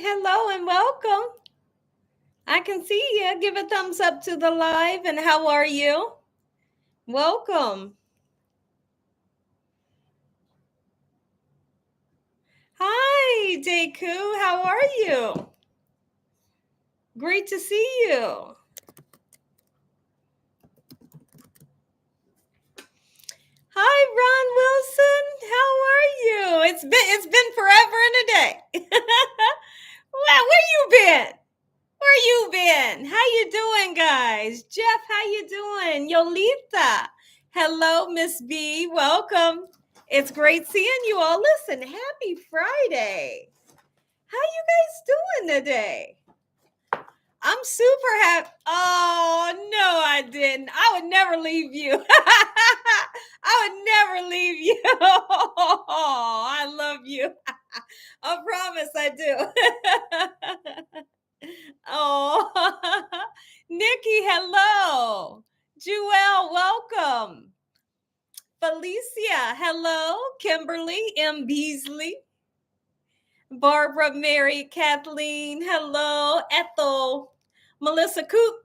Hello and welcome. I can see you. Give a thumbs up to the live. And how are you? Welcome. Hi, Deku. How are you? Great to see you. Hi, Ron Wilson. How are you? It's been forever and a day. Well, where you been? Where you been? How you doing, guys? Jeff, how you doing? Yolita. Hello, Miss B. Welcome. It's great seeing you all. Listen, happy Friday. How you guys doing today? I'm super happy. Oh, no, I didn't. I would never leave you. I would never leave you. Oh, I love you. I promise I do. Oh, Nikki, hello. Jewel, welcome. Felicia, hello. Kimberly M. Beasley. Barbara, Mary, Kathleen, hello. Ethel, Melissa Coop,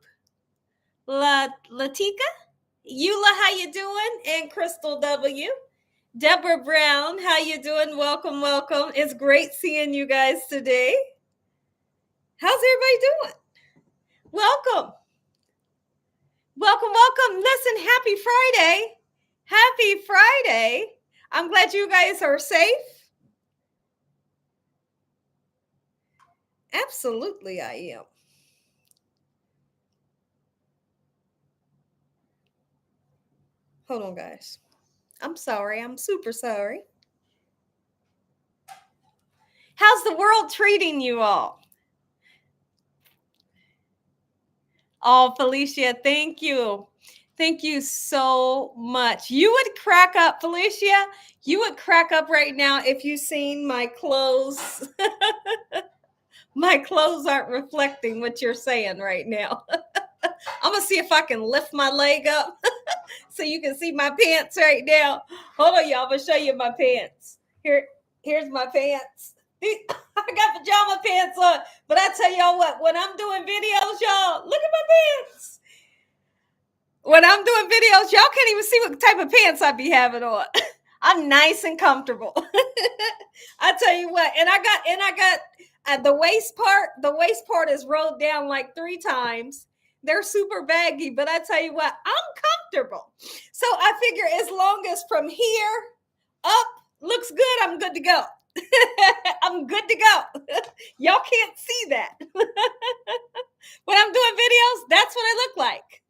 Latika, Eula, how you doing? And Crystal W. Deborah Brown, how you doing? Welcome, welcome. It's great seeing you guys today. How's everybody doing? Welcome. Welcome, welcome. Listen, happy Friday. Happy Friday. I'm glad you guys are safe. Absolutely, I am. Hold on, guys. I'm sorry. I'm super sorry. How's the world treating you all? Oh, Felicia, thank you. Thank you so much. You would crack up, Felicia. You would crack up right now if you seen my clothes. My clothes aren't reflecting what you're saying right now. I'm going to see if I can lift my leg up so you can see my pants right now. Hold on, y'all. I'm going to show you my pants. Here's my pants. I got pajama pants on. But I tell y'all what, when I'm doing videos, y'all, look at my pants. When I'm doing videos, y'all can't even see what type of pants I be having on. I'm nice and comfortable. I tell you what, and I got the waist part is rolled down like 3 times. They're super baggy, but I tell you what, I'm comfortable. So I figure as long as from here up looks good, I'm good to go. I'm good to go. Y'all can't see that. When I'm doing videos, that's what I look like.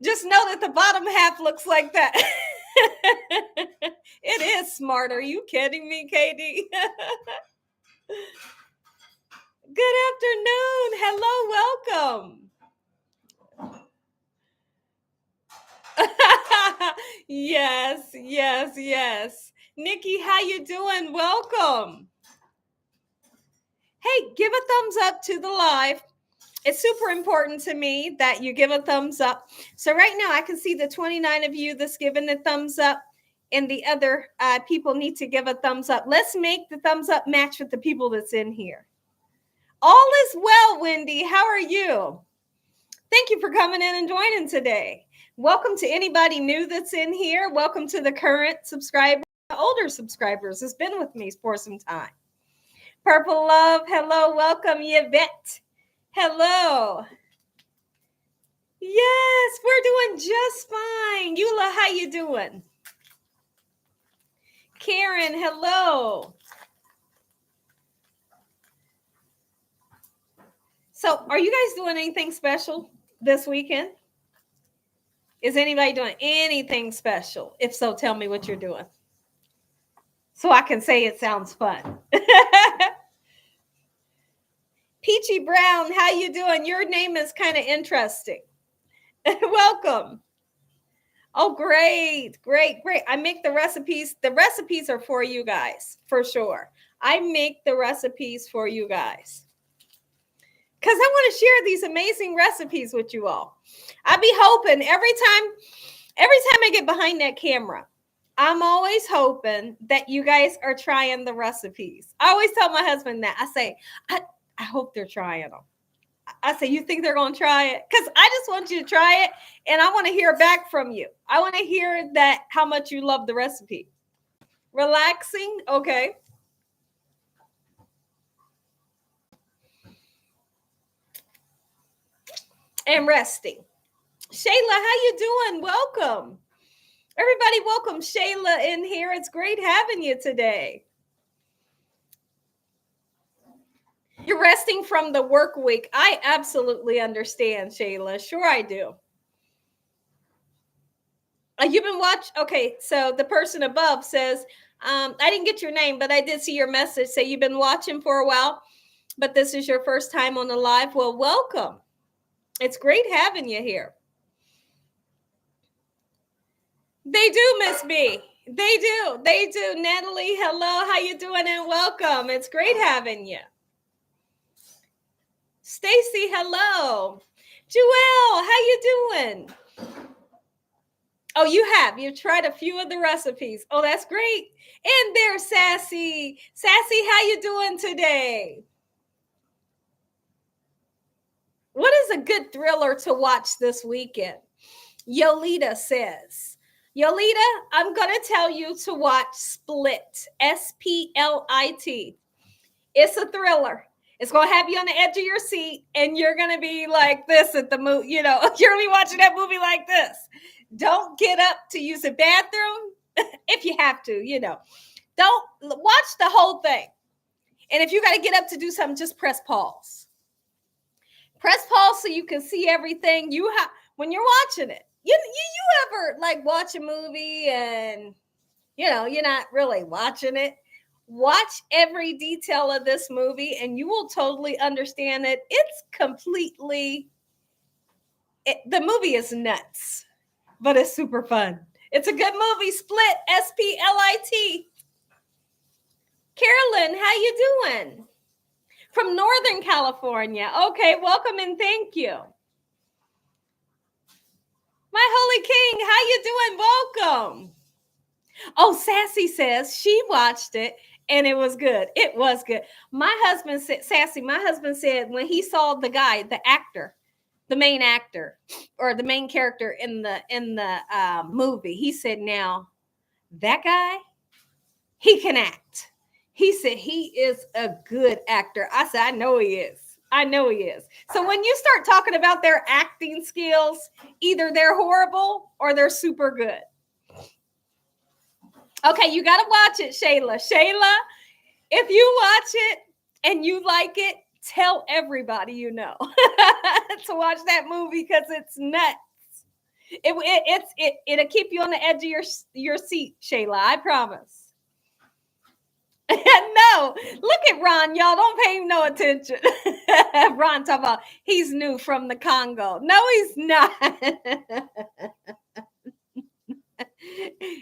Just know that the bottom half looks like that. It is smart. Are you kidding me, Katie? Good afternoon. Hello, welcome. Yes. Nikki, how you doing? Welcome. Hey, give a thumbs up to the live. It's super important to me that you give a thumbs up. So right now I can see the 29 of you that's giving the thumbs up, and the other people need to give a thumbs up. Let's make the thumbs up match with the people that's in here. All is well, Wendy. How are you? Thank you for coming in and joining today. Welcome to anybody new that's in here. Welcome to the current subscribers, the older subscribers that's been with me for some time. Purple Love, hello, welcome, Yvette. Hello. Yes, we're doing just fine. Eula, how you doing? Karen, hello. So, are you guys doing anything special this weekend? Is anybody doing anything special? If so, tell me what you're doing, so I can say it sounds fun. Peachy Brown, how you doing? Your name is kind of interesting. Welcome. Oh, great. I make the recipes. The recipes are for you guys, for sure. I make the recipes for you guys because I want to share these amazing recipes with you all. I be hoping every time I get behind that camera, I'm always hoping that you guys are trying the recipes. I always tell my husband that. I say, I hope they're trying them. I say, you think they're going to try it? Because I just want you to try it, and I want to hear back from you. I want to hear that how much you love the recipe. Relaxing, okay. And resting. Shayla, how you doing? Welcome. Everybody, welcome Shayla in here. It's great having you today. You're resting from the work week. I absolutely understand, Shayla. Sure, I do. You've been watching. Okay, so the person above says, I didn't get your name, but I did see your message. Say you've been watching for a while, but this is your first time on the live. Well, welcome. It's great having you here. They do, Miss B. They do. They do. Natalie, hello. How you doing? And welcome. It's great having you. Stacy, hello. Joelle, how you doing? Oh, you have. You've tried a few of the recipes. Oh, that's great. And there's Sassy. Sassy, how you doing today? What is a good thriller to watch this weekend? Yolita says. Yolita, I'm going to tell you to watch Split. Split. It's a thriller. It's going to have you on the edge of your seat, and you're going to be like this at the movie. You know, you're going to be watching that movie like this. Don't get up to use a bathroom if you have to, you know. Don't watch the whole thing. And if you got to get up to do something, just press pause. Press pause so you can see everything you have when you're watching it. You ever like watch a movie and, you know, you're not really watching it? Watch every detail of this movie and you will totally understand it. It's completely, the movie is nuts, but it's super fun. It's a good movie. Split, Split. Carolyn, how you doing? From Northern California. Okay, welcome and thank you. My holy king, how you doing? Welcome. Oh, Sassy says she watched it and it was good. It was good. My husband said, Sassy, my husband said when he saw the guy, the actor, the main actor or the main character in the movie, he said, now that guy, he can act. He said he is a good actor. I said, I know he is. I know he is. So when you start talking about their acting skills, either they're horrible or they're super good. Okay, you got to watch it, Shayla. Shayla, if you watch it and you like it, tell everybody you know to watch that movie because it's nuts. It'll keep you on the edge of your seat, Shayla. I promise. No, look at Ron, y'all. Don't pay him no attention. Ron talking about he's new from the Congo. No, he's not.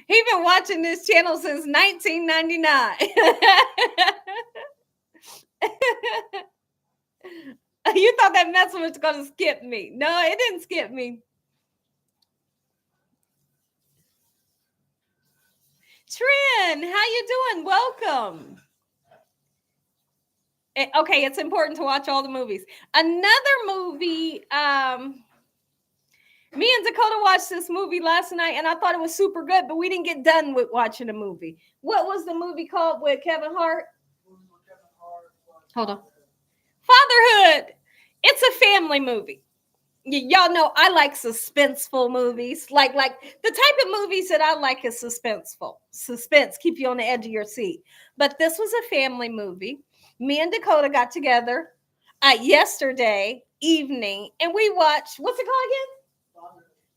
He's been watching this channel since 1999. You thought that message was going to skip me. No, it didn't skip me. Trin, how you doing? Welcome. Okay, it's important to watch all the movies. Another movie, me and Dakota watched this movie last night, and I thought it was super good, but we didn't get done with watching the movie. What was the movie called with Kevin Hart? Hold on. Fatherhood. It's a family movie. Y'all know I like suspenseful movies. Like the type of movies that I like is suspenseful. Suspense, keep you on the edge of your seat. But this was a family movie. Me and Dakota got together yesterday evening, and we watched, what's it called again?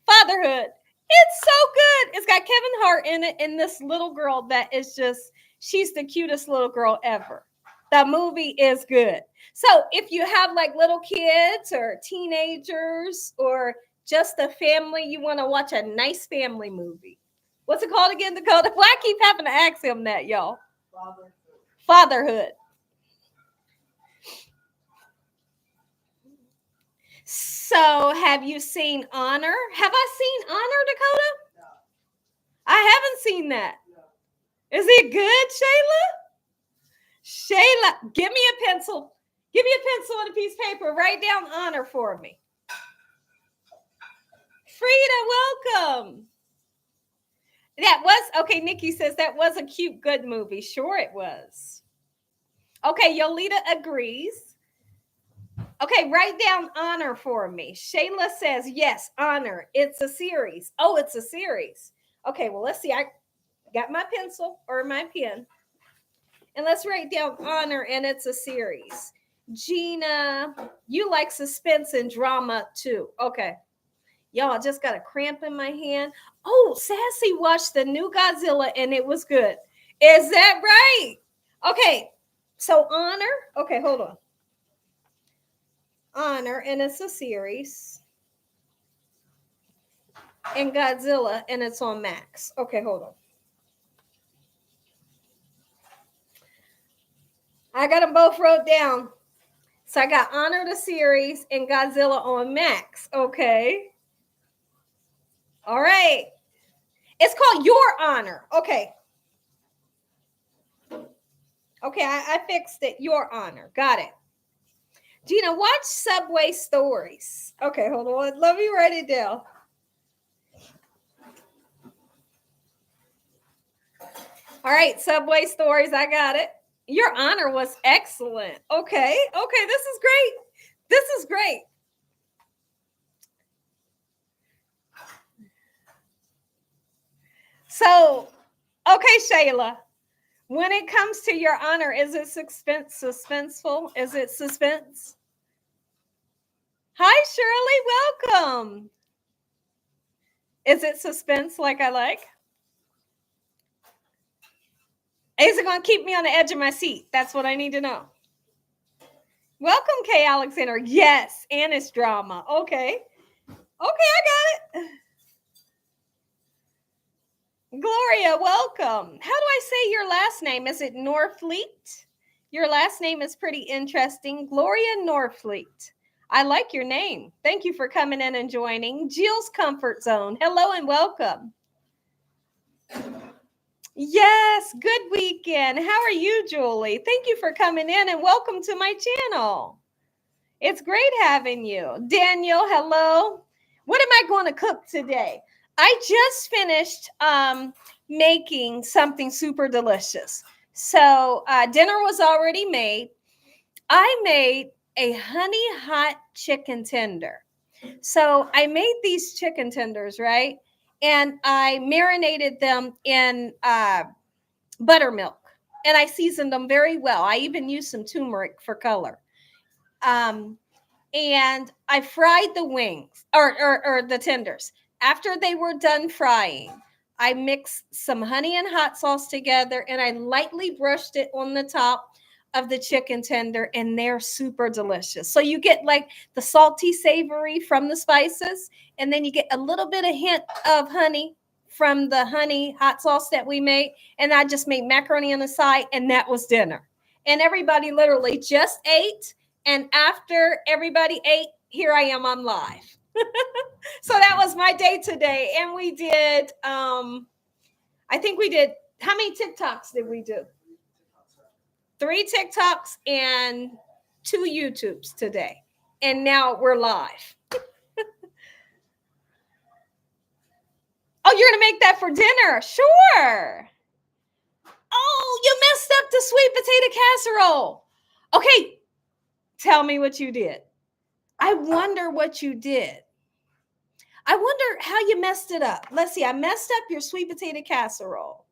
Fatherhood. It's so good. It's got Kevin Hart in it and this little girl that is just, she's the cutest little girl ever. The movie is good. So if you have like little kids or teenagers or just a family, you want to watch a nice family movie. What's it called again, Dakota? Well, I keep having to ask him that, y'all. Fatherhood. So have you seen Honor? Have I seen Honor, Dakota? I haven't seen that. Is it good, Shayla? Shayla, give me a pencil. Give me a pencil and a piece of paper. Write down honor for me. Frida, welcome. That was, okay, Nikki says that was a cute, good movie. Sure it was. Okay, Yolita agrees. Okay, write down honor for me. Shayla says, yes, honor. It's a series. Oh, it's a series. Okay, well, let's see. I got my pencil or my pen. And let's write down honor, and it's a series. Gina, you like suspense and drama too. Okay. Y'all, I just got a cramp in my hand. Oh, Sassy watched the new Godzilla, and it was good. Is that right? Okay. So honor. Okay, hold on. Honor, and it's a series. And Godzilla, and it's on Max. Okay, hold on. I got them both wrote down. So I got Honor the series and Godzilla on Max. Okay. All right. It's called Your Honor. Okay. Okay, I fixed it. Your Honor. Got it. Gina, watch Subway Stories. Okay, hold on. Let me write it down. All right, Subway Stories. I got it. Your Honor was excellent. Okay. Okay, this is great. This is great. So, okay, Shayla. When it comes to Your Honor, is it suspenseful? Is it suspense? Hi, Shirley. Welcome. Is it suspense like I like? Is it going to keep me on the edge of my seat? That's what I need to know. Welcome, Kay Alexander. Yes, and it's drama. Okay. Okay, I got it. Gloria, welcome. How do I say your last name? Is it Norfleet? Your last name is pretty interesting. Gloria Norfleet. I like your name. Thank you for coming in and joining. Jill's Comfort Zone. Hello and welcome. Yes, good weekend. How are you, Julie? Thank you for coming in and welcome to my channel. It's great having you. Daniel, hello. What am I going to cook today? I just finished making something super delicious. So dinner was already made. I made a honey hot chicken tender. So I made these chicken tenders, right? And I marinated them in buttermilk. And I seasoned them very well. I even used some turmeric for color. And I fried the wings or the tenders. After they were done frying, I mixed some honey and hot sauce together and I lightly brushed it on the top of the chicken tender, and they're super delicious. So you get like the salty savory from the spices, and then you get a little bit of hint of honey from the honey hot sauce that we made. And I just made macaroni on the side, and that was dinner. And everybody literally just ate. And after everybody ate, here I am on live. So that was my day today. And we did, I think we did, how many TikToks did we do? 3 TikToks and 2 YouTubes today. And now we're live. Oh, you're going to make that for dinner? Sure. Oh, you messed up the sweet potato casserole. Okay. Tell me what you did. I wonder what you did. I wonder how you messed it up. Let's see. I messed up your sweet potato casserole.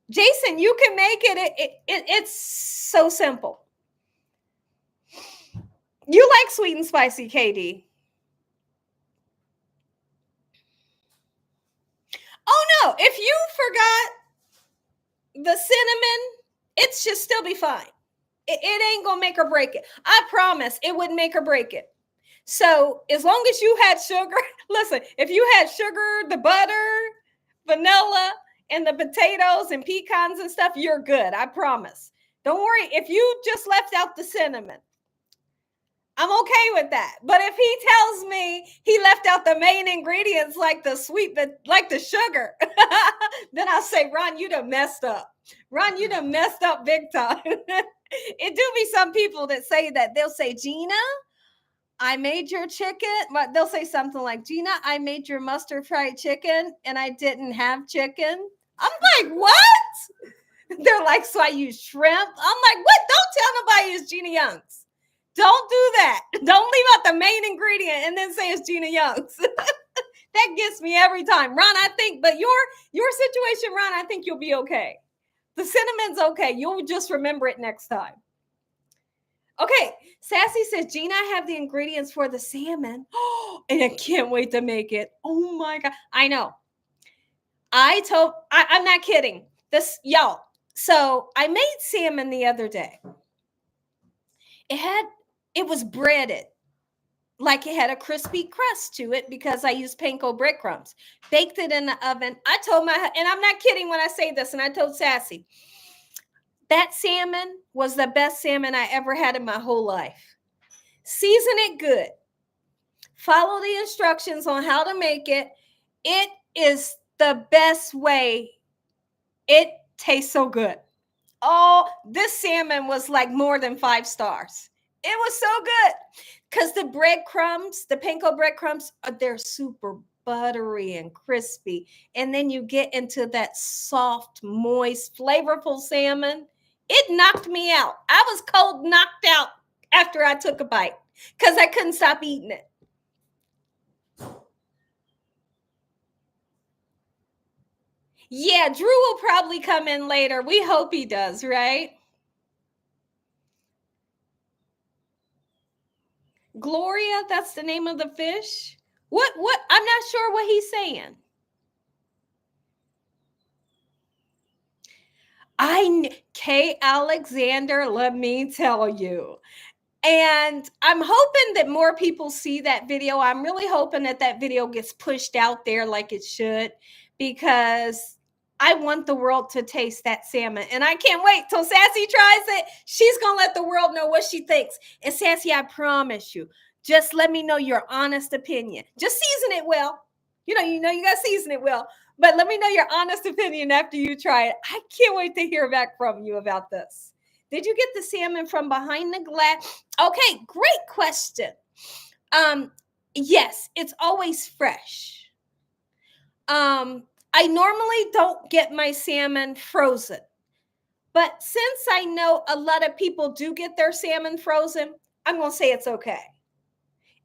Jason, you can make it. It's so simple. You like sweet and spicy, KD. Oh, no. If you forgot the cinnamon, it should still be fine. It ain't going to make or break it. I promise it wouldn't make or break it. So as long as you had sugar, listen, if you had sugar, the butter, vanilla, and the potatoes and pecans and stuff, you're good. I promise. Don't worry if you just left out the cinnamon. I'm okay with that. But if he tells me he left out the main ingredients like the sweet, like the sugar, then I'll say, Ron, you done messed up. Ron, you done messed up big time. It do be some people that say that. They'll say, Gina, I made your chicken. But they'll say something like, Gina, I made your mustard fried chicken and I didn't have chicken. I'm like, what? They're like, so I use shrimp. I'm like, what? Don't tell nobody it's Gina Young's. Don't do that. Don't leave out the main ingredient and then say it's Gina Young's. That gets me every time. Ron, I think, but your situation, Ron, I think you'll be okay. The cinnamon's okay. You'll just remember it next time. Okay, Sassy says, Gina, I have the ingredients for the salmon. And I can't wait to make it. Oh my God. I know. I'm not kidding. This, y'all. So I made salmon the other day. It was breaded. Like it had a crispy crust to it because I used panko breadcrumbs. Baked it in the oven. I told and I'm not kidding when I say this, and I told Sassy, that salmon was the best salmon I ever had in my whole life. Season it good. Follow the instructions on how to make it. It is the best way. It tastes so good. Oh, this salmon was like more than 5 stars. It was so good because the breadcrumbs, the panko breadcrumbs, they're super buttery and crispy. And then you get into that soft, moist, flavorful salmon. It knocked me out. I was cold knocked out after I took a bite because I couldn't stop eating it. Yeah, Drew will probably come in later. We hope he does, right? Gloria, that's the name of the fish. What? I'm not sure what he's saying. Kay Alexander, let me tell you. And I'm hoping that more people see that video. I'm really hoping that video gets pushed out there like it should, because I want the world to taste that salmon. And I can't wait till Sassy tries it. She's going to let the world know what she thinks. And Sassy, I promise you, just let me know your honest opinion. Just season it well. You know, you got to season it well. But let me know your honest opinion after you try it. I can't wait to hear back from you about this. Did you get the salmon from behind the glass? Okay, great question. Yes, it's always fresh. I normally don't get my salmon frozen. But since I know a lot of people do get their salmon frozen, I'm going to say it's okay.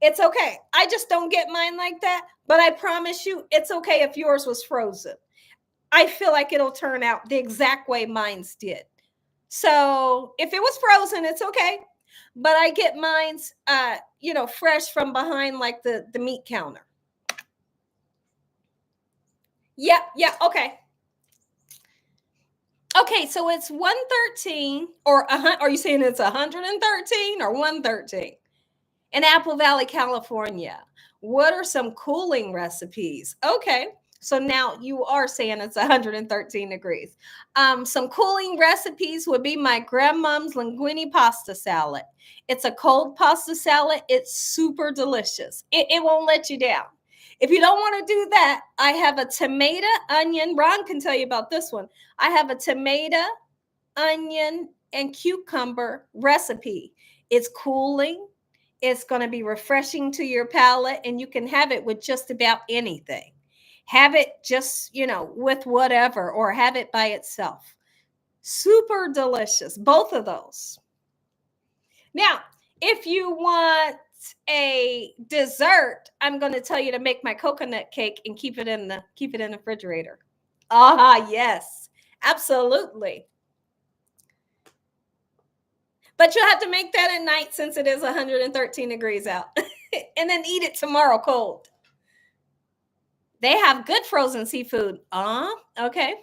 It's okay. I just don't get mine like that. But I promise you, it's okay if yours was frozen. I feel like it'll turn out the exact way mine's did. So if it was frozen, it's okay. But I get mine's, fresh from behind like the meat counter. Yeah, okay. Okay, so it's 113 or are you saying it's 113 or 113? In Apple Valley, California. What are some cooling recipes? Okay. So now you are saying it's 113 degrees. Some cooling recipes would be my grandmom's linguine pasta salad. It's a cold pasta salad. It's super delicious. It won't let you down. If you don't want to do that, I have a tomato, onion. Ron can tell you about this one. I have a tomato, onion, and cucumber recipe. It's cooling. It's going to be refreshing to your palate, and you can have it with just about anything. Have it just, with whatever, or have it by itself. Super delicious, both of those. Now, if you want a dessert, I'm going to tell you to make my coconut cake and keep it in the refrigerator. Yes, absolutely. But you'll have to make that at night since it is 113 degrees out. And then eat it tomorrow cold. They have good frozen seafood. Okay.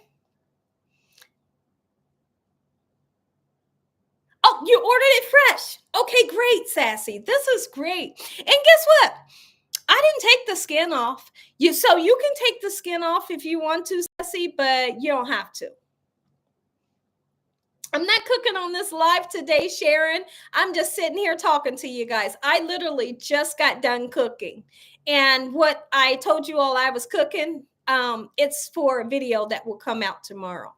Oh, you ordered it fresh. Okay, great, Sassy. This is great. And guess what? I didn't take the skin off. So you can take the skin off if you want to, Sassy, but you don't have to. I'm not cooking on this live today, Sharon. I'm just sitting here talking to you guys. I literally just got done cooking. And what I told you all I was cooking, it's for a video that will come out tomorrow.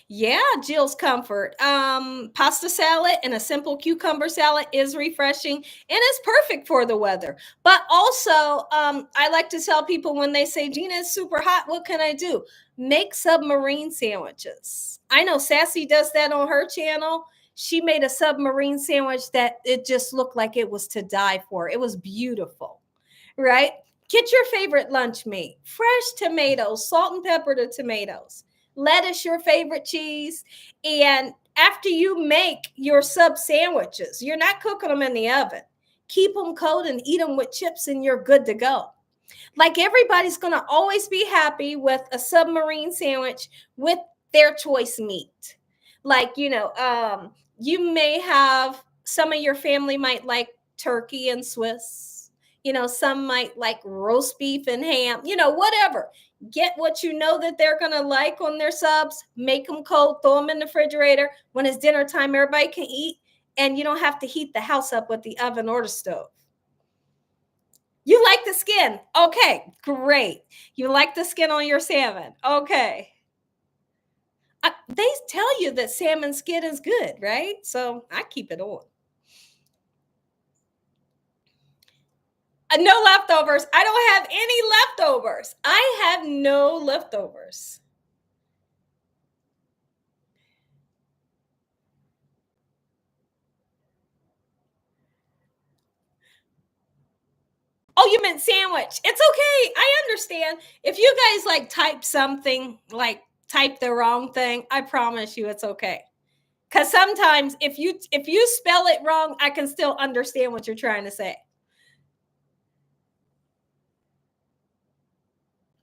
Yeah, Jill's Comfort. Pasta salad and a simple cucumber salad is refreshing and it's perfect for the weather. But also, I like to tell people when they say, Gina, it's super hot, what can I do? Make submarine sandwiches. I know Sassy does that on her channel. She made a submarine sandwich that it just looked like it was to die for. It was beautiful, right? Get your favorite lunch meat, fresh tomatoes, salt and pepper the tomatoes, lettuce, your favorite cheese. And after you make your sub sandwiches, you're not cooking them in the oven. Keep them cold and eat them with chips, and you're good to go. Like everybody's going to always be happy with a submarine sandwich with their choice meat. Like, you may have some of your family might like turkey and Swiss. Some might like roast beef and ham, whatever. Get what you know that they're going to like on their subs, make them cold, throw them in the refrigerator. When it's dinner time, everybody can eat, and you don't have to heat the house up with the oven or the stove. You like the skin. Okay, great. You like the skin on your salmon. Okay. They tell you that salmon skin is good, right? So I keep it on. No leftovers. I don't have any leftovers. I have no leftovers. Oh, you meant sandwich. It's okay. I understand. If you guys like type something, like type the wrong thing, I promise you it's okay. Because sometimes if you spell it wrong, I can still understand what you're trying to say.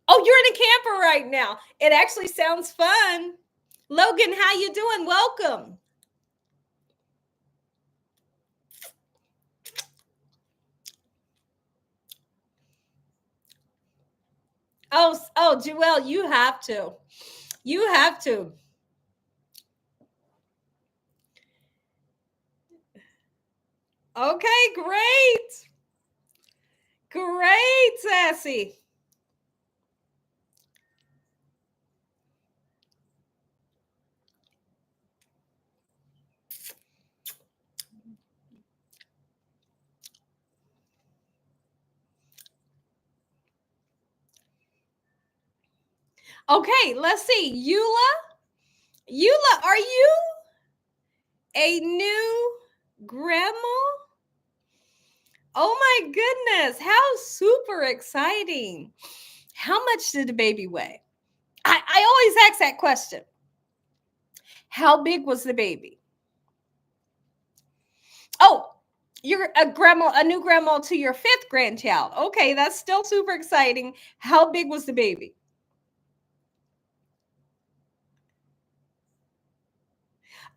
Oh, you're in a camper right now. It actually sounds fun. Logan, how you doing? Welcome. Oh, Jewel, you have to. You have to. Okay, great. Great, Sassy. Okay, let's see. Eula, are you a new grandma? Oh my goodness, how super exciting. How much did the baby weigh? I always ask that question. How big was the baby? Oh, you're a new grandma to your fifth grandchild. Okay, that's still super exciting. How big was the baby?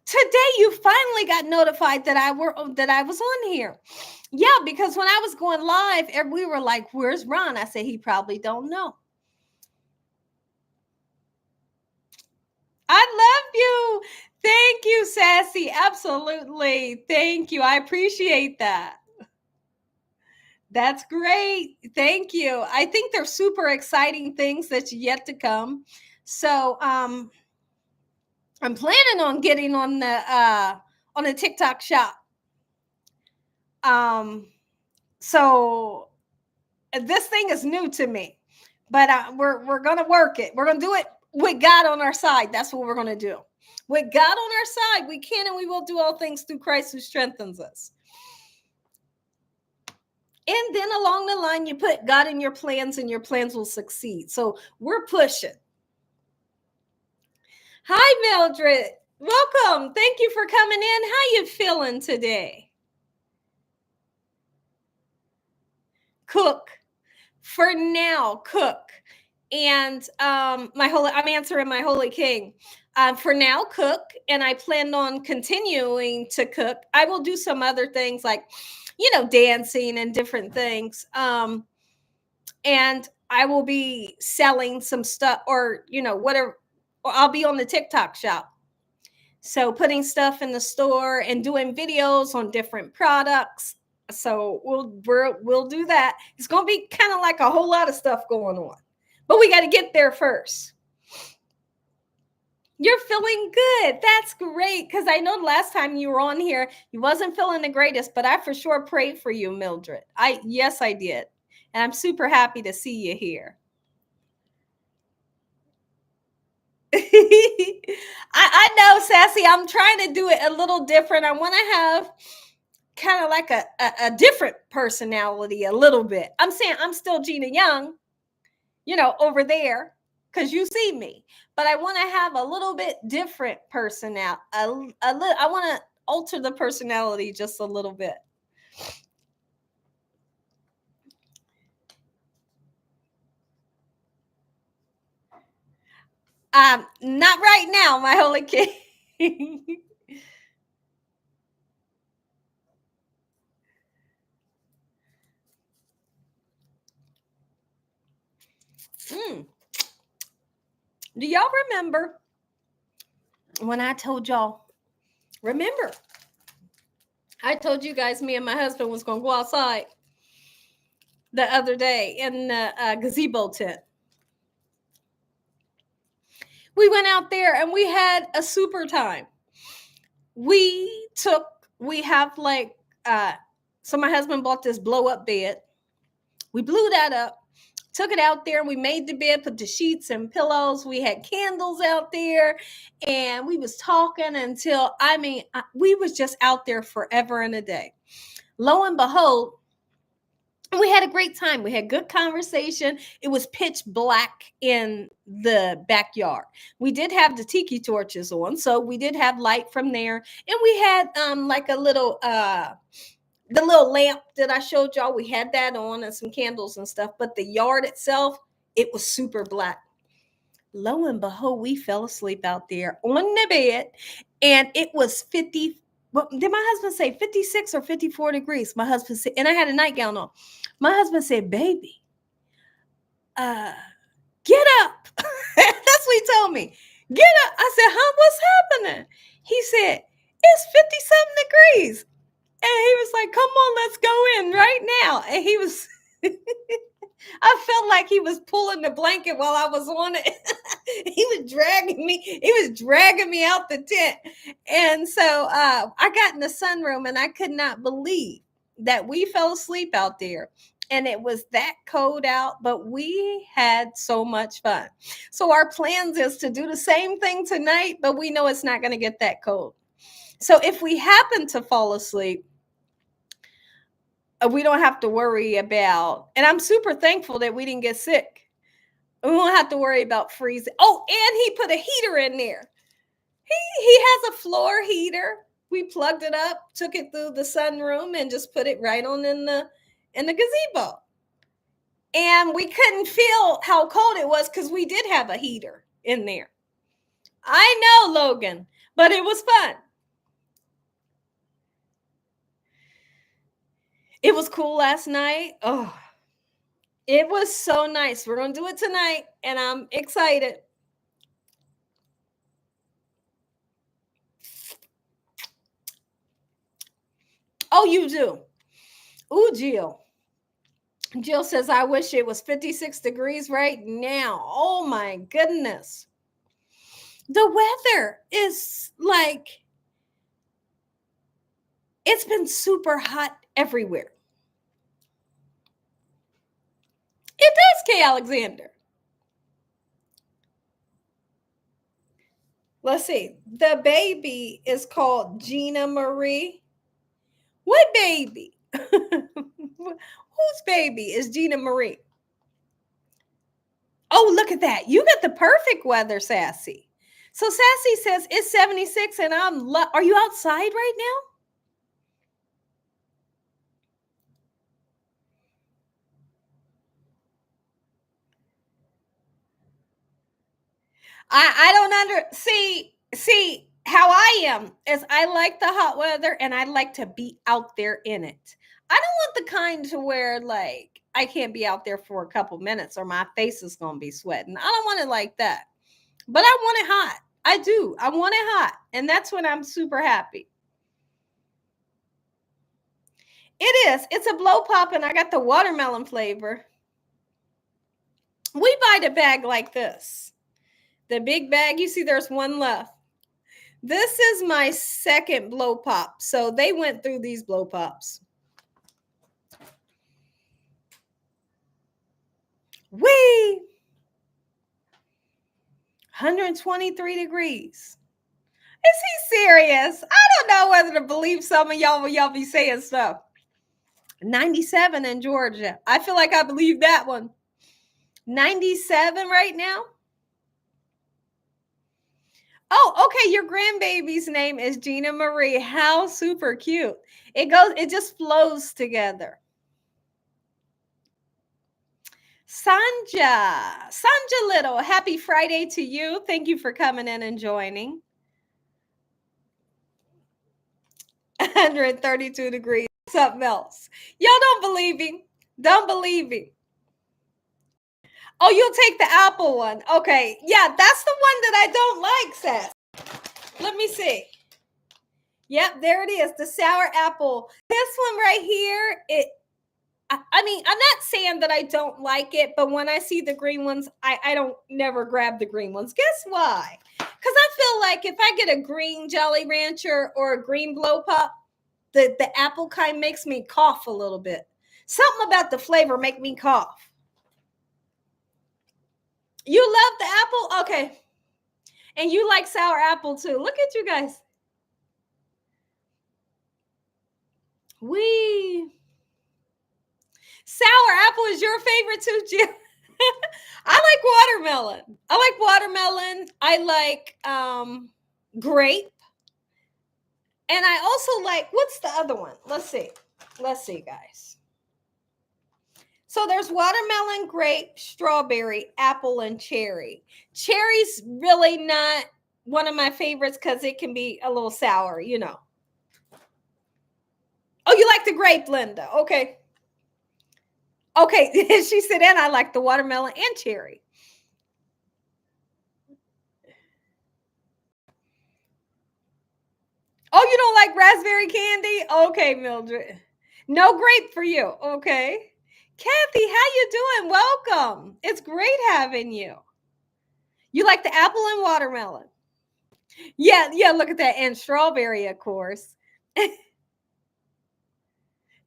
Today you finally got notified that I was on here. Yeah, because when I was going live, we were like, "Where's Ron?" I said he probably don't know. I love you. Thank you, Sassy. Absolutely. Thank you. I appreciate that. That's great. Thank you. I think they're super exciting things that's yet to come. So I'm planning on getting on the TikTok shop. So this thing is new to me, but we're gonna work it. We're gonna do it with God on our side. That's what we're gonna do. With God on our side, we can and we will do all things through Christ who strengthens us. And then along the line, you put God in your plans and your plans will succeed. So we're pushing. Hi, Mildred. Welcome. Thank you for coming in. How you feeling today? Cook. For now, cook. And I'm answering my holy king. For now, cook, and I plan on continuing to cook. I will do some other things like, dancing and different things. And I will be selling some stuff, or whatever, or I'll be on the TikTok shop. So putting stuff in the store and doing videos on different products. So we'll do that. It's gonna be kind of like a whole lot of stuff going on, but we got to get there first. You're feeling good. That's great. Because I know the last time you were on here, you wasn't feeling the greatest, but I for sure prayed for you, Mildred. Yes, I did. And I'm super happy to see you here. I know, Sassy. I'm trying to do it a little different. I want to have kind of like a different personality a little bit. I'm saying I'm still Gina Young, over there, because you see me, but I want to have a little bit different personality. I want to alter the personality just a little bit. Not right now, my holy king. Mm. Do y'all remember when I told y'all? Remember, I told you guys me and my husband was going to go outside the other day in the gazebo tent. We went out there and we had a super time. We have like, so my husband bought this blow up bed. We blew that up, took it out there, and we made the bed, put the sheets and pillows. We had candles out there, and we was talking until, we was just out there forever and a day. Lo and behold, we had a great time. We had good conversation. It was pitch black in the backyard. We did have the tiki torches on, so we did have light from there. And we had like a little the little lamp that I showed y'all. We had that on and some candles and stuff. But the yard itself, it was super black. Lo and behold, we fell asleep out there on the bed, and it was 50. Well, did my husband say 56 or 54 degrees? My husband said, and I had a nightgown on. My husband said, baby, get up. That's what he told me. Get up. I said, huh, what's happening? He said, it's 57 degrees. And he was like, come on, let's go in right now. And he was, I felt like he was pulling the blanket while I was on it. He was dragging me out the tent. And so I got in the sunroom, and I could not believe that we fell asleep out there. And it was that cold out, but we had so much fun. So our plans is to do the same thing tonight, but we know it's not going to get that cold. So if we happen to fall asleep, we don't have to worry about, and I'm super thankful that we didn't get sick. We won't have to worry about freezing. Oh, and he put a heater in there. He has a floor heater. We plugged it up, took it through the sunroom, and just put it right on in the gazebo. And we couldn't feel how cold it was because we did have a heater in there. I know, Logan, but it was fun. It was cool last night. Oh, it was so nice. We're going to do it tonight, and I'm excited. Oh, you do? Ooh, Jill. Jill says, I wish it was 56 degrees right now. Oh, my goodness. The weather is like, it's been super hot everywhere. It does, Kay Alexander. Let's see. The baby is called Gina Marie. What baby? Whose baby is Gina Marie? Oh, look at that. You got the perfect weather, Sassy. So Sassy says it's 76 and are you outside right now? I don't see how I am is I like the hot weather and I like to be out there in it. I don't want the kind to where like I can't be out there for a couple minutes or my face is going to be sweating. I don't want it like that. But I want it hot. I do. I want it hot. And that's when I'm super happy. It is. It's a blow pop and I got the watermelon flavor. We buy the bag like this. The big bag, you see there's one left. This is my second blow pop. So they went through these blow pops. Whee! 123 degrees. Is he serious? I don't know whether to believe some of y'all when y'all be saying stuff. 97 in Georgia. I feel like I believe that one. 97 right now. Oh, okay. Your grandbaby's name is Gina Marie. How super cute. It just flows together. Sanja Little, happy Friday to you. Thank you for coming in and joining. 132 degrees, something else. Y'all don't believe him. Don't believe him. Oh, you'll take the apple one. Okay. Yeah, that's the one that I don't like, Seth. Let me see. Yep, there it is. The sour apple. This one right here, I mean, I'm not saying that I don't like it, but when I see the green ones, I don't never grab the green ones. Guess why? Because I feel like if I get a green Jolly Rancher or a green blow pop, the apple kind makes me cough a little bit. Something about the flavor make me cough. You love the apple? Okay. And you like sour apple too. Look at you guys. Sour apple is your favorite too, Jim? I like watermelon. I like grape. And I also like, what's the other one? Let's see, guys. So there's watermelon, grape, strawberry, apple, and cherry. Cherry's really not one of my favorites because it can be a little sour, you know. Oh, you like the grape, Linda? Okay. Okay, she said, and I like the watermelon and cherry. Oh, you don't like raspberry candy? Okay, Mildred. No grape for you. Okay. Kathy, how you doing? Welcome. It's great having you. You like the apple and watermelon? Yeah, look at that. And strawberry, of course.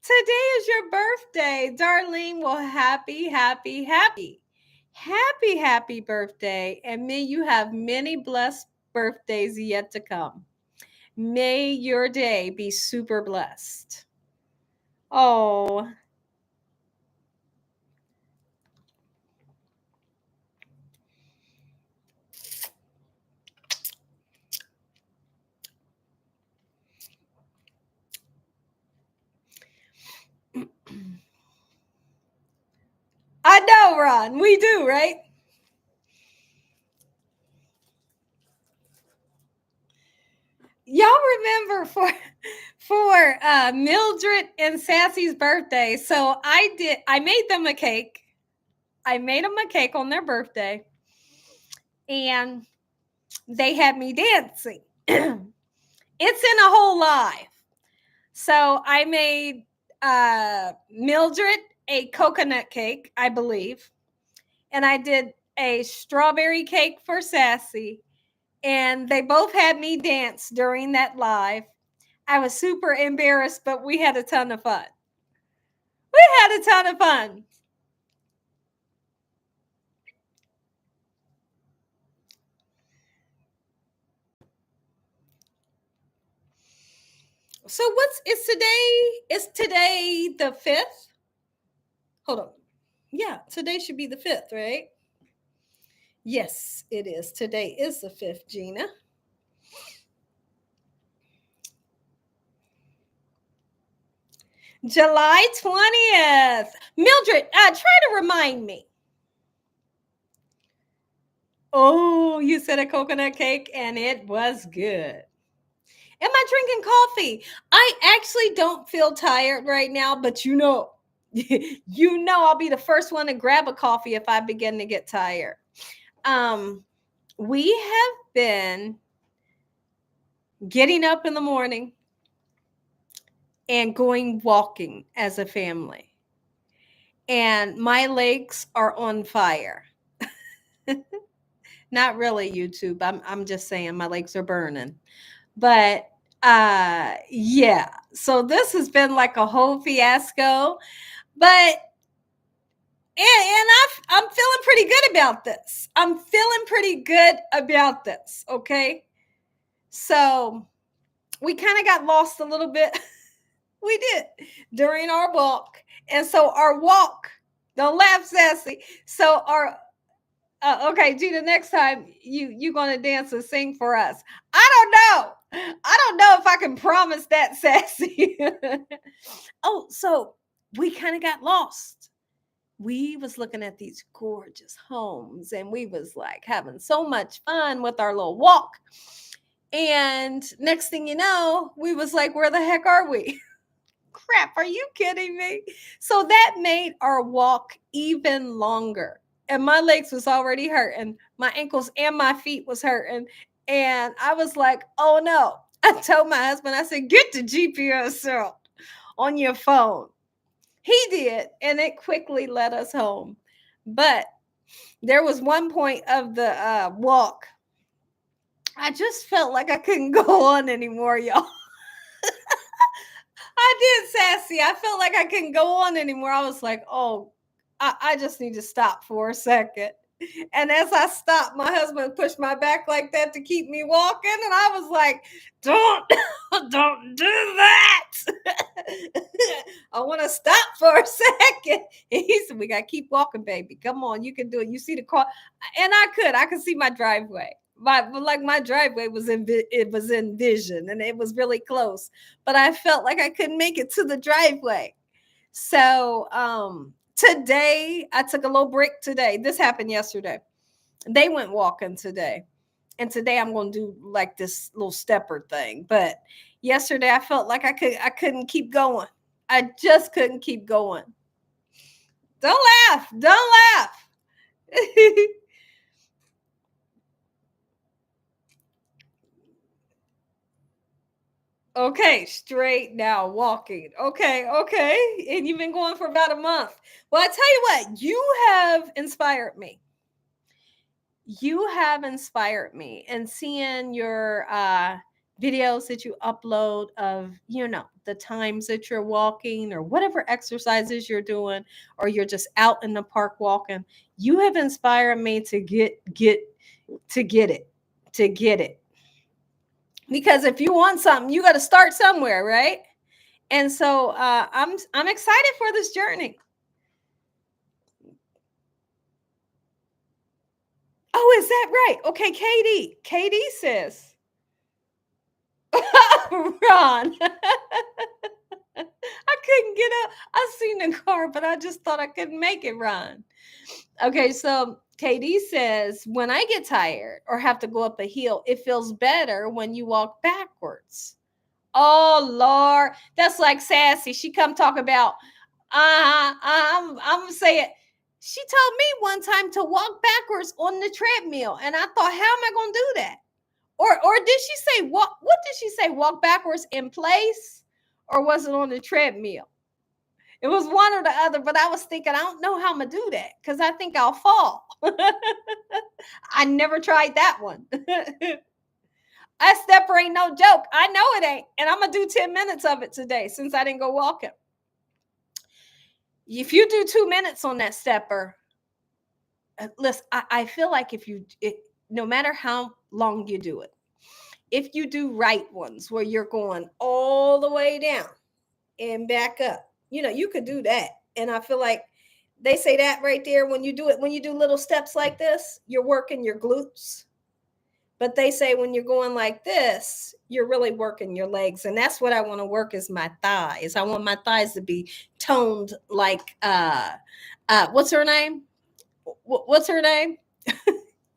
Today is your birthday, Darlene. Well, happy birthday. And may you have many blessed birthdays yet to come. May your day be super blessed. Oh. I know, Ron. We do, right? Y'all remember for Mildred and Sassy's birthday. So I made them a cake. I made them a cake on their birthday. And they had me dancing. It's in a whole live. So I made Mildred a coconut cake, I believe. And I did a strawberry cake for Sassy. And they both had me dance during that live. I was super embarrassed, but we had a ton of fun. So is today the 5th? Hold on. Yeah, today should be the 5th, right? Yes, it is. Today is the 5th, Gina. July 20th. Mildred, try to remind me. Oh, you said a coconut cake and it was good. Am I drinking coffee? I actually don't feel tired right now, but you know, You know, I'll be the first one to grab a coffee if I begin to get tired. We have been getting up in the morning and going walking as a family. And my legs are on fire. Not really YouTube. I'm just saying my legs are burning. But yeah. So this has been like a whole fiasco. But I'm feeling pretty good about this. I'm feeling pretty good about this. Okay. So we kind of got lost a little bit. We did during our walk. And so our walk, don't laugh, Sassy. So our okay, Gina, next time you gonna dance and sing for us. I don't know if I can promise that, Sassy. Oh, so we kind of got lost. We was looking at these gorgeous homes and we was like having so much fun with our little walk. And next thing you know, we was like, where the heck are we? Crap, are you kidding me? So that made our walk even longer. And my legs was already hurting. My ankles and my feet was hurting. And I was like, oh no. I told my husband, I said, get the GPS out on your phone. He did, and it quickly led us home. But there was one point of the walk, I just felt like I couldn't go on anymore, y'all. I did, Sassy. I felt like I couldn't go on anymore. I was like, oh, I just need to stop for a second. And as I stopped, my husband pushed my back like that to keep me walking. And I was like, don't do that. I want to stop for a second. And he said, we got to keep walking, baby. Come on, you can do it. You see the car. And I could see my driveway. My driveway was in vision and it was really close, but I felt like I couldn't make it to the driveway. So today I took a little break today. This happened yesterday. They went walking today. And today I'm going to do like this little stepper thing. But yesterday I felt like I couldn't keep going. I just couldn't keep going. Don't laugh. Don't laugh. Okay, straight now, walking. Okay. And you've been going for about a month. Well, I tell you what, you have inspired me. You have inspired me. And seeing your videos that you upload of, the times that you're walking or whatever exercises you're doing, or you're just out in the park walking, you have inspired me to get it. Because if you want something, you got to start somewhere, right? And so I'm excited for this journey. Oh, is that right? Okay, Katie says, Ron. I couldn't get up. I seen the car, but I just thought I couldn't make it, Ron. Okay, so Katie says, when I get tired or have to go up a hill, it feels better when you walk backwards. Oh Lord, that's like Sassy. She come talk about. I'm saying. She told me one time to walk backwards on the treadmill, and I thought, how am I going to do that? Or did she say walk? What did she say? Walk backwards in place, or was it on the treadmill? It was one or the other, but I was thinking, I don't know how I'm gonna do that because I think I'll fall. I never tried that one. That stepper ain't no joke. I know it ain't. And I'm going to do 10 minutes of it today since I didn't go walking. If you do 2 minutes on that stepper, listen, I feel like no matter how long you do it, if you do right ones where you're going all the way down and back up, you could do that. And I feel like they say that right there when you do little steps like this, you're working your glutes. But they say when you're going like this, you're really working your legs. And that's what I want to work is my thighs. I want my thighs to be toned like, what's her name? What's her name?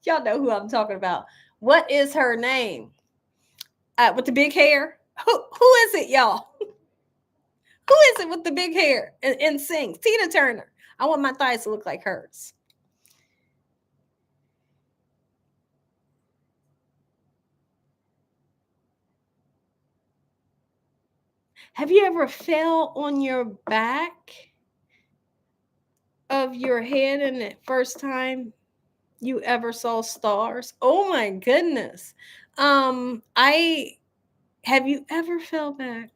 Y'all know who I'm talking about. What is her name? With the big hair? Who is it, y'all? Who is it with the big hair and sings? Tina Turner. I want my thighs to look like hers. Have you ever fell on your back of your head and the first time you ever saw stars? Oh my goodness. I have you ever fell back?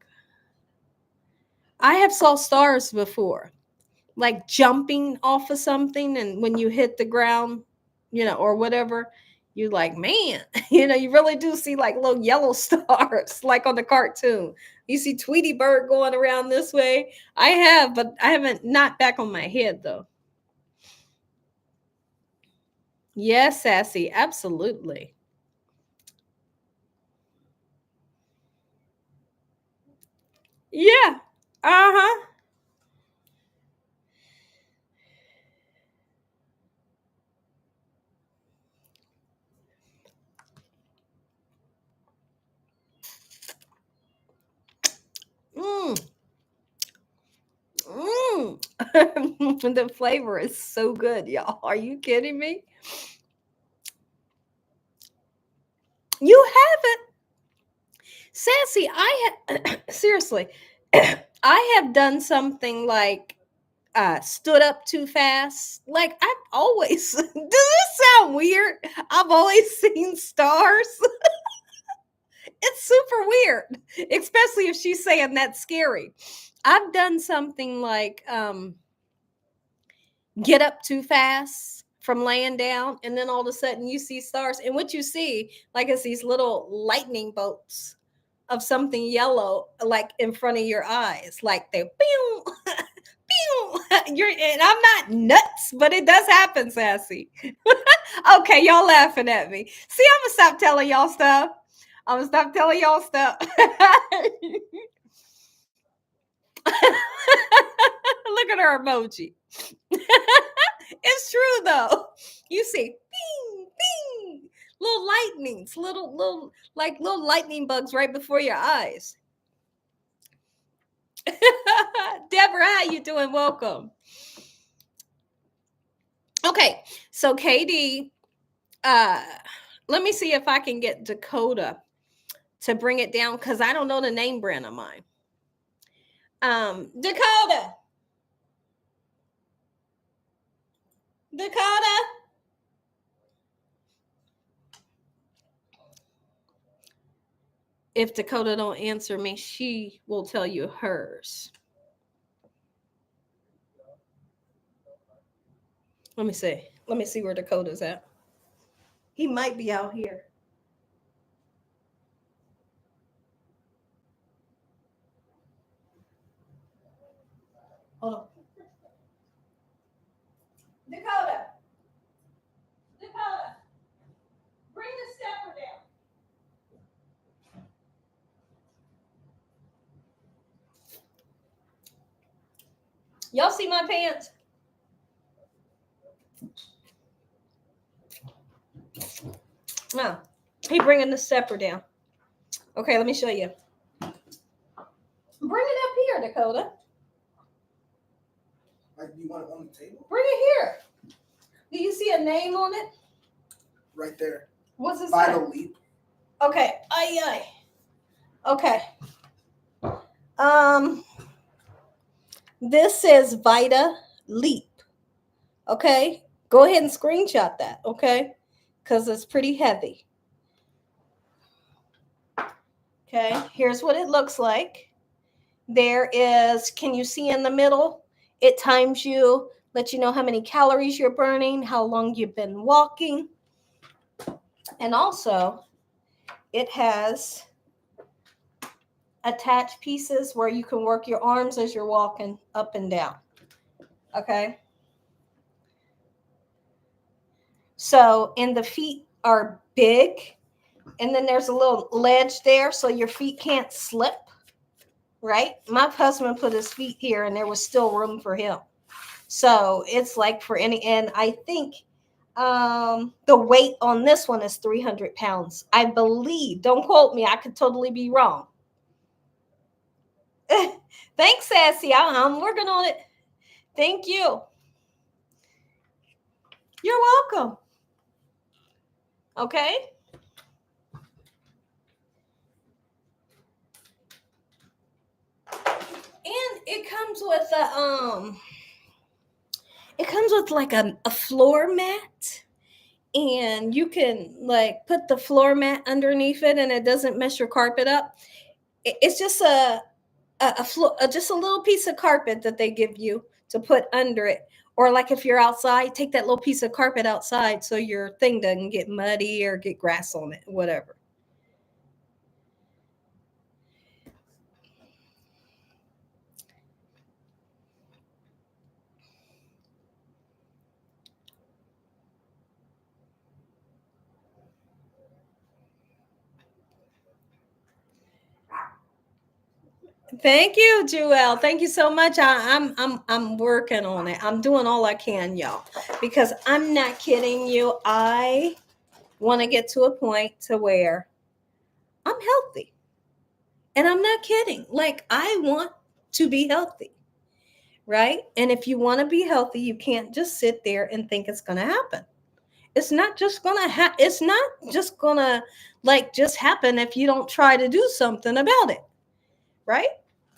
I have saw stars before, like jumping off of something, and when you hit the ground, or whatever, you like, man, you really do see like little yellow stars, like on the cartoon. You see Tweety Bird going around this way. I have, but I haven't, not back on my head though. Yes, Sassy, absolutely. Yeah. Uh-huh. Mm. Mm. The flavor is so good, y'all. Are you kidding me? You haven't, Sassy. I seriously, I have done something like stood up too fast. Like I've always, does this sound weird? I've always seen stars. It's super weird, especially if she's saying that's scary. I've done something like get up too fast from laying down, and then all of a sudden you see stars, and what you see, like, is these little lightning bolts of something yellow, like in front of your eyes, like they pew, pew. You're, and I'm not nuts, but it does happen, Sassy. Okay, y'all laughing at me. See, I'm gonna stop telling y'all stuff. I'm gonna stop telling y'all stuff. Look at her emoji. It's true though. You see, bing, bing, little lightnings, little like little lightning bugs right before your eyes. Deborah, how you doing? Welcome. Okay, so Katie, uh, let me see if I can get Dakota to bring it down because I don't know the name brand of mine. Dakota, Dakota. If Dakota don't answer me, she will tell you hers. Let me see. Let me see where Dakota's at. He might be out here. Hold on. Dakota. Dakota. Bring the stepper down. Y'all see my pants? No. He bringing the stepper down. Okay, let me show you. Bring it up here, Dakota. Like, you want it on the table? Bring it here. Do you see a name on it? Right there. What's it say? Vital Leap. Okay. Aye, aye. Okay. Um, this says Vita Leap. Okay. Go ahead and screenshot that. Okay. Because it's pretty heavy. Okay. Here's what it looks like. There is, can you see in the middle? It times you, let you know how many calories you're burning, how long you've been walking. And also, it has attached pieces where you can work your arms as you're walking up and down. Okay. So, and the feet are big, and then there's a little ledge there so your feet can't slip, right? My husband put his feet here and there was still room for him. So it's like for any, and I think the weight on this one is 300 pounds. I believe, don't quote me, I could totally be wrong. Thanks, Sassy. I'm working on it. Thank you. You're welcome. Okay. And it comes with like a floor mat, and you can like put the floor mat underneath it, and it doesn't mess your carpet up. It's just just a little piece of carpet that they give you to put under it. Or like if you're outside, take that little piece of carpet outside so your thing doesn't get muddy or get grass on it, whatever. Thank you, Jewel. Thank you so much. I'm working on it. I'm doing all I can, y'all, because I'm not kidding you. I want to get to a point to where I'm healthy. And I'm not kidding. Like, I want to be healthy, right? And if you want to be healthy, you can't just sit there and think it's going to happen. It's not just going to like just happen if you don't try to do something about it, right?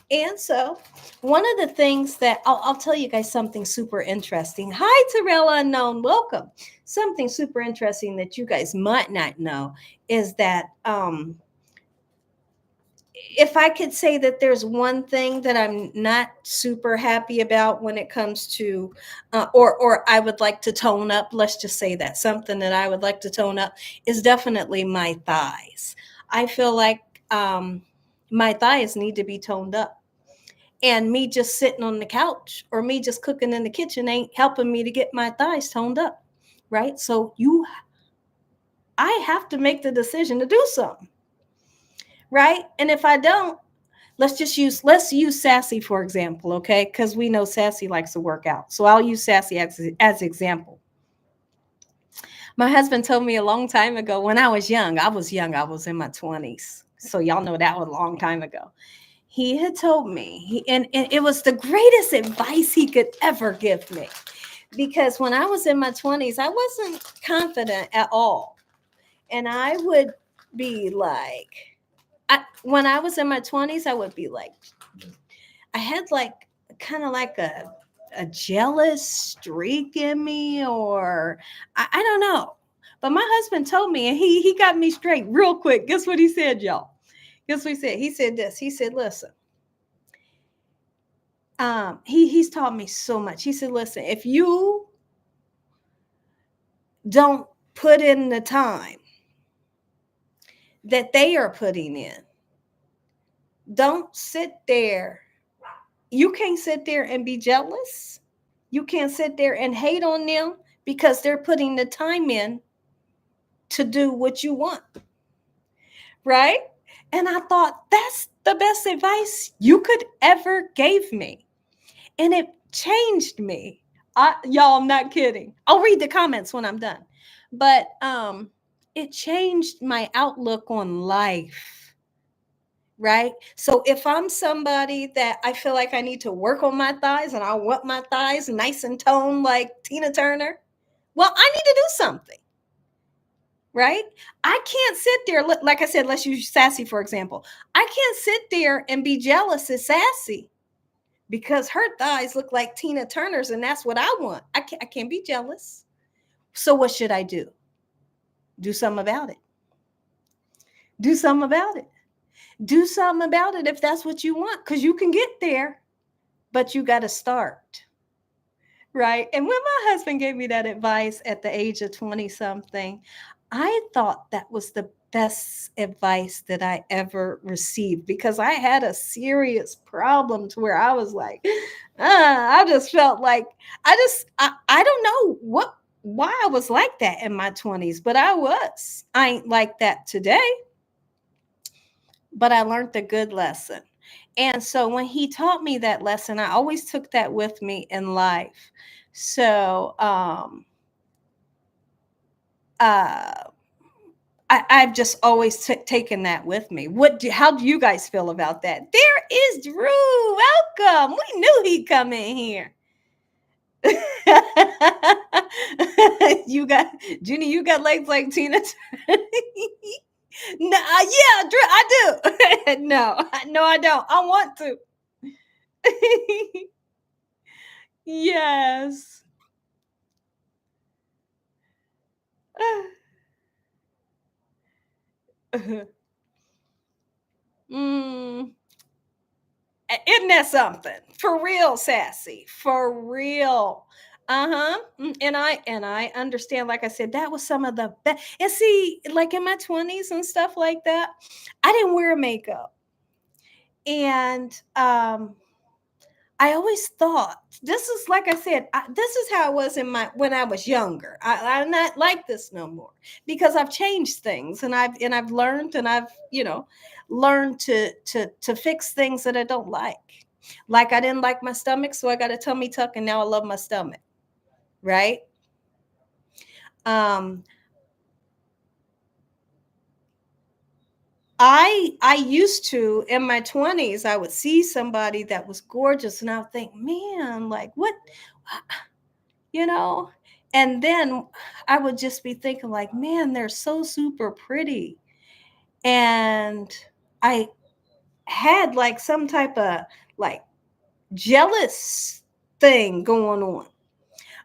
And so, one of the things that I'll tell you guys something super interesting. Hi, Terrell Unknown. Welcome. Something super interesting that you guys might not know is that if I could say that there's one thing that I'm not super happy about when it comes to, or I would like to tone up, let's just say that something that I would like to tone up is definitely my thighs. I feel like my thighs need to be toned up. And me just sitting on the couch or me just cooking in the kitchen ain't helping me to get my thighs toned up, right? So I have to make the decision to do something, right? And if I don't, let's use Sassy for example, okay? Because we know Sassy likes to work out. So I'll use Sassy as example. My husband told me a long time ago when I was young, I was in my 20s. So y'all know that was a long time ago. He had told me, and it was the greatest advice he could ever give me. Because when I was in my 20s, I wasn't confident at all. And I would be like, when I was in my 20s, I would be like, I had like kind of like a jealous streak in me, or I don't know. But my husband told me, and he got me straight real quick. Guess what he said, y'all? Guess what he said? He said this. He said, listen, he's taught me so much. He said, listen, if you don't put in the time that they are putting in, don't sit there. You can't sit there and be jealous. You can't sit there and hate on them because they're putting the time in to do what you want. Right? And I thought that's the best advice you could ever gave me. And it changed me. Y'all, I'm not kidding. I'll read the comments when I'm done. But it changed my outlook on life. Right? So if I'm somebody that I feel like I need to work on my thighs and I want my thighs nice and toned like Tina Turner, well, I need to do something. Right? I can't sit there, like I said, let's use Sassy for example. I can't sit there and be jealous of Sassy because her thighs look like Tina Turner's and that's what I want. I can't be jealous. So what should I do? Do something about it. Do something about it. Do something about it if that's what you want, because you can get there, but you got to start. Right? And when my husband gave me that advice at the age of 20 something, I thought that was the best advice that I ever received, because I had a serious problem to where I was like, I just felt like I don't know why I was like that in my 20s, but I was. I ain't like that today, but I learned a good lesson. And so when he taught me that lesson, I always took that with me in life. So uh I've just always taken that with me. How do you guys feel about that? There is Drew. Welcome. We knew he'd come in here. You got Junie, you got legs like Tina. No, yeah, Drew, I do. No, I don't. I want to. Yes. Mm, isn't that something? For real, sassy. For real. Uh-huh. And I understand, like I said, that was some of the best. And see, like in my 20s and stuff like that, I didn't wear makeup. And I always thought this is like I said, this is how it was in my when I was younger. I'm not like this no more because I've changed things and I've learned and I've learned to fix things that I don't like. Like I didn't like my stomach, so I got a tummy tuck, and now I love my stomach. Right? Um, I used to in my 20s, I would see somebody that was gorgeous, and I would think, man, like what you know and then I would just be thinking like, man, they're so super pretty. And I had like some type of like jealous thing going on.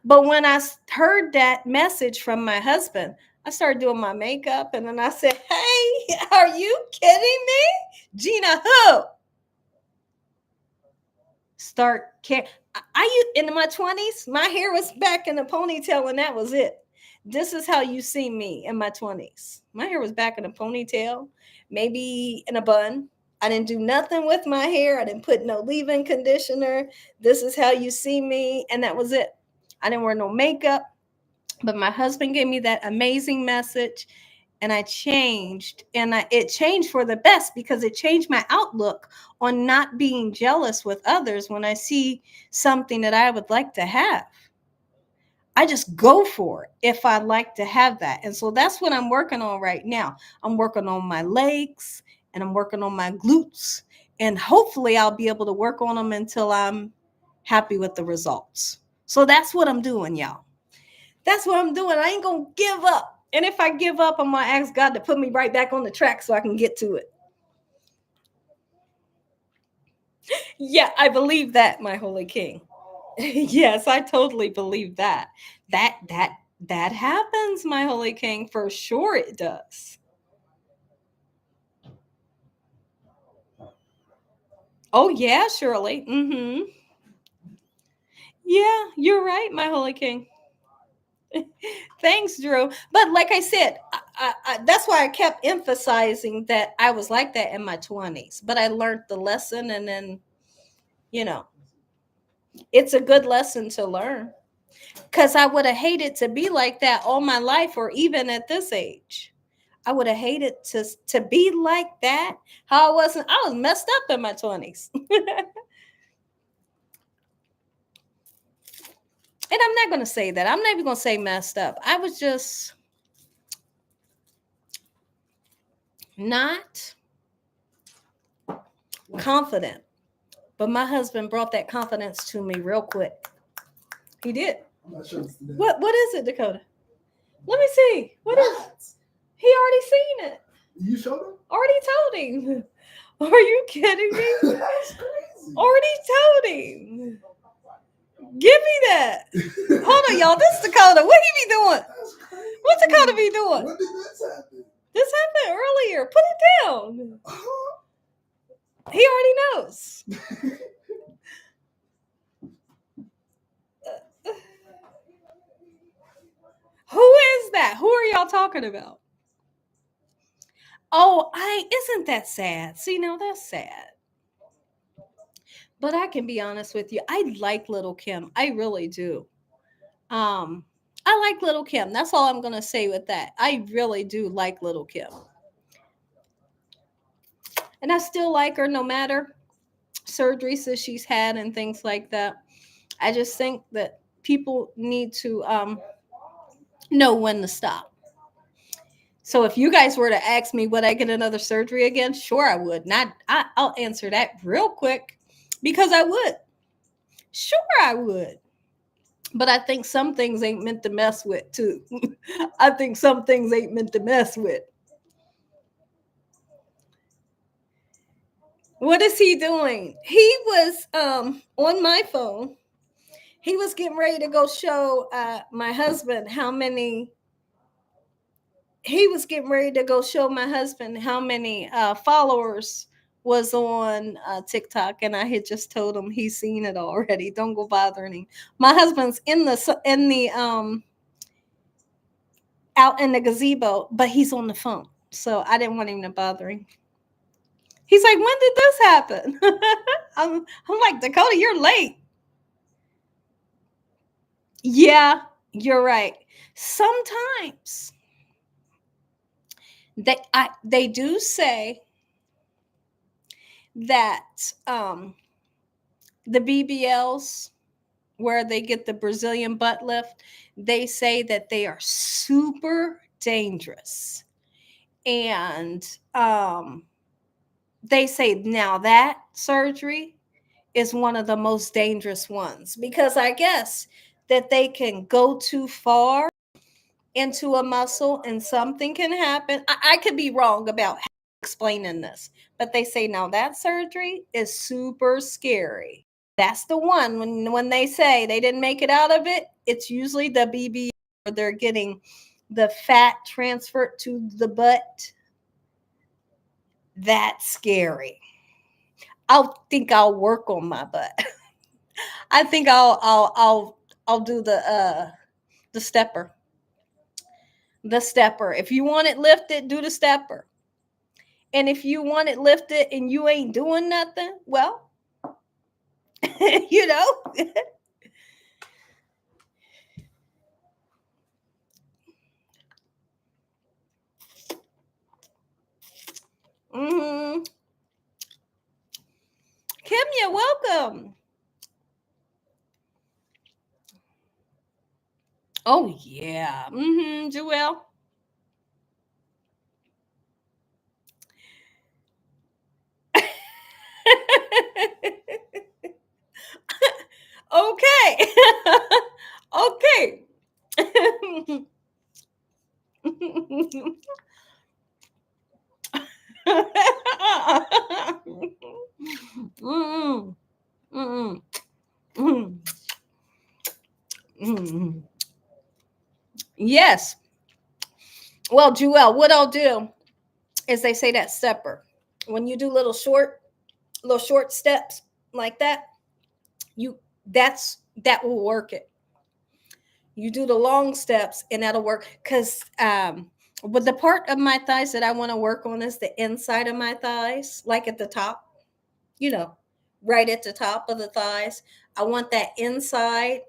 But when I heard that message from my husband, I started doing my makeup, and then I said, hey, are you kidding me? Gina who? Start care. I in my 20s, my hair was back in a ponytail, and that was it. This is how you see me in my 20s. My hair was back in a ponytail, maybe in a bun. I didn't do nothing with my hair. I didn't put no leave-in conditioner. This is how you see me, and that was it. I didn't wear no makeup, but my husband gave me that amazing message, and I changed, and it changed for the best because it changed my outlook on not being jealous with others when I see something that I would like to have. I just go for it if I like to have that. And so that's what I'm working on right now. I'm working on my legs and I'm working on my glutes, and hopefully I'll be able to work on them until I'm happy with the results. So that's what I'm doing, y'all. That's what I'm doing. I ain't gonna give up. And if I give up, I'm gonna ask God to put me right back on the track so I can get to it. Yeah, I believe that, my holy king. Yes, I totally believe that. That happens, my holy king. For sure it does. Oh yeah, Shirley. Mm-hmm. Yeah, you're right, my holy king. Thanks, Drew. But like I said, that's why I kept emphasizing that I was like that in my 20s. But I learned the lesson, and then, you know, it's a good lesson to learn because I would have hated to be like that all my life or even at this age. I would have hated to be like that. I was messed up in my 20s. And I'm not going to say that. I'm not even going to say messed up. I was just not confident. But my husband brought that confidence to me real quick. He did. I'm not sure. What is it, Dakota? Let me see. What is? He already seen it. You showed him? Already told him. Are you kidding me? That's crazy. Already told him. Give me that. Hold on, y'all. This is Dakota. What he be doing? That's crazy. What's Dakota be doing? When did this happen? This happened earlier. Put it down. He already knows. Who is that? Who are y'all talking about? Oh, isn't that sad? See, now that's sad. But I can be honest with you. I like Little Kim. I really do. Um, I like Little Kim. That's all I'm gonna say with that. I really do like Little Kim. And I still like her no matter surgeries that she's had and things like that. I just think that people need to know when to stop. So if you guys were to ask me, would I get another surgery again? Sure, I would. I'll answer that real quick because I would. Sure, I would. But I think some things ain't meant to mess with too. I think some things ain't meant to mess with. What is he doing? He was on my phone. He was getting ready to go show my husband how many. He was getting ready to go show my husband how many followers was on TikTok, and I had just told him he's seen it already. Don't go bothering him. My husband's in the out in the gazebo, but he's on the phone, so I didn't want him to bother him. He's like, "When did this happen?" I'm like, Dakota, you're late. Yeah, you're right. Sometimes they do say that the BBLs where they get the Brazilian butt lift, they say that they are super dangerous. And they say now that surgery is one of the most dangerous ones because I guess that they can go too far into a muscle and something can happen. I could be wrong about explaining this, but they say now that surgery is super scary. That's the one when they say they didn't make it out of it, it's usually the BB where they're getting the fat transferred to the butt. That's scary. I'll work on my butt. I think I'll do the stepper. The stepper. If you want it lifted, do the stepper. And if you want it lifted and you ain't doing nothing, well, you know. Mm-hmm. Kim, you're welcome. Oh yeah. Mm-hmm, Joelle. Okay. Okay. Mm-mm. Mm-mm. Mm-mm. Mm-mm. Yes. Well, Joelle, what I'll do is they say that stepper. When you do little short steps like that, you that will work it. You do the long steps and that'll work because but the part of my thighs that I want to work on is the inside of my thighs, like at the top, you know, right at the top of the thighs. I want that inside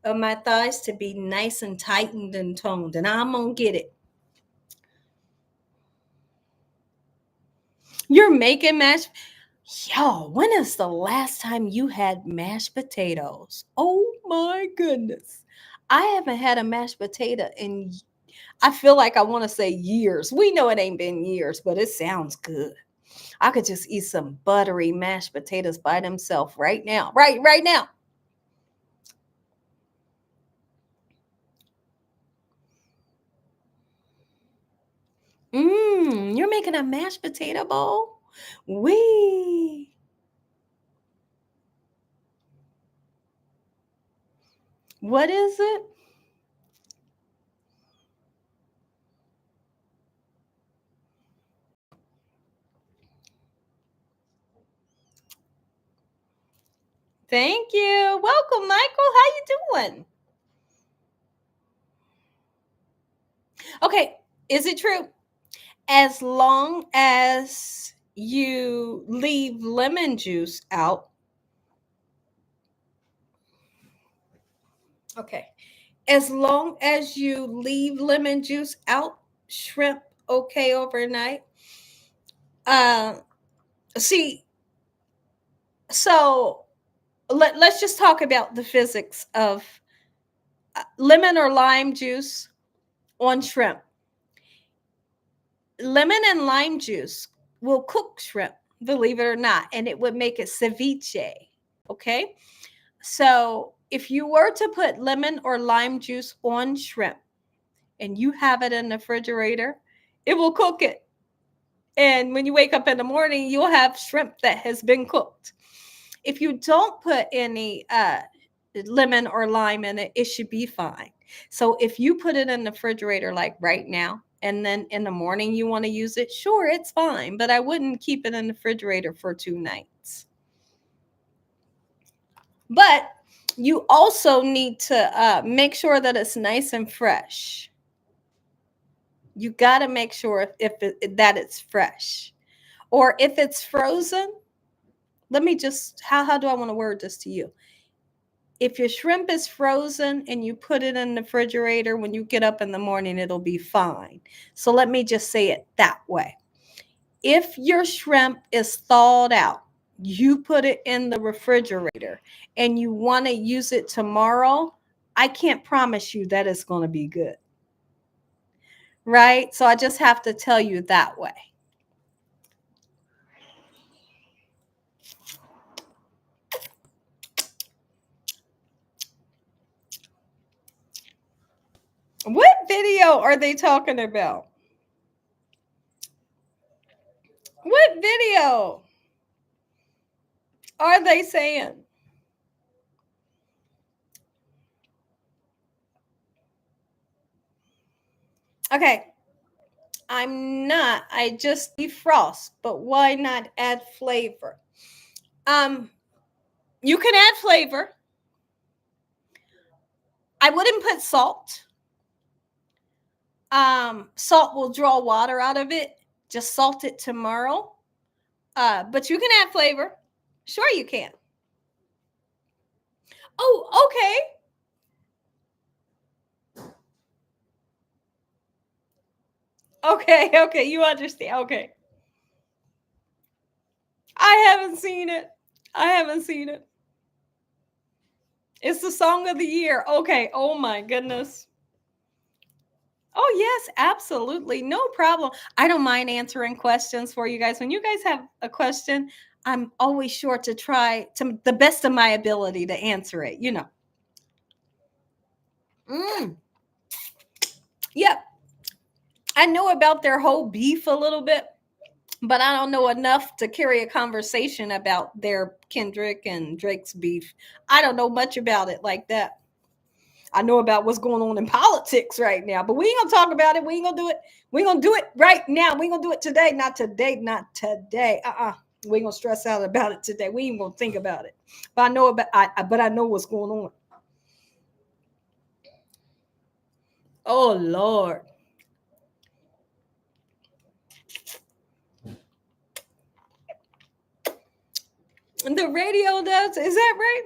of my thighs to be nice and tightened and toned, and I'm gonna get it. You're making mashed. Yo, when is the last time you had mashed potatoes? Oh my goodness. I haven't had a mashed potato in, I feel like I want to say years. We know it ain't been years, but it sounds good. I could just eat some buttery mashed potatoes by themselves right now. Right now. You're making a mashed potato bowl? Wee. What is it? Thank you. Welcome, Michael. How you doing? Okay, is it true? As long as you leave lemon juice out. Okay. As long as you leave lemon juice out, shrimp okay overnight. Uh see, so let's just talk about the physics of lemon or lime juice on shrimp. lemon and lime juice will cook shrimp, believe it or not, and it would make it ceviche. Okay. So if you were to put lemon or lime juice on shrimp and you have it in the refrigerator, it will cook it. And when you wake up in the morning, you'll have shrimp that has been cooked. If you don't put any lemon or lime in it, it should be fine. So if you put it in the refrigerator like right now, and then in the morning you want to use it, sure, it's fine. But I wouldn't keep it in the refrigerator for 2 nights. But you also need to make sure that it's nice and fresh. You got to make sure that it's fresh. Or if it's frozen, let me just, how do I want to word this to you? If your shrimp is frozen and you put it in the refrigerator, when you get up in the morning, it'll be fine. So let me just say it that way. If your shrimp is thawed out, you put it in the refrigerator and you want to use it tomorrow, I can't promise you that it's going to be good. Right? So I just have to tell you that way. What video are they talking about? What video are they saying? Okay. I just defrost, but why not add flavor? You can add flavor. I wouldn't put salt. Salt will draw water out of it. Just salt it tomorrow. But you can add flavor. Sure, you can. Oh, okay. Okay, you understand. Okay. I haven't seen it. It's the song of the year. Okay. Oh my goodness. Oh, yes, absolutely. No problem. I don't mind answering questions for you guys. When you guys have a question, I'm always sure to try to the best of my ability to answer it, you know. Yep. I know about their whole beef a little bit, but I don't know enough to carry a conversation about their Kendrick and Drake's beef. I don't know much about it like that. I know about what's going on in politics right now, but we ain't gonna talk about it. We ain't gonna do it. We ain't gonna do it right now. We ain't gonna do it today. Not today. Not today. We ain't gonna stress out about it today. We ain't gonna think about it. But I know about. But I know what's going on. Oh Lord. The radio does. Is that right?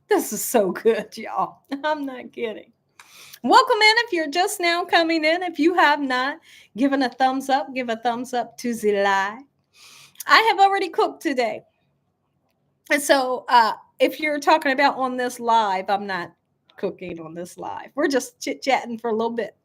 This is so good, y'all. I'm not kidding. Welcome in if you're just now coming in. If you have not given a thumbs up, give a thumbs up to the live. I have already cooked today. And so if you're talking about on this live, I'm not cooking on this live. We're just chit-chatting for a little bit.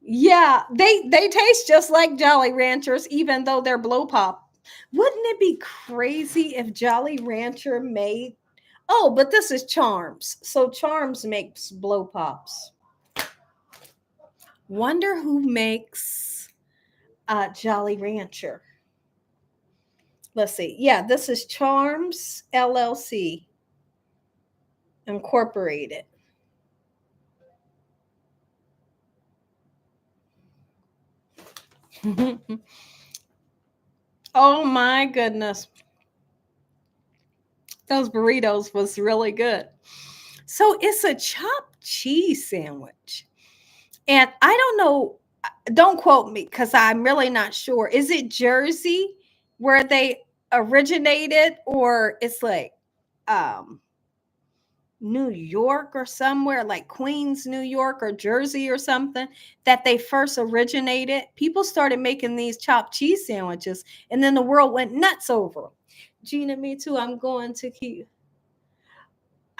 Yeah, they taste just like Jolly Ranchers, even though they're blow pop. Wouldn't it be crazy if Jolly Rancher made? Oh, but this is Charms. So Charms makes blow pops. Wonder who makes Jolly Rancher. Let's see. Yeah, this is Charms LLC Incorporated. Oh my goodness. Those burritos was really good. So it's a chopped cheese sandwich. And I don't know, don't quote me because I'm really not sure. Is it Jersey where they originated, or it's like um New York or somewhere like Queens, New York or Jersey or something that they first originated? People started making these chopped cheese sandwiches and then the world went nuts over them. Gina, me too. I'm going to keep.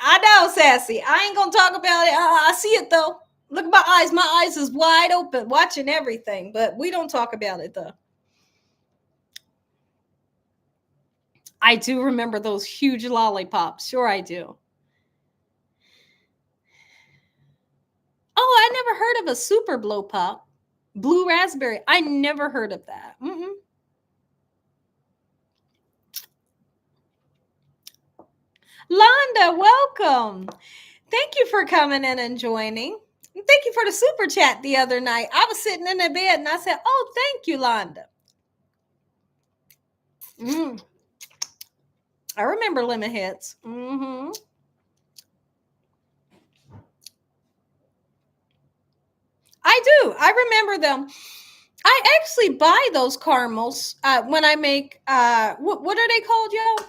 I know, Sassy. I ain't gonna talk about it. I see it though. Look at my eyes. My eyes is wide open, watching everything. But we don't talk about it though. I do remember those huge lollipops. Sure, I do. Oh, I never heard of a super blow pop. Blue raspberry. I never heard of that. Mm-mm. Londa, welcome. Thank you for coming in and joining. And thank you for the super chat the other night. I was sitting in the bed and I said, "Oh, thank you, Londa." Mm. I remember lemon heads. Mm-hmm. I do. I remember them. I actually buy those caramels when I make what are they called, y'all?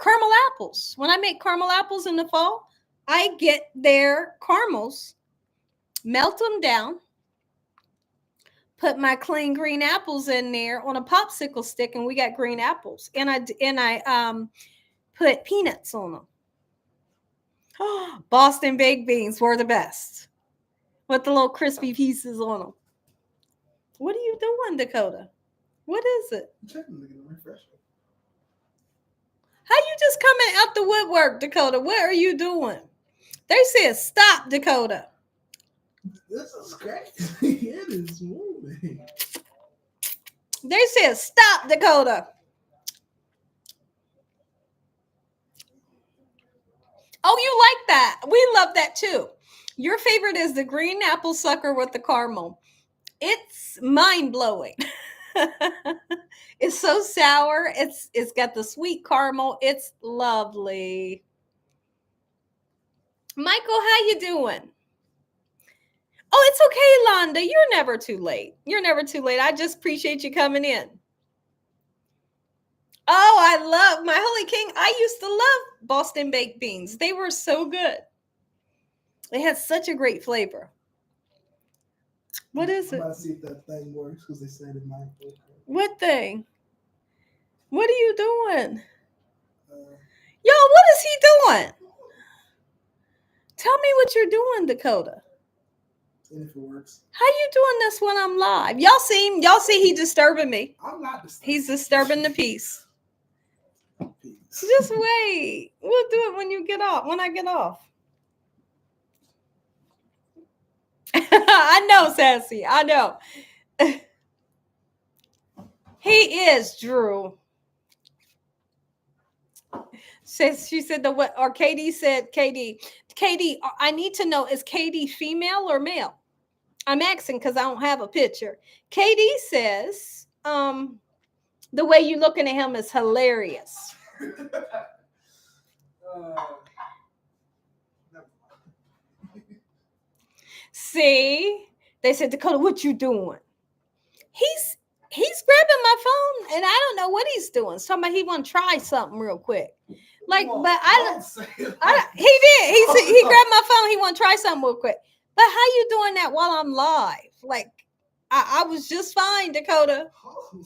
Caramel apples. When I make caramel apples in the fall, I get their caramels, melt them down, put my clean green apples in there on a popsicle stick, and we got green apples. And I put peanuts on them. Boston baked beans were the best with the little crispy pieces on them. What are you doing, Dakota? What is it? I'm checking to get a refresher. How you just coming out the woodwork, Dakota? What are you doing? They said stop, Dakota. This is crazy. It is moving. They said stop, Dakota. Oh, you like that? We love that too. Your favorite is the green apple sucker with the caramel. It's mind blowing. It's so sour. It's got the sweet caramel. It's lovely. Michael, how you doing? Oh, it's okay, Londa. You're never too late. You're never too late. I just appreciate you coming in. Oh, I love my Holy King. I used to love Boston baked beans. They were so good. They had such a great flavor. What is I'm it? about to see if that thing works because they said it might work. What thing? What are you doing? Uh, Yo, what is he doing? Tell me what you're doing, Dakota. and if it works, How you doing this when I'm live? Y'all see him? Y'all see he disturbing me. I'm not disturbed. He's disturbing the peace. Peace. Just wait. We'll do it when you get off. When I get off. I know, Sassy. I know. He is Drew. Says she said the what? Or Katie said Katie. Katie, I need to know, is Katie female or male? I'm asking because I don't have a picture. Katie says, the way you looking at him is hilarious. See, they said, Dakota, what you doing? He's grabbing my phone and I don't know what he's doing. Somebody he want to try something real quick. Like, Whoa, but don't say it I like he did. He grabbed my phone. He want to try something real quick. But how you doing that while I'm live? Like, I was just fine, Dakota. Oh.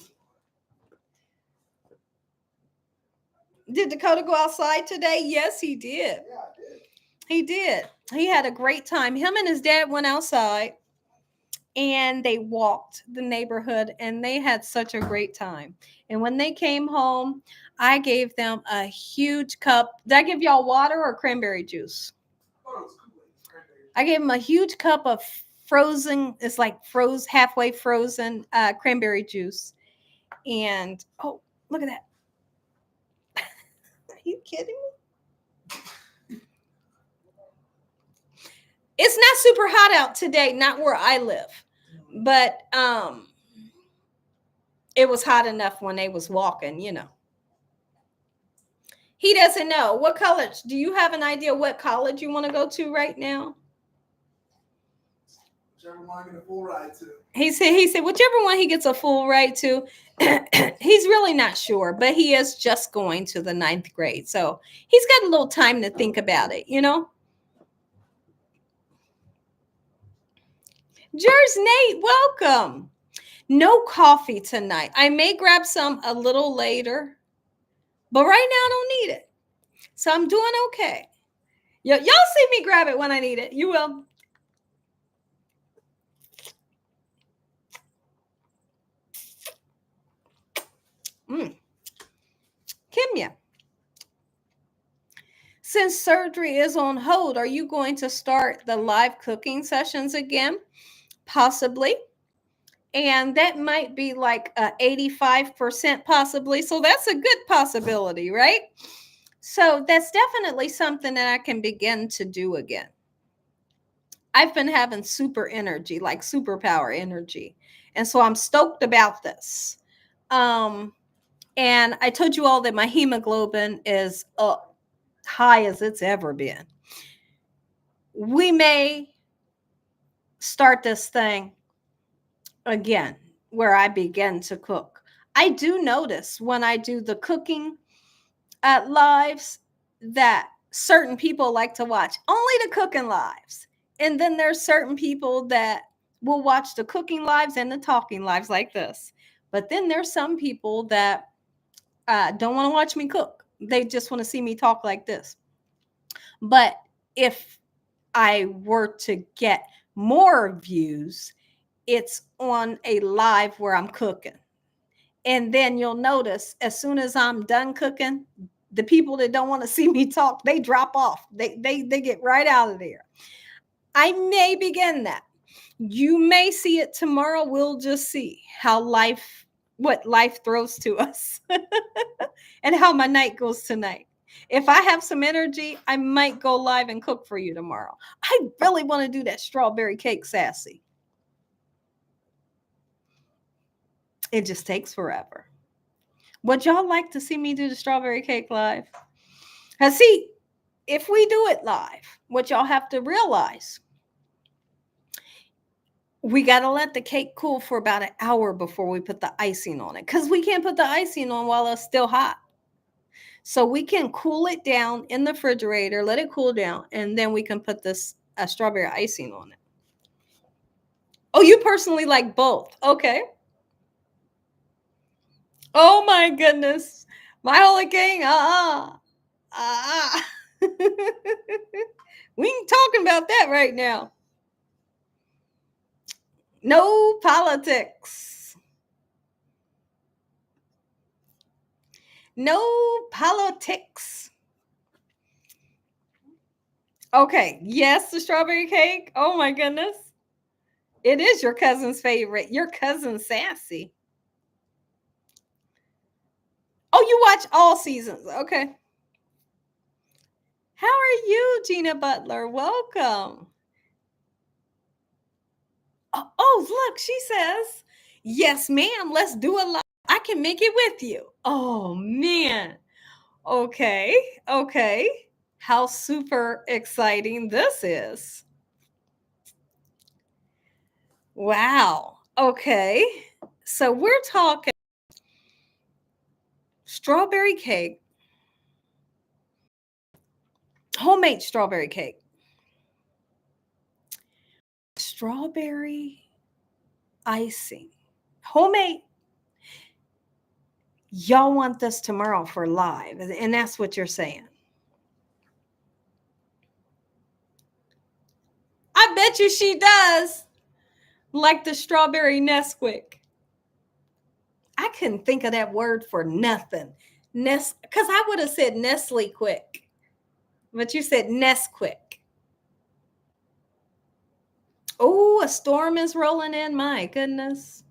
Did Dakota go outside today? Yes, he did. Yeah, I did. He did. He had a great time. Him and his dad went outside and they walked the neighborhood and they had such a great time. And when they came home, I gave them a huge cup. Did I give y'all water or cranberry juice? I gave them a huge cup of frozen, it's like halfway frozen cranberry juice. And oh, look at that. Are you kidding me? It's not super hot out today, not where I live. But it was hot enough when they was walking, you know. He doesn't know. What college? Do you have an idea what college you want to go to right now? Whichever one I get a full ride to. He said whichever one he gets a full ride to. He's really not sure, but he is just going to the 9th grade. So he's got a little time to think about it, you know. Jers Nate, welcome. No coffee tonight. I may grab some a little later, but right now I don't need it. So I'm doing okay. Y'all see me grab it when I need it. You will. Kimya, since surgery is on hold, are you going to start the live cooking sessions again? Possibly. And that might be like a 85% possibly. So that's a good possibility, right? So that's definitely something that I can begin to do again. I've been having super energy, like superpower energy. And so I'm stoked about this. And I told you all that my hemoglobin is up high as it's ever been. We may start this thing again where I begin to cook. I do notice when I do the cooking at lives that certain people like to watch only the cooking lives. And then there's certain people that will watch the cooking lives and the talking lives like this. But then there's some people that don't want to watch me cook. They just want to see me talk like this. But if I were to get more views, it's on a live where I'm cooking. And then you'll notice as soon as I'm done cooking, the people that don't want to see me talk, they drop off. They get right out of there. I may begin that. You may see it tomorrow. We'll just see what life throws to us and how my night goes tonight. If I have some energy, I might go live and cook for you tomorrow. I really want to do that strawberry cake sassy. It just takes forever. Would y'all like to see me do the strawberry cake live? Now, see, if we do it live, what y'all have to realize, we got to let the cake cool for about an hour before we put the icing on it, because we can't put the icing on while it's still hot. So we can cool it down in the refrigerator, let it cool down, and then we can put this strawberry icing on it. Oh, you personally like both? Okay. Oh my goodness, my holy king! We ain't talking about that right now. No politics. No politics. Okay. Yes, the strawberry cake. Oh my goodness. It is your cousin's favorite. Your cousin Sassy. Oh, you watch all seasons. Okay. How are you, Gina Butler? Welcome. Oh, look, she says, yes, ma'am. Let's do a live. I can make it with you. Oh, man. Okay. Okay. How super exciting this is. Wow. Okay. So we're talking strawberry cake, homemade strawberry cake, strawberry icing, homemade. Y'all want this tomorrow for live, and that's what you're saying. I bet you she does. Like the strawberry Nesquik. I couldn't think of that word for nothing. Because I would have said Nestle Quick, but you said Nesquik. Oh, a storm is rolling in. My goodness.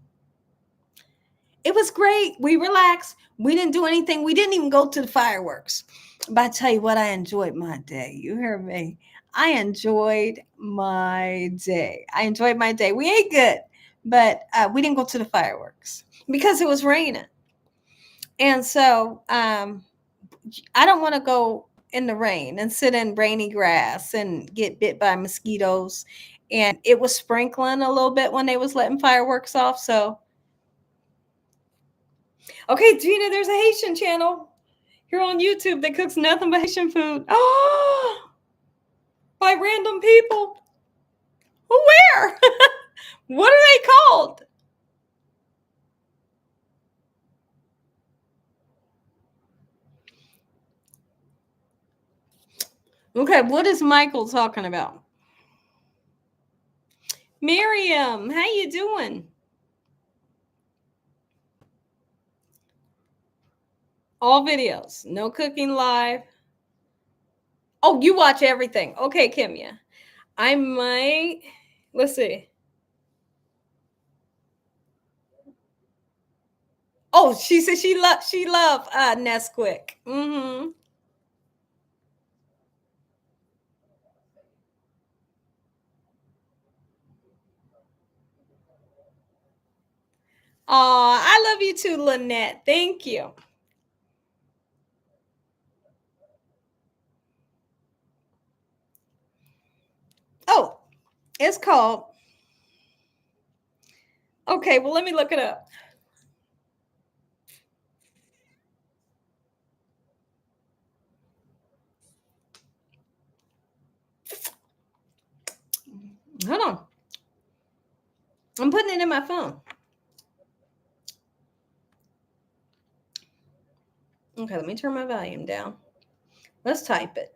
It was great. We relaxed. We didn't do anything. We didn't even go to the fireworks. But I tell you what, I enjoyed my day. You hear me? I enjoyed my day. I enjoyed my day. We ate good, but we didn't go to the fireworks because it was raining. And so I don't want to go in the rain and sit in rainy grass and get bit by mosquitoes. And it was sprinkling a little bit when they was letting fireworks off. So, okay, Gina, there's a Haitian channel here on YouTube that cooks nothing but Haitian food. Oh, by random people. Where? What are they called? Okay, what is Michael talking about? Miriam, how you doing? All videos, no cooking live. Oh, you watch everything. Okay, Kimya. I might. Let's see. Oh, she said she love Nesquik. Mm-hmm. Oh, I love you too, Lynette. Thank you. Oh, it's called. Okay, well, let me look it up. Hold on. I'm putting it in my phone. Okay, let me turn my volume down. Let's type it.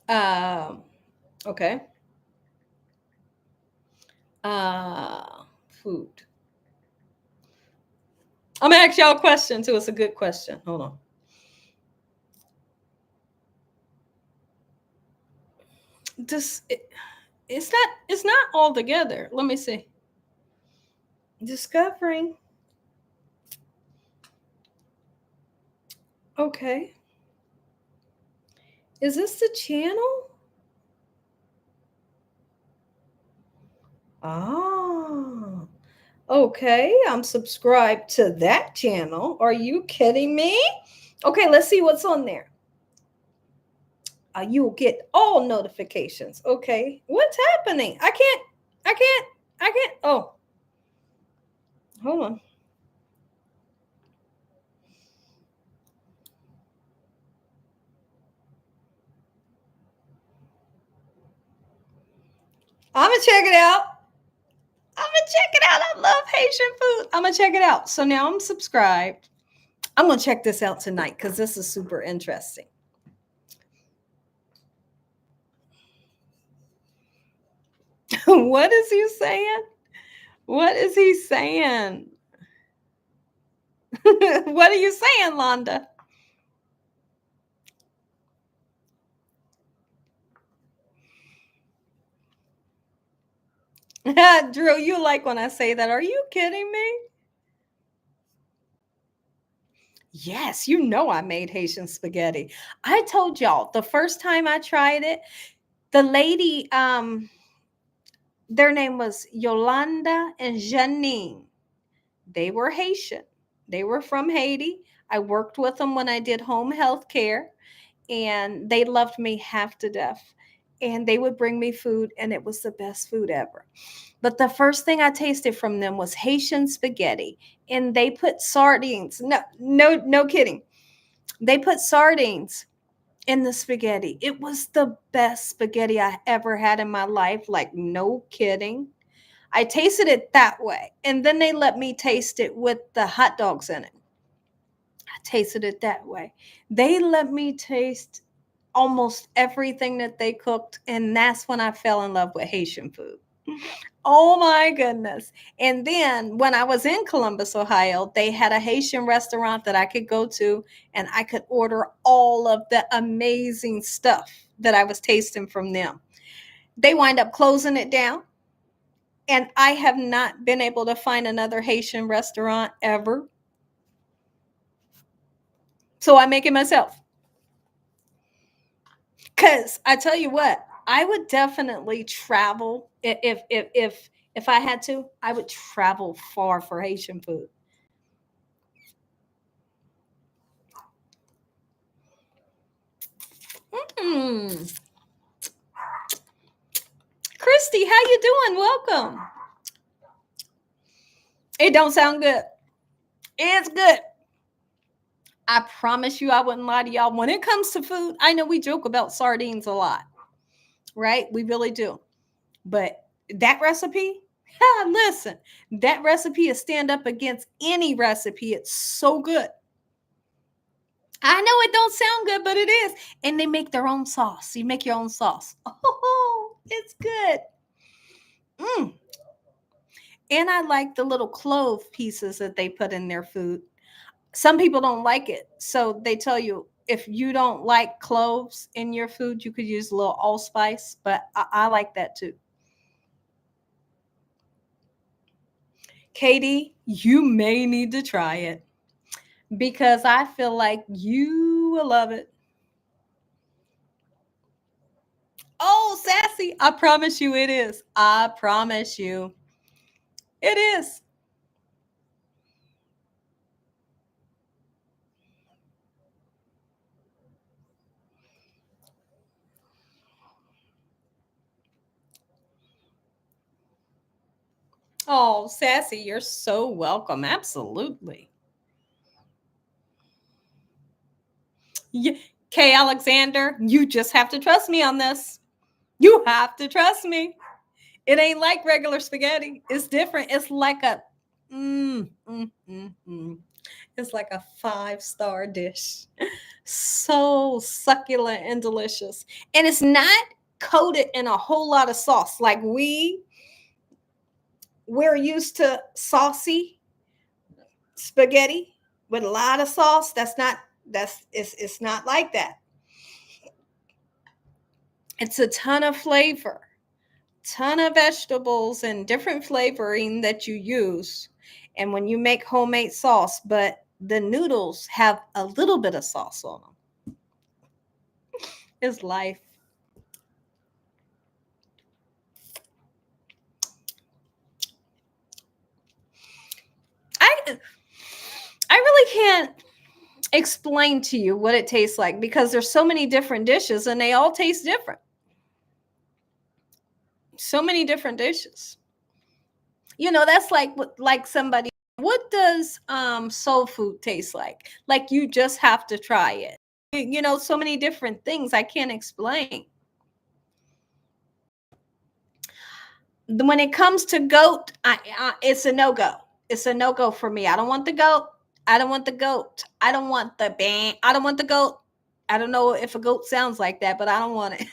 Um, okay. Food. I'm gonna ask y'all a question too. It's a good question. Hold on. This it's not all together. Let me see. Discovering. Okay. Is this the channel? Ah. Okay, I'm subscribed to that channel. Are you kidding me? Okay, let's see what's on there. You'll get all notifications. Okay, what's happening? I can't. Oh, hold on. I'm gonna check it out. I'm gonna check it out. I love Haitian food. I'm gonna check it out. So now I'm subscribed. I'm gonna check this out tonight because this is super interesting. What is he saying? What is he saying? What are you saying, Londa? Drew, you like when I say that. Are you kidding me? Yes, you know I made Haitian spaghetti. I told y'all the first time I tried it, the lady, their name was Yolanda and Janine. They were Haitian. They were from Haiti. I worked with them when I did home health care, and they loved me half to death. And they would bring me food, and it was the best food ever. But the first thing I tasted from them was Haitian spaghetti, and they put sardines. No, no, no kidding. They put sardines in the spaghetti. It was the best spaghetti I ever had in my life. Like, no kidding. I tasted it that way. And then they let me taste it with the hot dogs in it. I tasted it that way. They let me taste almost everything that they cooked. And that's when I fell in love with Haitian food. Oh my goodness. And then when I was in Columbus, Ohio, they had a Haitian restaurant that I could go to and I could order all of the amazing stuff that I was tasting from them. They wind up closing it down. And I have not been able to find another Haitian restaurant ever. So I make it myself. Cause I tell you what, I would definitely travel if I had to. I would travel far for Haitian food. Mm. Christy, how you doing? Welcome. It don't sound good. It's good. I promise you, I wouldn't lie to y'all. When it comes to food, I know we joke about sardines a lot, right? We really do. But that recipe, listen, that recipe is stand up against any recipe. It's so good. I know it don't sound good, but it is. And they make their own sauce. You make your own sauce. Oh, it's good. Mm. And I like the little clove pieces that they put in their food. Some people don't like it. So they tell you if you don't like cloves in your food, you could use a little allspice, but I like that too. Katie, you may need to try it because I feel like you will love it. Oh, sassy. I promise you it is. I promise you it is. Oh, sassy, you're so welcome. Absolutely. Yeah. Kay Alexander, you just have to trust me on this. You have to trust me. It ain't like regular spaghetti. It's different. It's like a mm, mm, mm, mm. It's like a 5-star dish. So succulent and delicious. And it's not coated in a whole lot of sauce. Like we're used to saucy spaghetti with a lot of sauce. It's not like that. It's a ton of flavor, ton of vegetables and different flavoring that you use. And when you make homemade sauce, but the noodles have a little bit of sauce on them. It's life. I I really can't explain to you what it tastes like because there's so many different dishes and they all taste different. So many different dishes. That's like somebody, what does soul food taste like? Like you just have to try it. So many different things I can't explain. When it comes to goat, it's a no-go. It's a no-go for me. I don't want the goat. I don't want the goat. I don't want the bang. I don't want the goat. I don't know if a goat sounds like that, but I don't want it.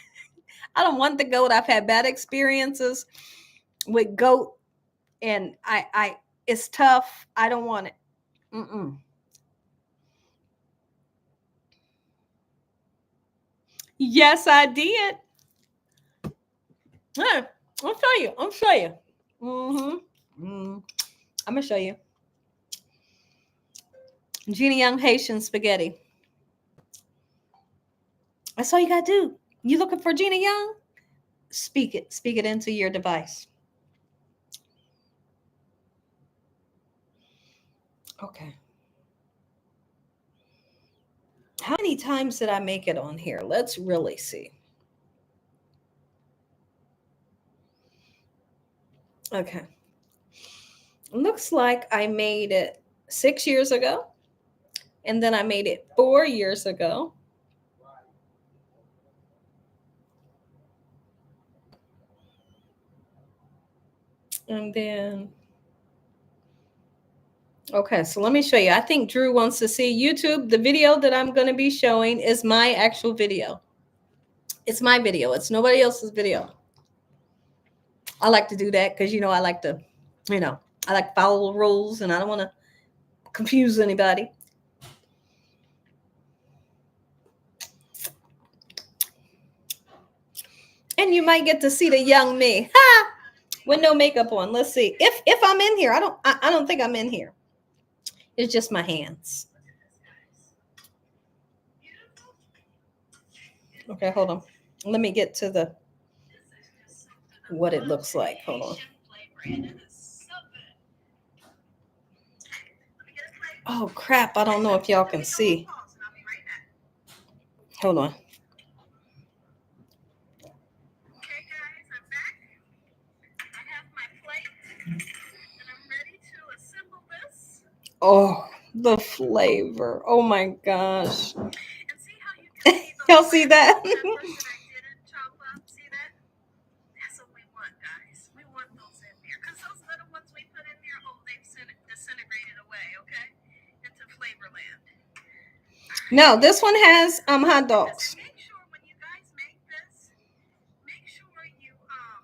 I don't want the goat. I've had bad experiences with goat, and I it's tough. I don't want it. Mm-mm. Yes, I did. Yeah, I'll show you. I'll show you. Mm-hmm. I'm gonna show you. Gina Young Haitian spaghetti. That's all you gotta do. You looking for Gina Young? Speak it. Speak it into your device. Okay. How many times did I make it on here? Let's really see. Okay. Looks like I made it 6 years ago, and then I made it 4 years ago. And then, okay, so let me show you. I think Drew wants to see YouTube. The video that I'm going to be showing is my actual video. It's my video. It's nobody else's video. I like to do that because, I like to, you know, I like follow the rules and I don't want to confuse anybody. And you might get to see the young me. Ha! With no makeup on. Let's see. If I'm in here. I don't think I'm in here. It's just my hands. Okay, hold on. Let me get to the what it looks like. Hold on. Oh crap, I don't know if y'all can see. Hold on. Oh, the flavor. Oh my gosh. Y'all see that? No, this one has hot dogs. Make sure when you guys make this, make sure you grab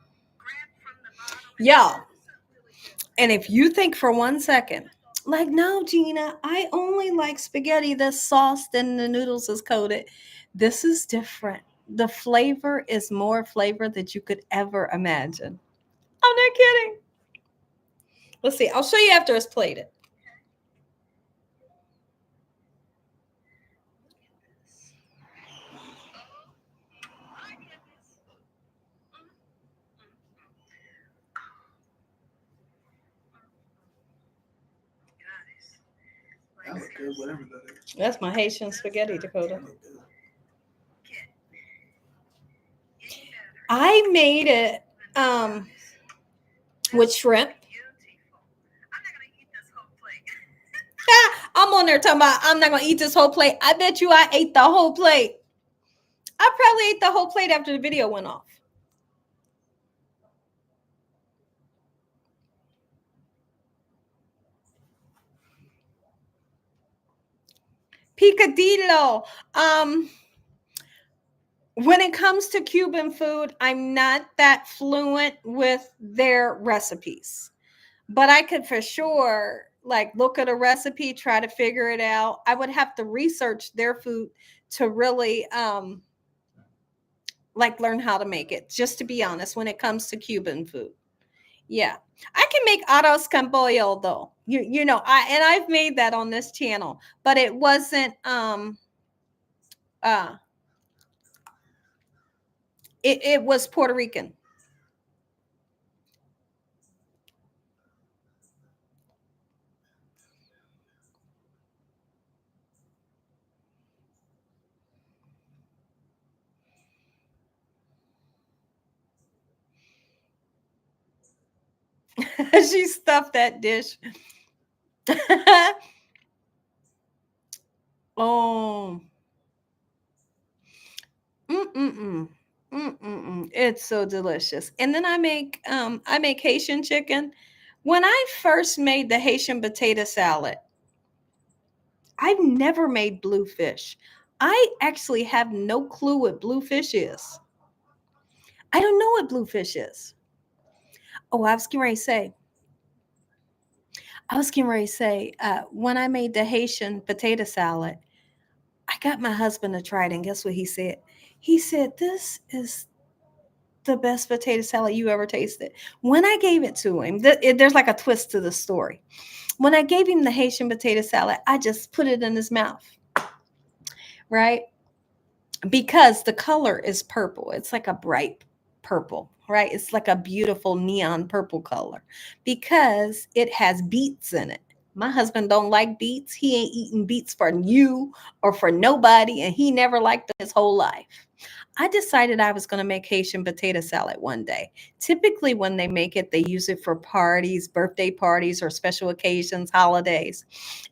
from the bottom. Yeah. Really good. And if you think for 1 second, like, no, Gina, I only like spaghetti that's sauced and the noodles is coated. This is different. The flavor is more flavor that you could ever imagine. I'm not kidding. Let's see. I'll show you after it's plated. I don't care whatever that is. That's my Haitian spaghetti, Dakota. I made it with shrimp. I'm on there talking about I'm not gonna eat this whole plate. I bet you I ate the whole plate. I probably ate the whole plate after the video went off. Picadillo. When it comes to Cuban food, I'm not that fluent with their recipes, but I could for sure like look at a recipe, try to figure it out. I would have to research their food to really like learn how to make it. Just to be honest, when it comes to Cuban food, yeah, I can make arroz con pollo though. You know, I've made that on this channel, but it wasn't uh it was Puerto Rican. She stuffed that dish. Oh, mm-mm-mm. Mm-mm-mm. It's so delicious. And then I make Haitian chicken. When I first made the Haitian potato salad, I've never made bluefish. I actually have no clue what bluefish is. I don't know what bluefish is. Oh, I was getting ready to say, when I made the Haitian potato salad, I got my husband to try it, and guess what he said? He said, "This is the best potato salad you ever tasted." When I gave it to him, there's like a twist to the story. When I gave him the Haitian potato salad, I just put it in his mouth, right? Because the color is purple. It's like a bright purple, right? It's like a beautiful neon purple color because it has beets in it. My husband don't like beets. He ain't eating beets for you or for nobody, and he never liked them his whole life. I decided I was going to make Haitian potato salad one day. Typically, when they make it, they use it for parties, birthday parties, or special occasions, holidays.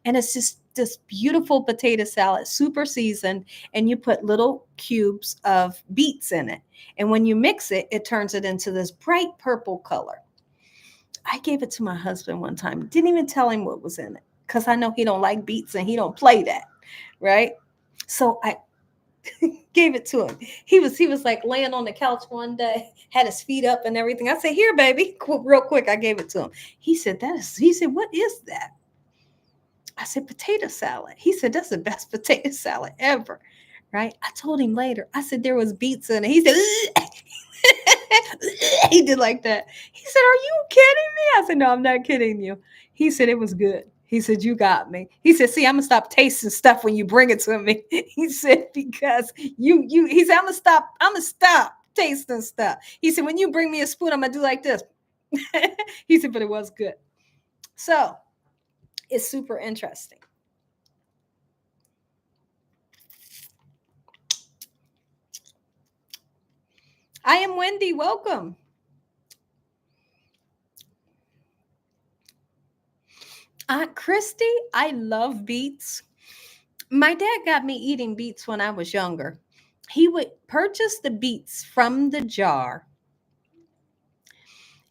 And it's just this beautiful potato salad, super seasoned, and you put little cubes of beets in it. And when you mix it, it turns it into this bright purple color. I gave it to my husband one time, didn't even tell him what was in it because I know he don't like beets and he don't play that, right? So I gave it to him. He was like laying on the couch one day, had his feet up and everything. I said, "Here, baby," real quick. I gave it to him. He said, "That is." He said, "What is that?" I said, "Potato salad." He said, "That's the best potato salad ever." Right? I told him later. I said, "There was beets in it." He said, he did like that. He said, "Are you kidding me?" I said, "No, I'm not kidding you." He said, "It was good." He said, "You got me." He said, "See, I'm gonna stop tasting stuff when you bring it to me." He said, "Because he said, I'm gonna stop tasting stuff." He said, "When you bring me a spoon, I'm gonna do like this." He said, "But it was good." So it's super interesting. I am Wendy. Welcome. Aunt Christy, I love beets. My dad got me eating beets when I was younger. He would purchase the beets from the jar,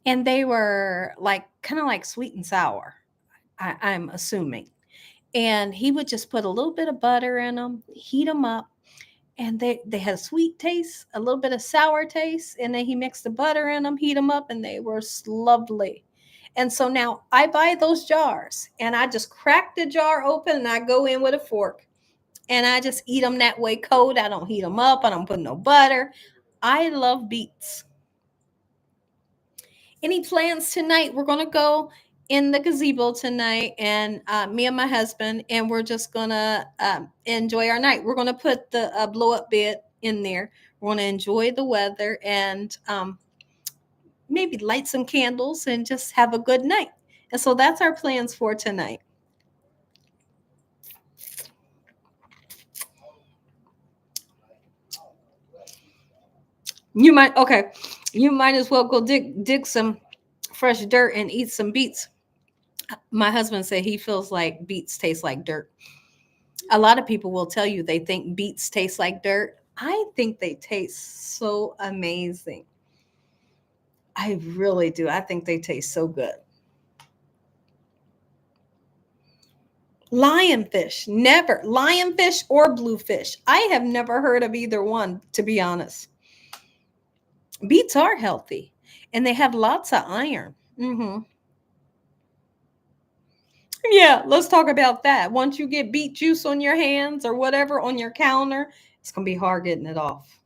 and they were like kind of like sweet and sour, I'm assuming. And he would just put a little bit of butter in them, heat them up, and they had a sweet taste, a little bit of sour taste, and then he mixed the butter in them, heat them up, and they were lovely. And so now I buy those jars, and I just crack the jar open, and I go in with a fork, and I just eat them that way cold. I don't heat them up. I don't put no butter. I love beets. Any plans tonight? We're gonna go in the gazebo tonight, and me and my husband, and we're just gonna enjoy our night. We're gonna put the blow up bed in there. We're gonna enjoy the weather and maybe light some candles and just have a good night. And so that's our plans for tonight. You might okay. You might as well go dig some fresh dirt and eat some beets. My husband said he feels like beets taste like dirt. A lot of people will tell you they think beets taste like dirt. I think they taste so amazing. I really do. I think they taste so good. Lionfish, never. Lionfish or bluefish. I have never heard of either one, to be honest. Beets are healthy and they have lots of iron. Yeah, let's talk about that. Once you get beet juice on your hands or whatever on your counter, it's going to be hard getting it off.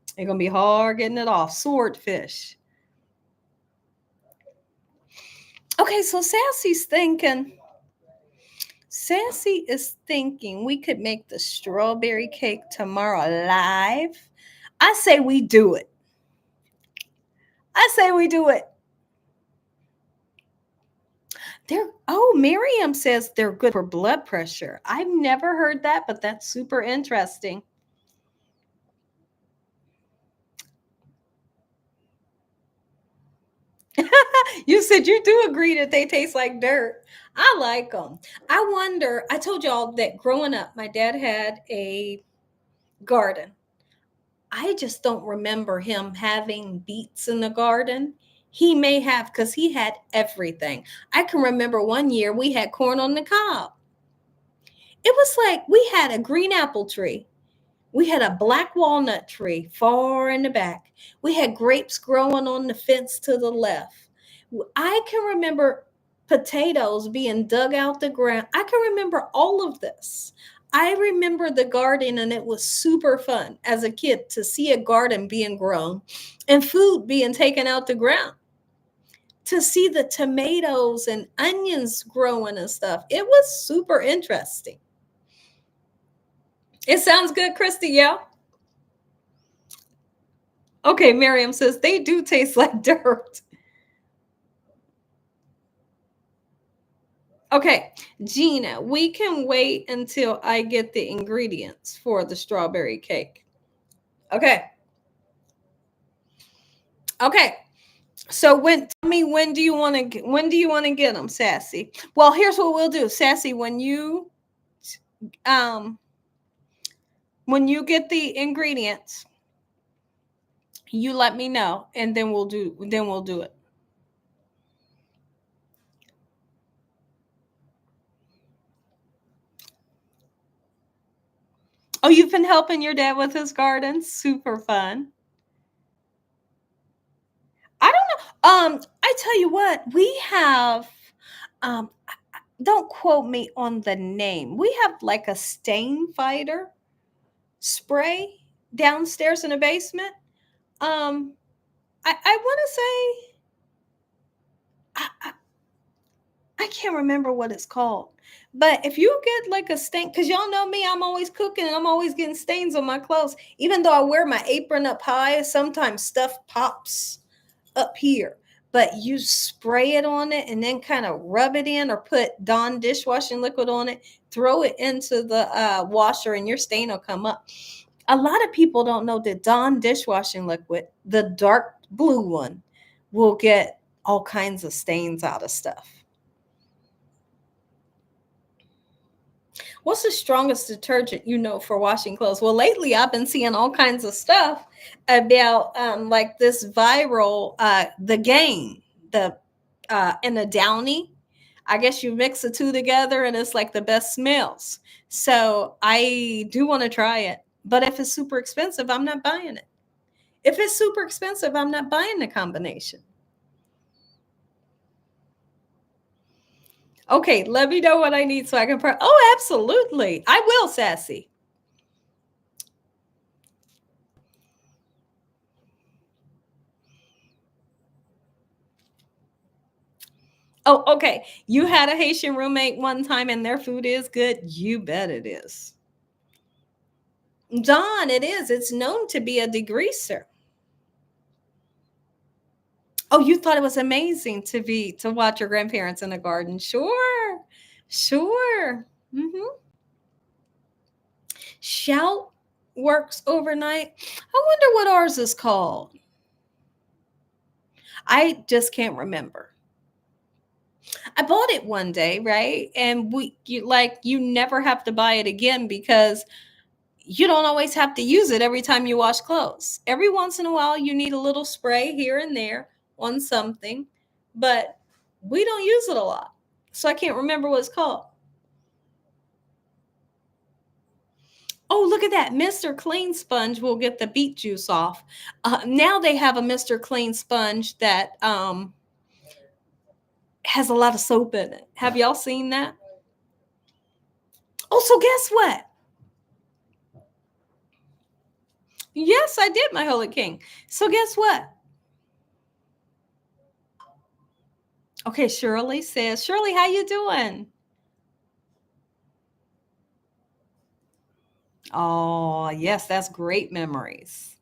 It's going to be hard getting it off. Swordfish. Okay, so Sassy is thinking we could make the strawberry cake tomorrow live. I say we do it. I say we do it. Miriam says they're good for blood pressure. I've never heard that, but that's super interesting. You said you do agree that they taste like dirt. I like them. I wonder, I told y'all that growing up, my dad had a garden. I just don't remember him having beets in the garden. He may have because he had everything. I can remember one year we had corn on the cob. It was like we had a green apple tree. We had a black walnut tree far in the back. We had grapes growing on the fence to the left. I can remember potatoes being dug out the ground. I can remember all of this. I remember the garden, and it was super fun as a kid to see a garden being grown and food being taken out the ground. To see the tomatoes and onions growing and stuff. It was super interesting. It sounds good, Christy. Yeah. Okay, Miriam says they do taste like dirt. Okay, Gina, we can wait until I get the ingredients for the strawberry cake. Okay. Okay. So tell me when do you want to get them, Sassy? Well, here's what we'll do, Sassy. When you get the ingredients, you let me know, and then we'll do it. Oh, you've been helping your dad with his garden? Super fun. I don't know. I tell you what, we have don't quote me on the name. We have like a stain fighter spray downstairs in the basement. I want to say I can't remember what it's called. But if you get like a stain, because y'all know me, I'm always cooking and I'm always getting stains on my clothes. Even though I wear my apron up high, sometimes stuff pops up here. But you spray it on it and then kind of rub it in or put Dawn dishwashing liquid on it, throw it into the washer, and your stain will come up. A lot of people don't know that Dawn dishwashing liquid, the dark blue one, will get all kinds of stains out of stuff. What's the strongest detergent you know for washing clothes? Well, lately I've been seeing all kinds of stuff about like this viral, the Gain, and the Downy. I guess you mix the two together and it's like the best smells. So I do want to try it. But if it's super expensive, I'm not buying it. If it's super expensive, I'm not buying the combination. Okay, let me know what I need so I can. Oh, absolutely. I will, Sassy. Oh, okay. You had a Haitian roommate one time and their food is good. You bet it is. John, it is. It's known to be a degreaser. Oh, you thought it was amazing to watch your grandparents in the garden. Sure. Sure. Shout works overnight. I wonder what ours is called. I just can't remember. I bought it one day, right? And you never have to buy it again because you don't always have to use it every time you wash clothes. Every once in a while you need a little spray here and there on something, but we don't use it a lot. So I can't remember what it's called. Oh, look at that. Mr. Clean Sponge will get the beet juice off. Now they have a Mr. Clean Sponge that has a lot of soap in it. Have y'all seen that? Oh, so guess what? Yes, I did, my holy king. So guess what? Okay, Shirley says, Shirley, how you doing? Oh, yes, that's great memories.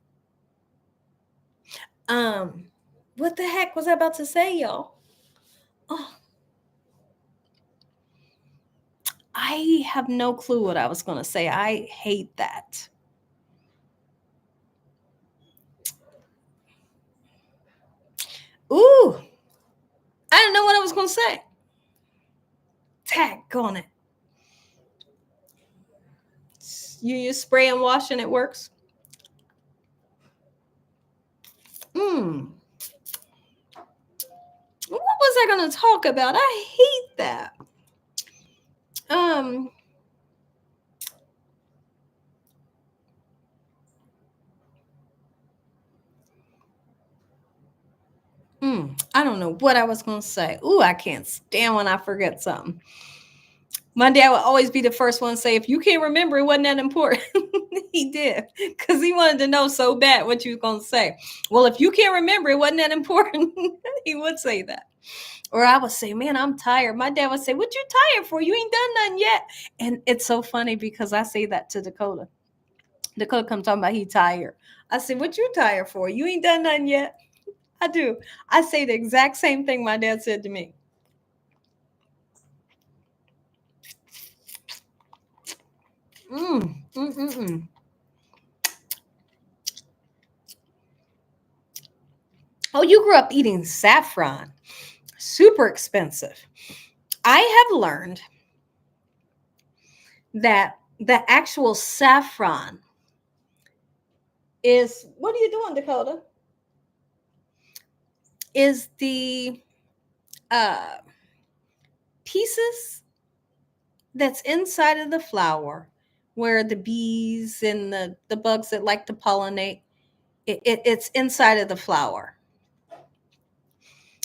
Um, what the heck was I about to say, y'all? Oh, I have no clue what I was going to say. I hate that. Ooh, I didn't know what I was going to say. Tag on it. You use spray and wash and it works? What was I going to talk about? I hate that. Um, I don't know what I was going to say. Ooh, I can't stand when I forget something. My dad would always be the first one to say, if you can't remember, it wasn't that important. He did, because he wanted to know so bad what you was going to say. Well, if you can't remember, it wasn't that important. He would say that. Or I would say, man, I'm tired. My dad would say, what you tired for? You ain't done nothing yet. And it's so funny because I say that to Dakota. Dakota comes talking about he tired. I say, what you tired for? You ain't done nothing yet. I do. I say the exact same thing my dad said to me. Mm, mm, mm, mm. Oh, you grew up eating saffron. Super expensive. I have learned that the actual saffron is, what are you doing, Dakota? Is the uh, pieces that's inside of the flower where the bees and the bugs that like to pollinate, it's inside of the flower.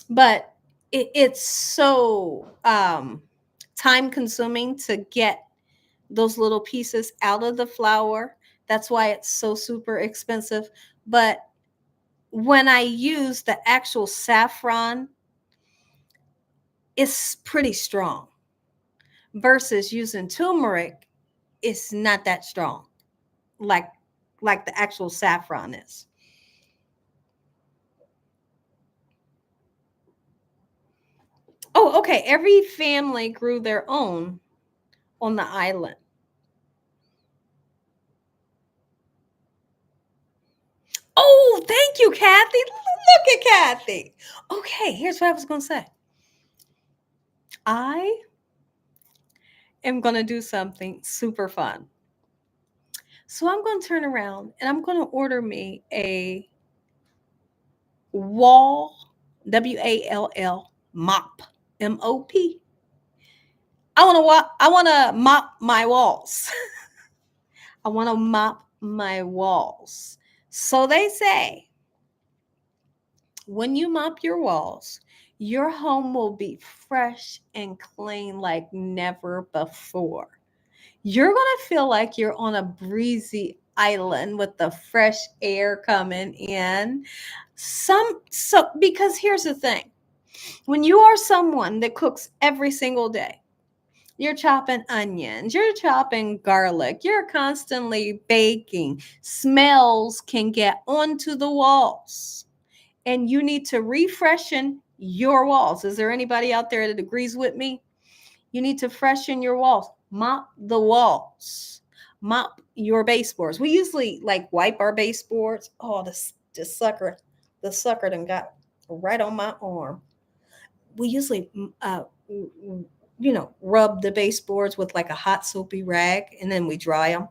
But it's so time consuming to get those little pieces out of the flour. That's why it's so super expensive. But when I use the actual saffron, it's pretty strong versus using turmeric. It's not that strong like the actual saffron is. Oh, okay. Every family grew their own on the island. Oh, thank you, Kathy. Look at Kathy. Okay, here's what I was going to say. I am going to do something super fun. So I'm going to turn around and I'm going to order me a wall, WALL mop, MOP. I want to mop my walls. I want to mop my walls. So they say when you mop your walls, your home will be fresh and clean like never before. You're going to feel like you're on a breezy island with the fresh air coming in. So because here's the thing. When you are someone that cooks every single day, you're chopping onions, you're chopping garlic, you're constantly baking. Smells can get onto the walls, and you need to refreshen your walls. Is there anybody out there that agrees with me? You need to freshen your walls. Mop the walls. Mop your baseboards. We usually like wipe our baseboards. Oh, this sucker, the sucker done got right on my arm. We usually, rub the baseboards with like a hot soapy rag, and then we dry them.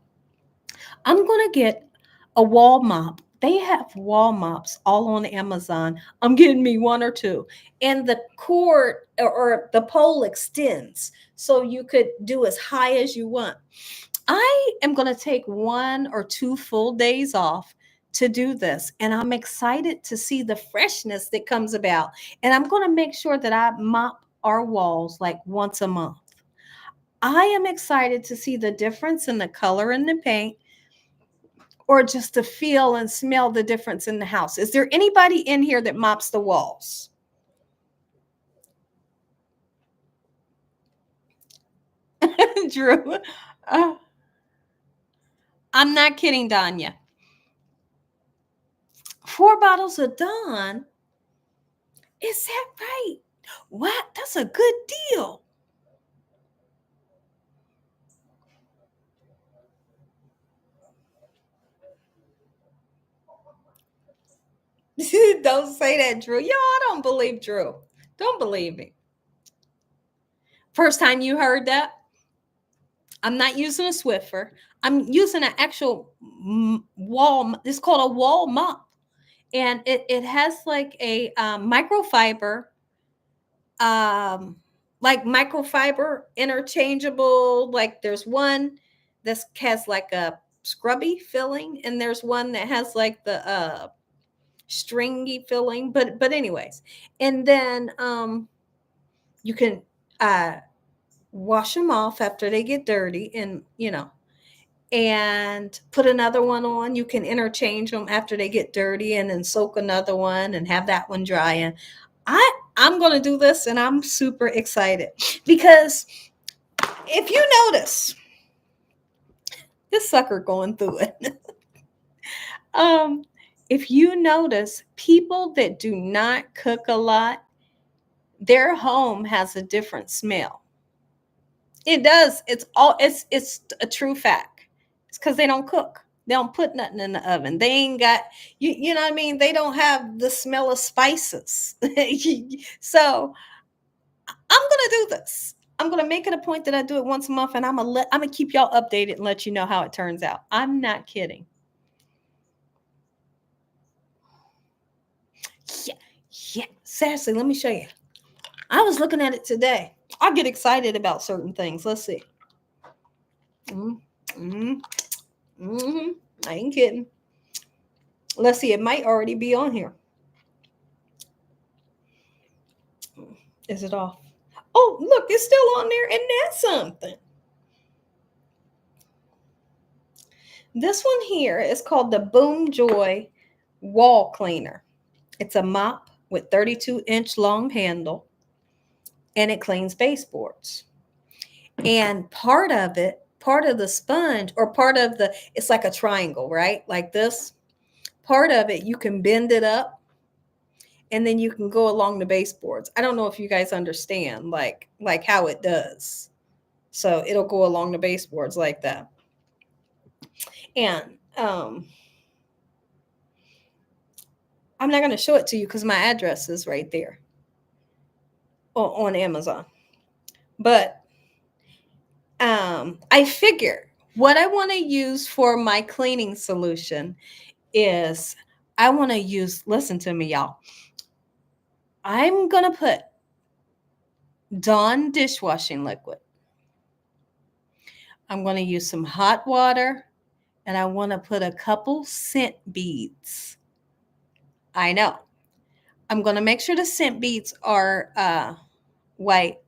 I'm gonna get a wall mop. They have wall mops all on Amazon. I'm getting me one or two. And the cord or the pole extends so you could do as high as you want. I am going to take 1 or 2 full days off to do this. And I'm excited to see the freshness that comes about. And I'm going to make sure that I mop our walls like once a month. I am excited to see the difference in the color in the paint, or just to feel and smell the difference in the house. Is there anybody in here that mops the walls? Drew. Uh, I'm not kidding, Danya. 4 bottles of Dawn? Is that right? What? That's a good deal. Don't say that, Drew. Yo, I don't believe Drew. Don't believe me. First time you heard that? I'm not using a Swiffer. I'm using an actual wall. It's called a wall mop. And it has like a microfiber, um, like microfiber interchangeable. Like there's one that has like a scrubby filling, and there's one that has like the stringy filling. But anyways, and then you can uh wash them off after they get dirty, and and put another one on. You can interchange them after they get dirty, and then soak another one and have that one dry. And I'm going to do this, and I'm super excited because if you notice, this sucker going through it. um, if you notice, people that do not cook a lot, their home has a different smell. It does. It's a true fact. It's because they don't cook. They don't put nothing in the oven. They ain't got you know what I mean? They don't have the smell of spices. So I'm gonna do this. I'm gonna make it a point that I do it once a month, and I'm gonna keep y'all updated and let you know how it turns out. I'm not kidding. Yeah, yeah. Seriously, let me show you. I was looking at it today. I get excited about certain things. Let's see. Mm-hmm. Mm-hmm. I ain't kidding. Let's see. It might already be on here. Is it off? Oh, look, it's still on there, and that's something. This one here is called the Boom Joy Wall Cleaner. It's a mop with 32-inch long handle, and it cleans baseboards. And part of the sponge, or part of it's like a triangle, right? Like this. Part of it, you can bend it up, and then you can go along the baseboards. I don't know if you guys understand like how it does. So it'll go along the baseboards like that. And I'm not going to show it to you because my address is right there on Amazon. But I figure what I want to use for my cleaning solution is I want to use, listen to me, y'all. I'm going to put Dawn dishwashing liquid. I'm going to use some hot water, and I want to put a couple scent beads. I know. I'm going to make sure the scent beads are white.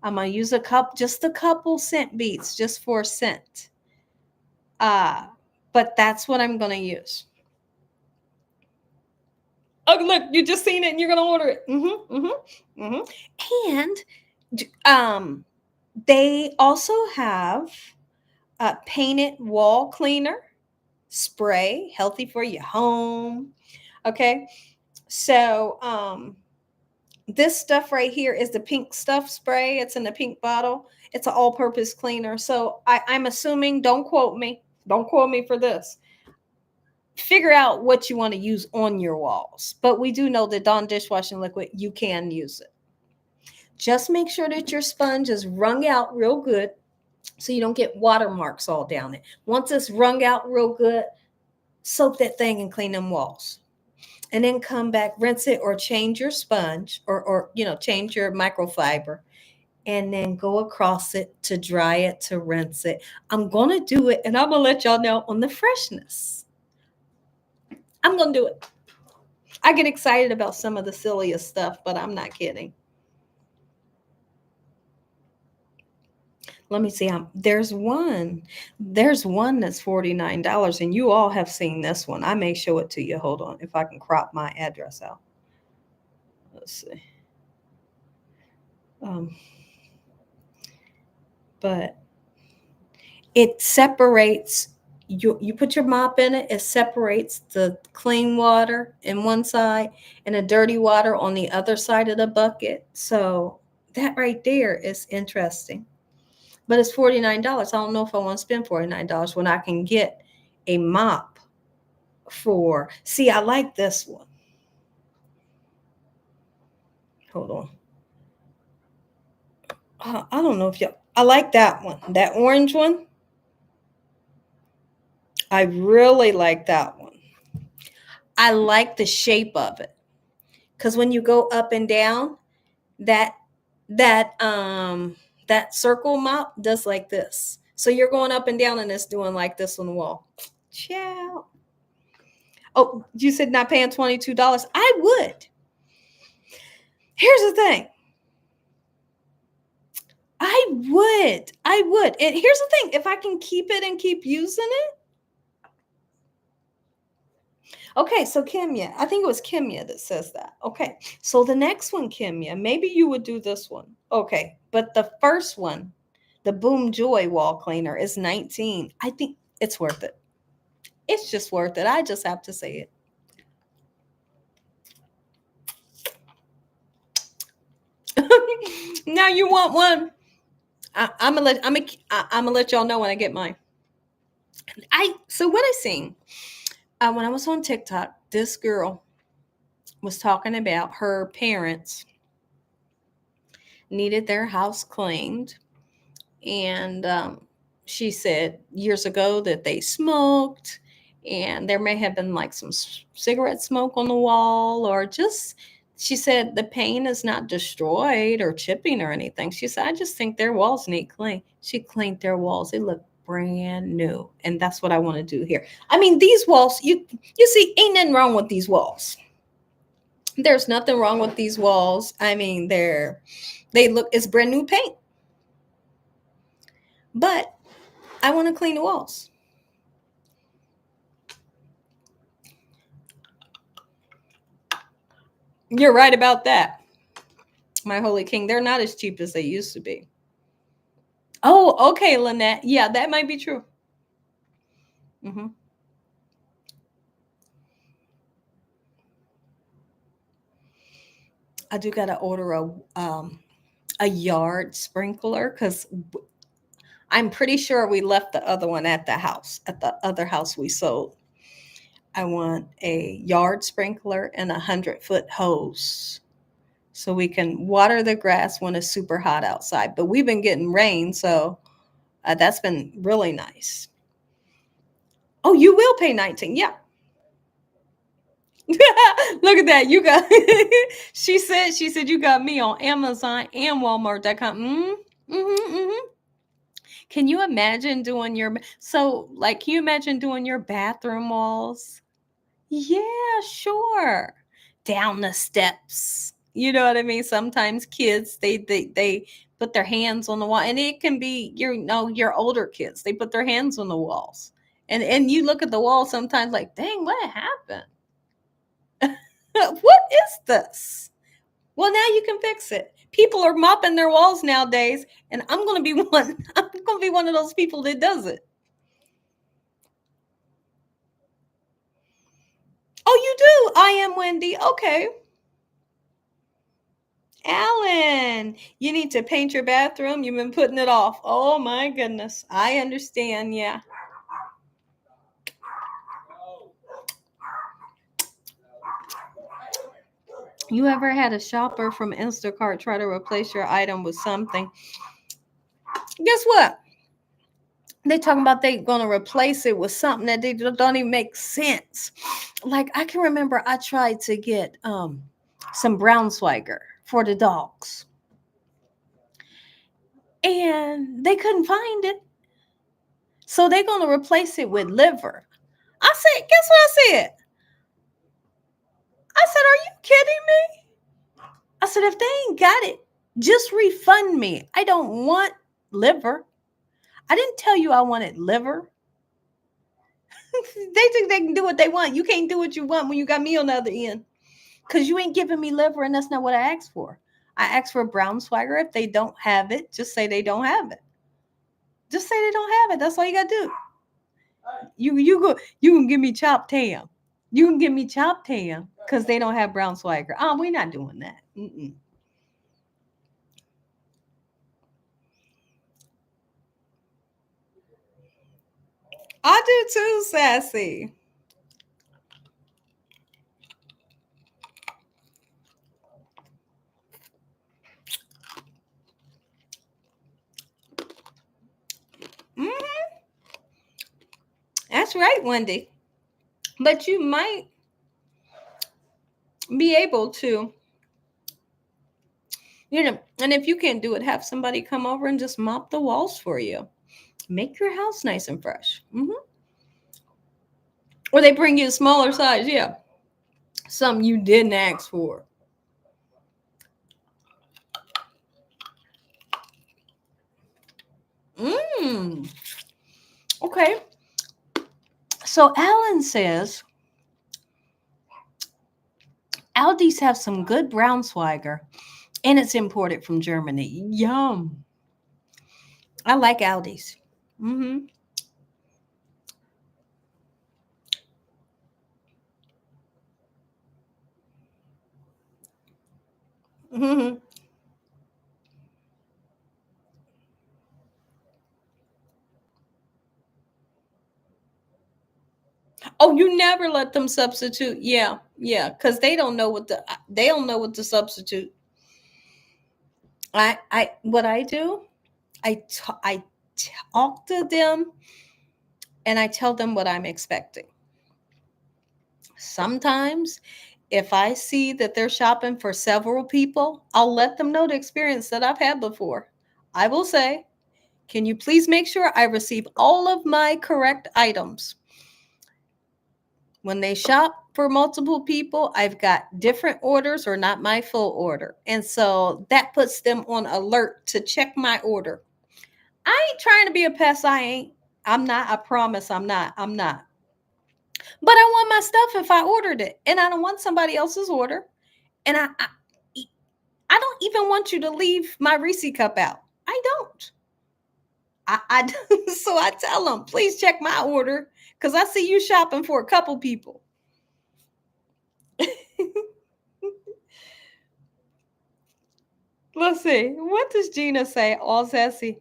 I'm going to use just a couple scent beads just for scent. But that's what I'm going to use. Oh, look, you just seen it and you're going to order it. And they also have a painted wall cleaner spray, healthy for your home. Okay. So this stuff right here is the pink stuff spray. It's in the pink bottle. It's an all-purpose cleaner. So I'm assuming, don't quote me for this. Figure out what you want to use on your walls. But we do know that Dawn dishwashing liquid, you can use it. Just make sure that your sponge is wrung out real good so you don't get watermarks all down it. Once it's wrung out real good, soak that thing and clean them walls. And then come back, rinse it, or change your sponge, or change your microfiber, and then go across it to dry it, to rinse it. I'm going to do it, and I'm going to let y'all know on the freshness. I'm going to do it. I get excited about some of the silliest stuff, but I'm not kidding. Let me see. There's one that's $49, and you all have seen this one. I may show it to you. Hold on, if I can crop my address out. Let's see. But it separates. You put your mop in it. It separates the clean water in one side and the dirty water on the other side of the bucket. So that right there is interesting. But it's $49. I don't know if I want to spend $49 when I can get a mop for. See, I like this one. Hold on. I don't know if I like that one. That orange one. I really like that one. I like the shape of it. Because when you go up and down, that circle mop does like this. So you're going up and down and it's doing like this on the wall. Ciao. Oh, you said not paying $22. I would. Here's the thing. I would. And here's the thing. If I can keep it and keep using it. Okay, so Kimya, I think it was Kimya that says that. Okay, so the next one, Kimya, maybe you would do this one. Okay, but the first one, the Boom Joy wall cleaner, is $19. I think it's worth it. It's just worth it. I just have to say it. Now you want one? I'm gonna let y'all know when I get mine. So what I seen when I was on TikTok, this girl was talking about her parents needed their house cleaned, and she said years ago that they smoked, and there may have been like some cigarette smoke on the wall, or just, she said the paint is not destroyed or chipping or anything. She said, I just think their walls need clean. She cleaned their walls. They look brand new. And that's what I want to do here. I mean, these walls, you see, ain't nothing wrong with these walls. There's nothing wrong with these walls. I mean, they look, it's brand new paint. But I want to clean the walls. You're right about that, my holy king. They're not as cheap as they used to be. Oh, okay, Lynette. Yeah, that might be true. Mm-hmm. I do gotta order a yard sprinkler, because I'm pretty sure we left the other one at the house, at the other house we sold. I want a yard sprinkler and 100-foot hose so we can water the grass when it's super hot outside. But we've been getting rain, so that's been really nice. Oh, you will pay $19. Yeah. Look at that. You got she said you got me on Amazon and Walmart.com. Can you imagine doing so like can you imagine doing your bathroom walls? Yeah, sure. Down the steps. You know what I mean? Sometimes kids they put their hands on the wall, and it can be your older kids. They put their hands on the walls. And you look at the wall sometimes like, "Dang, what happened? What is this?" Well, now you can fix it. People are mopping their walls nowadays, and I'm going to be one. I'm going to be one of those people that does it. Oh, you do? I am Wendy. Okay. Alan, you need to paint your bathroom. You've been putting it off. Oh my goodness. I understand. Yeah. You ever had a shopper from Instacart try to replace your item with something? Guess what? They talking about they gonna replace it with something that they don't even make sense. Like I can remember I tried to get some brown swagger for the dogs. And they couldn't find it. So they're gonna replace it with liver. I said, guess what I said? I said, are you kidding me? I said, if they ain't got it, just refund me. I don't want liver. I didn't tell you I wanted liver. They think they can do what they want. You can't do what you want when you got me on the other end. Because you ain't giving me liver, and that's not what I asked for. I asked for brown swagger. If they don't have it, just say they don't have it. Just say they don't have it. That's all you gotta do. You can give me chopped ham. You can give me chopped ham because they don't have brown swagger. Oh, we're not doing that. Mm-mm. I do too, Sassy. Hmm. That's right, Wendy. But you might be able to, and if you can't do it, have somebody come over and just mop the walls for you. Make your house nice and fresh. Or they bring you a smaller size, yeah. Something you didn't ask for. Mm. Okay. So Alan says Aldi's have some good brown swagger, and it's imported from Germany. Yum. I like Aldi's. Mm-hmm. Mm-hmm. Oh, you never let them substitute. Yeah, yeah, because they don't know what to substitute. What I do, I talk to them and I tell them what I'm expecting. Sometimes, if I see that they're shopping for several people, I'll let them know the experience that I've had before. I will say, can you please make sure I receive all of my correct items? When they shop for multiple people, I've got different orders or not my full order. And so that puts them on alert to check my order. I ain't trying to be a pest. I ain't. I'm not. I promise I'm not. I'm not. But I want my stuff if I ordered it. And I don't want somebody else's order. And I don't even want you to leave my Reese cup out. I don't. So I tell them, please check my order because I see you shopping for a couple people. Let's see. What does Gina say? All sassy.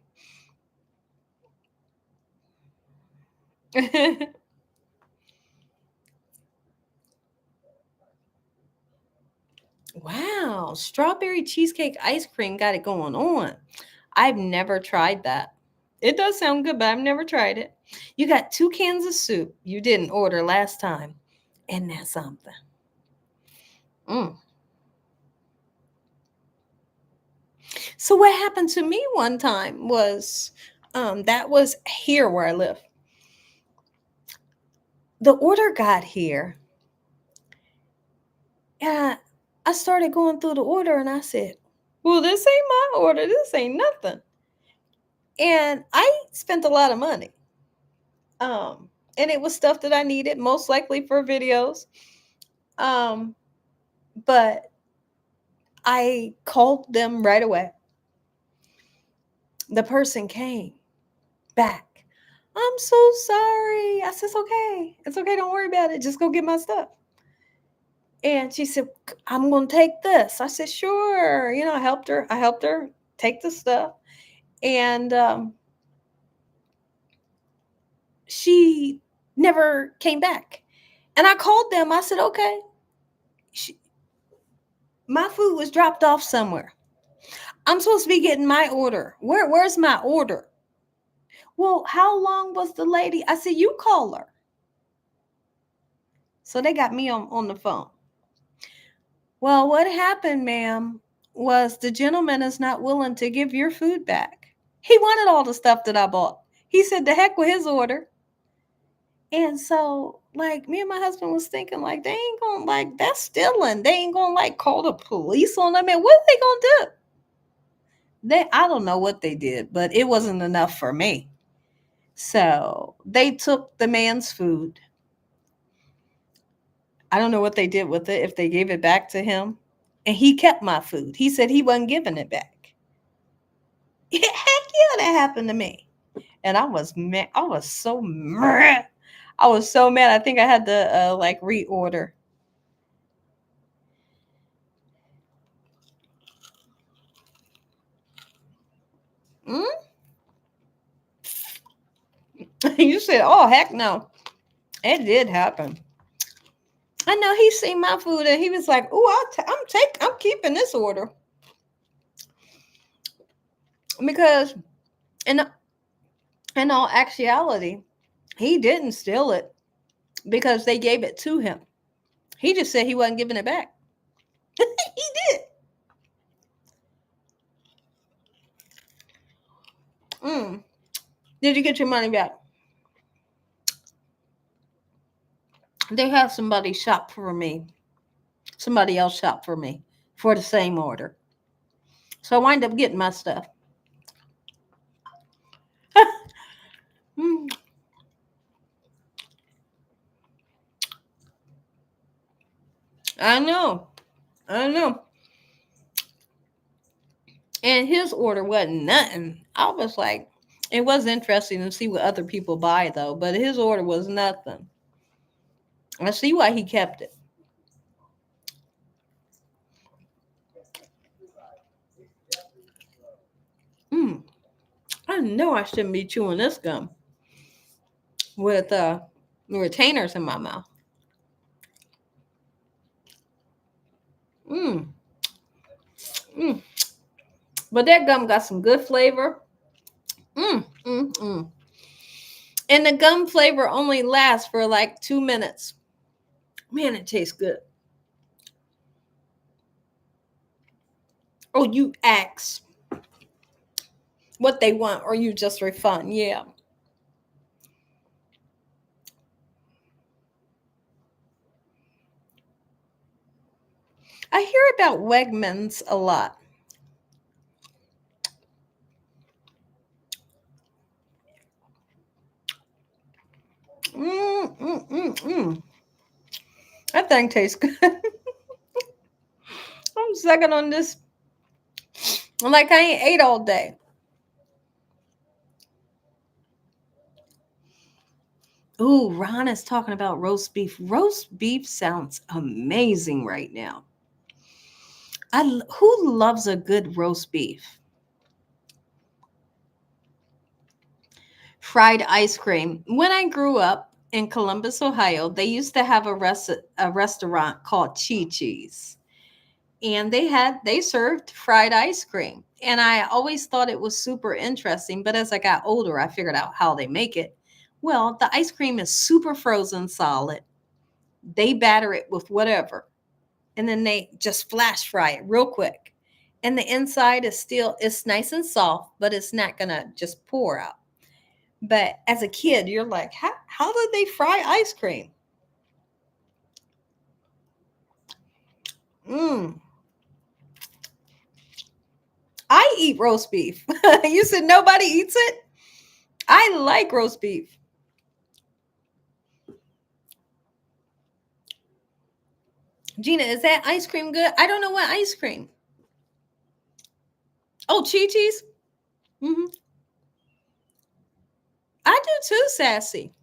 Wow. Strawberry cheesecake ice cream got it going on. I've never tried that. It does sound good, but I've never tried it. You got 2 cans of soup you didn't order last time. And that's something. Mm. So what happened to me one time was That was here where I live. The order got here, and I started going through the order, and I said, well, this ain't my order. This ain't nothing. And I spent a lot of money. And it was stuff that I needed, most likely for videos. But I called them right away. The person came back. I'm so sorry. I said, it's okay. It's okay. Don't worry about it. Just go get my stuff. And she said, I'm going to take this. I said, sure. I helped her. I helped her take the stuff. And she never came back. And I called them. I said, okay. My food was dropped off somewhere. I'm supposed to be getting my order. Where's my order? Well, how long was the lady? I said, you call her. So they got me on the phone. Well, what happened, ma'am, was the gentleman is not willing to give your food back. He wanted all the stuff that I bought. He said, the heck with his order. And so, like, me and my husband was thinking, like, they ain't gonna, like, that's stealing. They ain't gonna, like, call the police on them. And what are they gonna do? I don't know what they did, but it wasn't enough for me. So they took the man's food. I don't know what they did with it, if they gave it back to him. And he kept my food. He said he wasn't giving it back. Heck yeah, that happened to me. And I was mad. I was so mad. I think I had to like reorder. You said, oh, heck no. It did happen. I know he seen my food and he was like, "Oh, I'm keeping this order." Because in all actuality, he didn't steal it because they gave it to him. He just said he wasn't giving it back. He did. Did you get your money back? They had somebody shop for me. Somebody else shop for me for the same order. So I wind up getting my stuff. I know. And his order wasn't nothing. I was like, it was interesting to see what other people buy though, but his order was nothing. I see why he kept it. I know I shouldn't be chewing this gum with retainers in my mouth. Mm. But that gum got some good flavor. And the gum flavor only lasts for like 2 minutes. Man, it tastes good. Oh, you ask what they want or you just refund. Yeah. I hear about Wegmans a lot. That thing tastes good. I'm sucking on this like I ain't ate all day. Ooh, Ron is talking about roast beef. Roast beef sounds amazing right now. Who loves a good roast beef? Fried ice cream. When I grew up in Columbus, Ohio, they used to have a restaurant called Chi-Chi's. And they served fried ice cream. And I always thought it was super interesting, but as I got older, I figured out how they make it. Well, the ice cream is super frozen solid. They batter it with whatever, and then they just flash fry it real quick. And the inside is still, it's nice and soft, but it's not gonna just pour out. But as a kid, you're like, how did they fry ice cream? Mm. I eat roast beef. You said nobody eats it? I like roast beef. Gina, is that ice cream good? I don't know what ice cream. Oh, Chi-Chi's? Hmm. I do too, Sassy.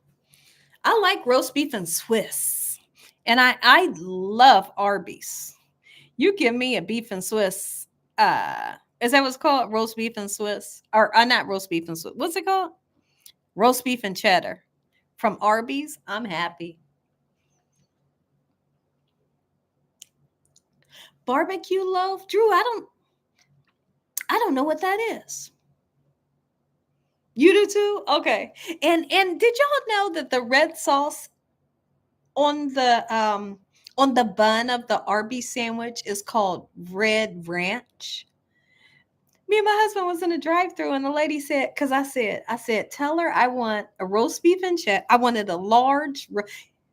I like roast beef and Swiss. And I love Arby's. You give me a beef and Swiss. Is that what's called? Roast beef and Swiss? Or not roast beef and Swiss. What's it called? Roast beef and cheddar. From Arby's, I'm happy. Barbecue loaf? Drew, I don't know what that is. You do too? Okay. And did y'all know that the red sauce on the bun of the Arby's sandwich is called Red Ranch? Me and my husband was in a drive-through and the lady said, because I said, tell her I want a roast beef and cheddar. I wanted a large.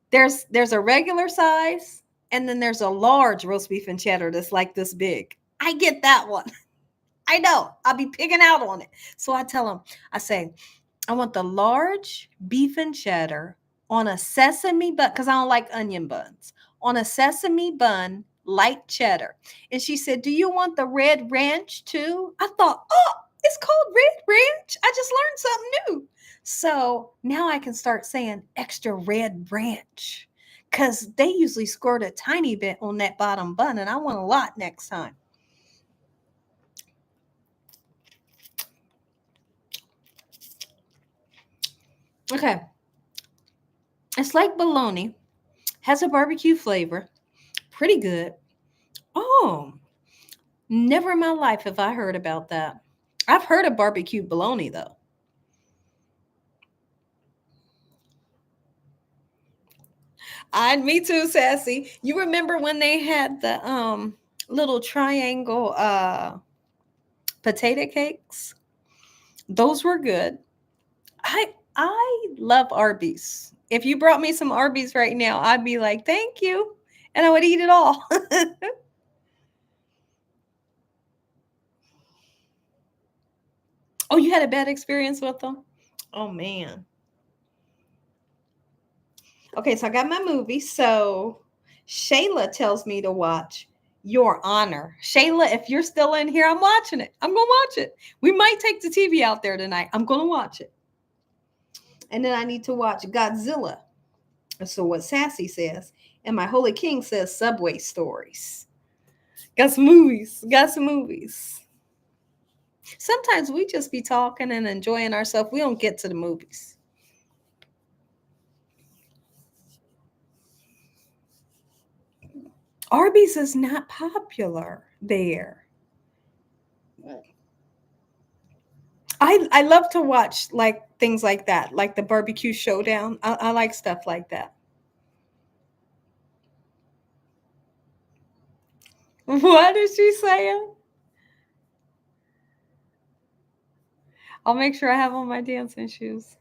There's a regular size, and then there's a large roast beef and cheddar that's like this big. I get that one. I know. I'll be picking out on it. So I tell him, I say, I want the large beef and cheddar on a sesame bun because I don't like onion buns. On a sesame bun, light cheddar. And she said, do you want the red ranch too? I thought, oh, it's called red ranch. I just learned something new. So now I can start saying extra red ranch because they usually squirt a tiny bit on that bottom bun, and I want a lot next time. Okay. It's like bologna, has a barbecue flavor, pretty good. Oh, never in my life have I heard about that. I've heard of barbecue bologna though. Me too, Sassy. You remember when they had the little triangle potato cakes? Those were good. I love Arby's. If you brought me some Arby's right now, I'd be like, "Thank you." And I would eat it all. Oh, you had a bad experience with them? Oh man. Okay, so I got my movie. So Shayla tells me to watch Your Honor. Shayla, if you're still in here, I'm watching it. I'm going to watch it. We might take the TV out there tonight. I'm going to watch it. And then I need to watch Godzilla. So what Sassy says. And my Holy King says Subway Stories. Got some movies. Got some movies. Sometimes we just be talking and enjoying ourselves. We don't get to the movies. Arby's is not popular there. I love to watch like things like that, like the barbecue showdown. I like stuff like that. What is she saying? I'll make sure I have on my dancing shoes.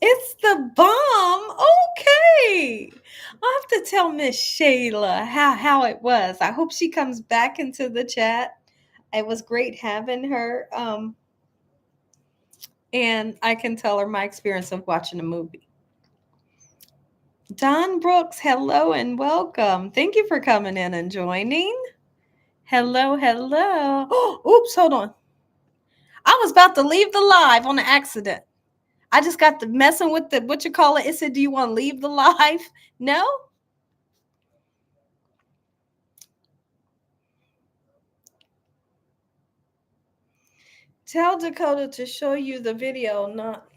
It's the bomb. Okay. I'll have to tell Miss Shayla how it was. I hope she comes back into the chat. It was great having her. And I can tell her my experience of watching a movie. Don Brooks, hello and welcome. Thank you for coming in and joining. Hello, hello. Oh, oops, hold on. I was about to leave the live on an accident. I just got to messing with the what you call it. It said, do you want to leave the live? No? Tell Dakota to show you the video, not.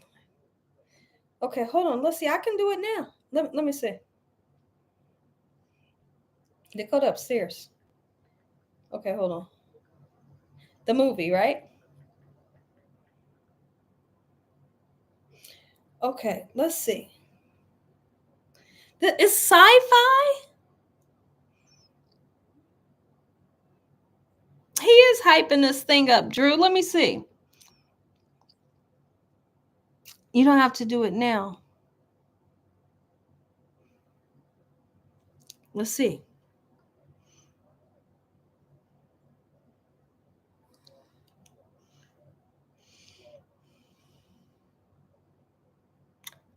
Okay, hold on. Let's see. I can do it now. Let me see. Dakota upstairs. Okay, hold on. The movie, right? Okay, let's see. It's sci-fi? He is hyping this thing up, Drew. Let me see. You don't have to do it now. Let's see.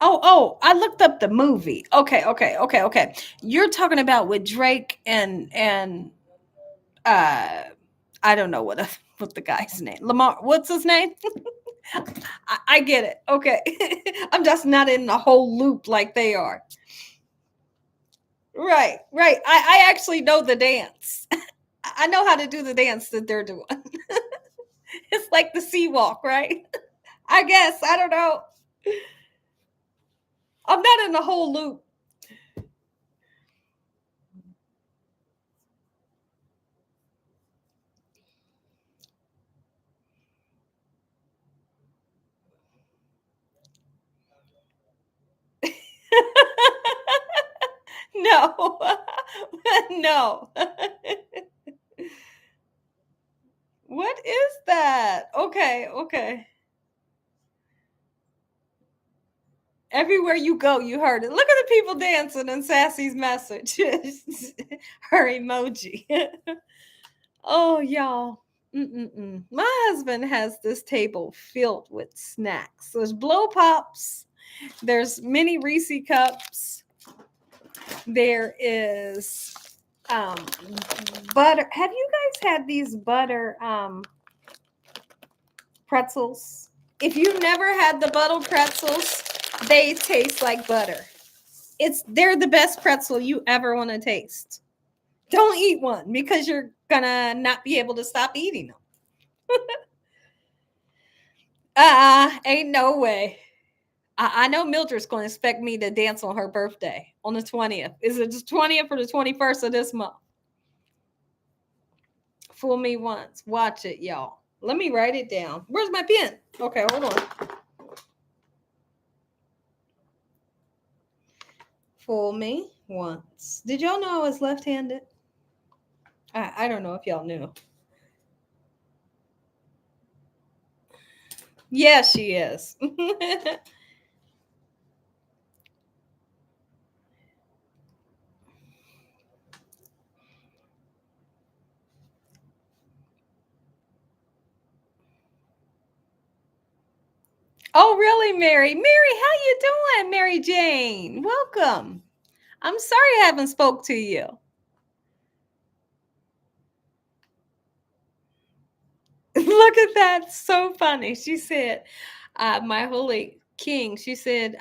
Oh, I looked up the movie. Okay. You're talking about with Drake and uh I don't know what the guy's name. Lamar, what's his name? I get it. Okay. I'm just not in the whole loop like they are. Right. I actually know the dance. I know how to do the dance that they're doing. It's like the sea walk, right? I guess. I don't know. I'm not in the whole loop. No. No. What is that? Okay. Everywhere you go, you heard it. Look at the people dancing in Sassy's message. Her emoji. Oh, y'all. Mm-mm-mm. My husband has this table filled with snacks. There's blow pops. There's mini Reese cups. There is um butter. Have you guys had these butter pretzels? If you've never had the butter pretzels, they taste like butter. They're the best pretzel you ever want to taste. Don't eat one because you're gonna not be able to stop eating them. Ain't no way. I know Mildred's going to expect me to dance on her birthday on the 20th. Is it the 20th or the 21st of this month? Fool me once. Watch it, y'all. Let me write it down. Where's my pen? Okay, hold on. Fool me once. Did y'all know I was left-handed? I don't know if y'all knew. Yeah, she is. Oh, really, Mary? Mary, how you doing, Mary Jane? Welcome. I'm sorry I haven't spoke to you. Look at that. So funny. She said, my holy king, she said,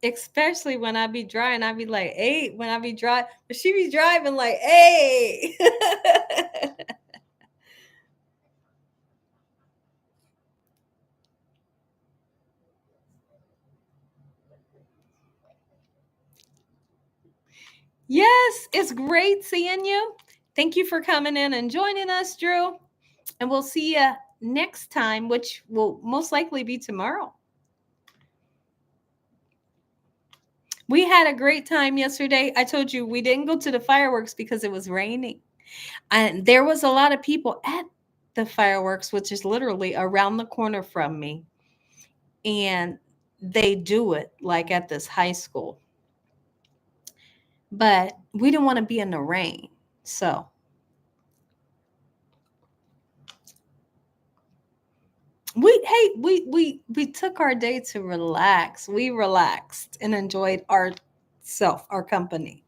especially when I be driving, I be like, hey, when I be driving, but she be driving like, hey. Yes, it's great seeing you. Thank you for coming in and joining us, Drew. And we'll see you next time, which will most likely be tomorrow. We had a great time yesterday. I told you we didn't go to the fireworks because it was raining. And there was a lot of people at the fireworks, which is literally around the corner from me. And they do it like at this high school. But we didn't want to be in the rain. So we took our day to relax. We relaxed and enjoyed our company.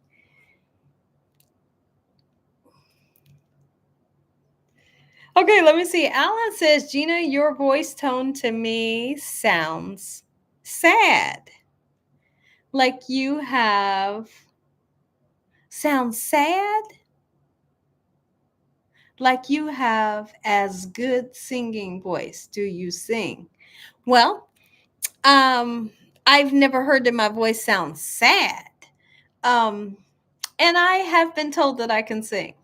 Okay, let me see. Alan says, Gina, your voice tone to me sounds sad. Like you have sounds sad. Like you have as good singing voice. Do you sing? Well, I've never heard that my voice sounds sad. Um, and I have been told that I can sing.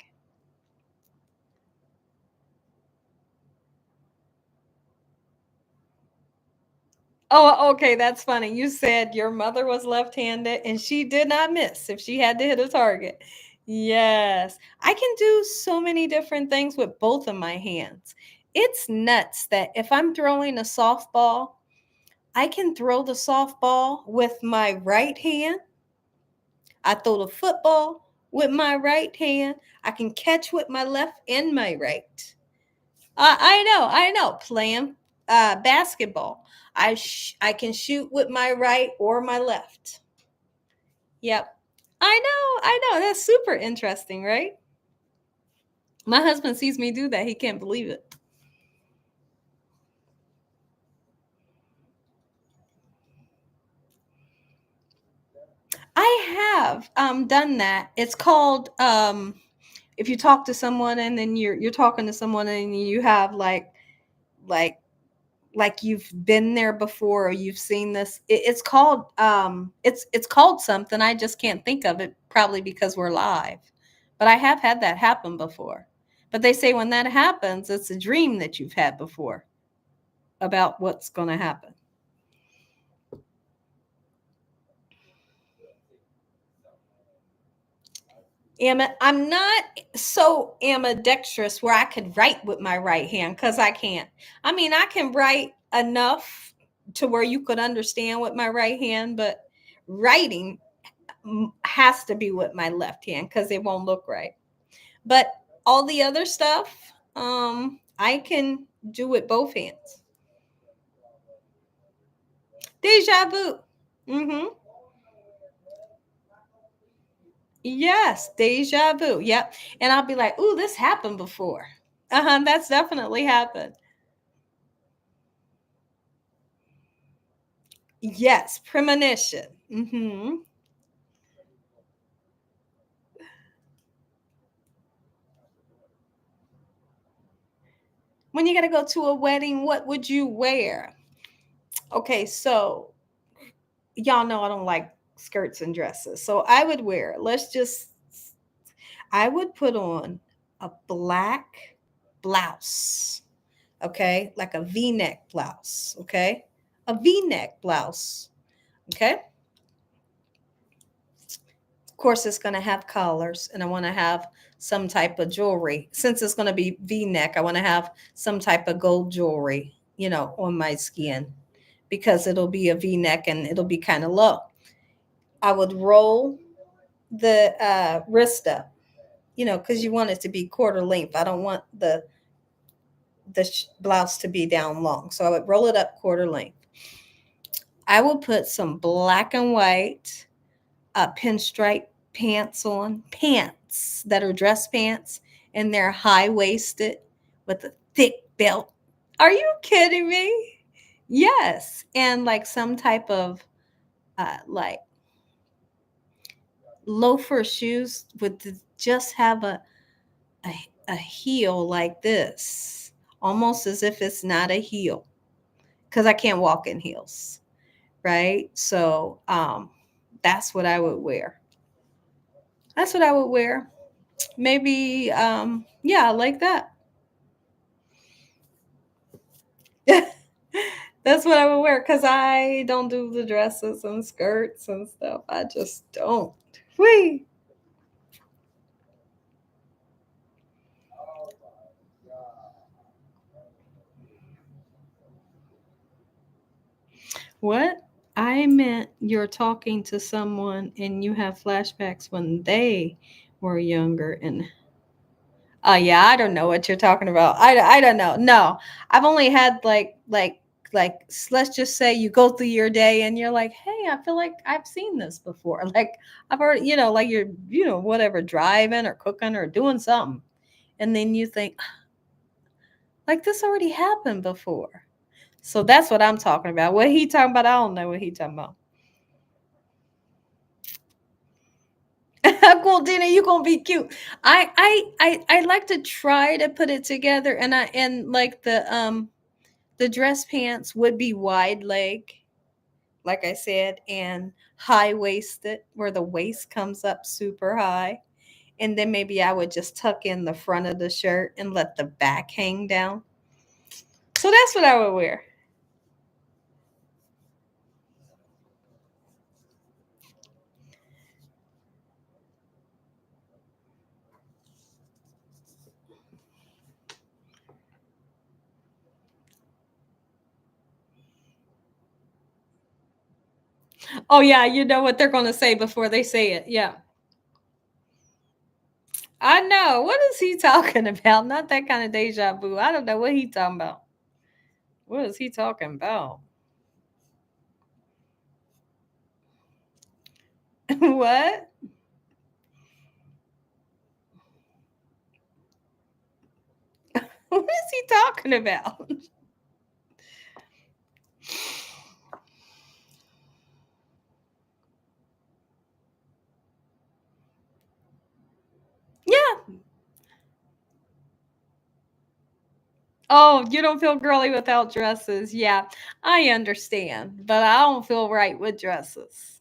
Oh, okay, that's funny. You said your mother was left-handed and she did not miss if she had to hit a target. Yes. I can do so many different things with both of my hands. It's nuts that if I'm throwing a softball, I can throw the softball with my right hand. I throw the football with my right hand. I can catch with my left and my right. I know. Playing basketball, I can shoot with my right or my left. Yep. I know. That's super interesting, right? My husband sees me do that. He can't believe it. I have done that. It's called if you talk to someone and then you're talking to someone and you have like like you've been there before or you've seen this. It's called it's called something. I just can't think of it, probably because we're live. But I have had that happen before. But they say when that happens, it's a dream that you've had before about what's going to happen. I'm not so ambidextrous where I could write with my right hand because I can't. I mean, I can write enough to where you could understand with my right hand, but writing has to be with my left hand because it won't look right. But all the other stuff, I can do with both hands. Deja vu. Mm-hmm. Yes, deja vu. Yep. And I'll be like, ooh, this happened before. Uh-huh. That's definitely happened. Yes, premonition. Mm-hmm. When you gotta go to a wedding, what would you wear? Okay, so y'all know I don't like skirts and dresses. So I would wear, I would put on a black blouse, okay? Like a v-neck blouse, okay? A v-neck blouse, okay? Of course, it's going to have collars, and I want to have some type of jewelry. Since it's going to be v-neck, I want to have some type of gold jewelry, on my skin because it'll be a v-neck and it'll be kind of low. I would roll the wrist up, because you want it to be quarter length. I don't want the blouse to be down long. So I would roll it up quarter length. I will put some black and white pinstripe pants that are dress pants, and they're high waisted with a thick belt. Are you kidding me? Yes. And like some type of like loafer shoes just have a, a heel like this, almost as if it's not a heel because I can't walk in heels, right? So that's what I would wear. That's what I would wear. Maybe yeah, like that. That's what I would wear because I don't do the dresses and skirts and stuff. I just don't. Whee! What? I meant you're talking to someone and you have flashbacks when they were younger and yeah, I don't know what you're talking about. I don't know. No, I've only had let's just say you go through your day and you're like, hey, I feel like I've seen this before. Like I've already, like you're, whatever, driving or cooking or doing something, and then you think, like this already happened before. So that's what I'm talking about. What he talking about? I don't know what he talking about. Cool, Dina, you gonna be cute. I like to try to put it together, and like the dress pants would be wide leg, like I said, and high waisted, where the waist comes up super high. And then maybe I would just tuck in the front of the shirt and let the back hang down. So that's what I would wear. Oh yeah, you know what they're going to say before they say it. Yeah. I know. What is he talking about? Not that kind of deja vu. I don't know what he talking about. What is he talking about? What? What is he talking about? Yeah. Oh, you don't feel girly without dresses. Yeah, I understand, but I don't feel right with dresses.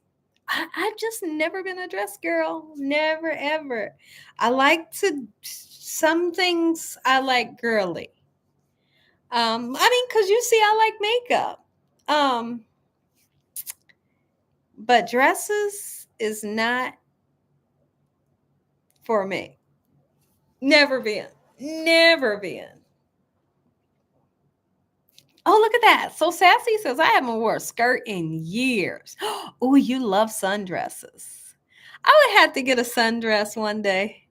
I've just never been a dress girl. Never, ever. I like to, some things I like girly. I mean, because you see, I like makeup. Um, but dresses is not for me. Never been. Never been. Oh, look at that. So Sassy says, I haven't worn a skirt in years. Oh, you love sundresses. I would have to get a sundress one day.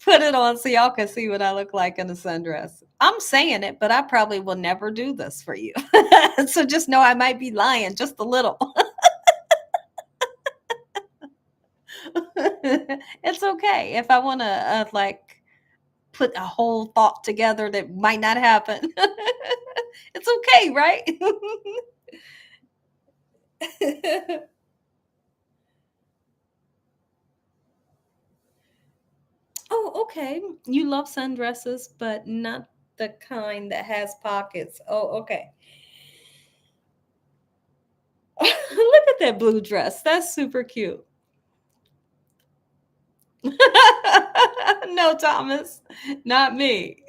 Put it on so y'all can see what I look like in a sundress. I'm saying it, but I probably will never do this for you. So just know I might be lying just a little. It's okay if I want to like put a whole thought together that might not happen. It's okay, right? Oh, okay. You love sundresses, but not the kind that has pockets. Oh, okay. Look at that blue dress. That's super cute. No, Thomas, not me.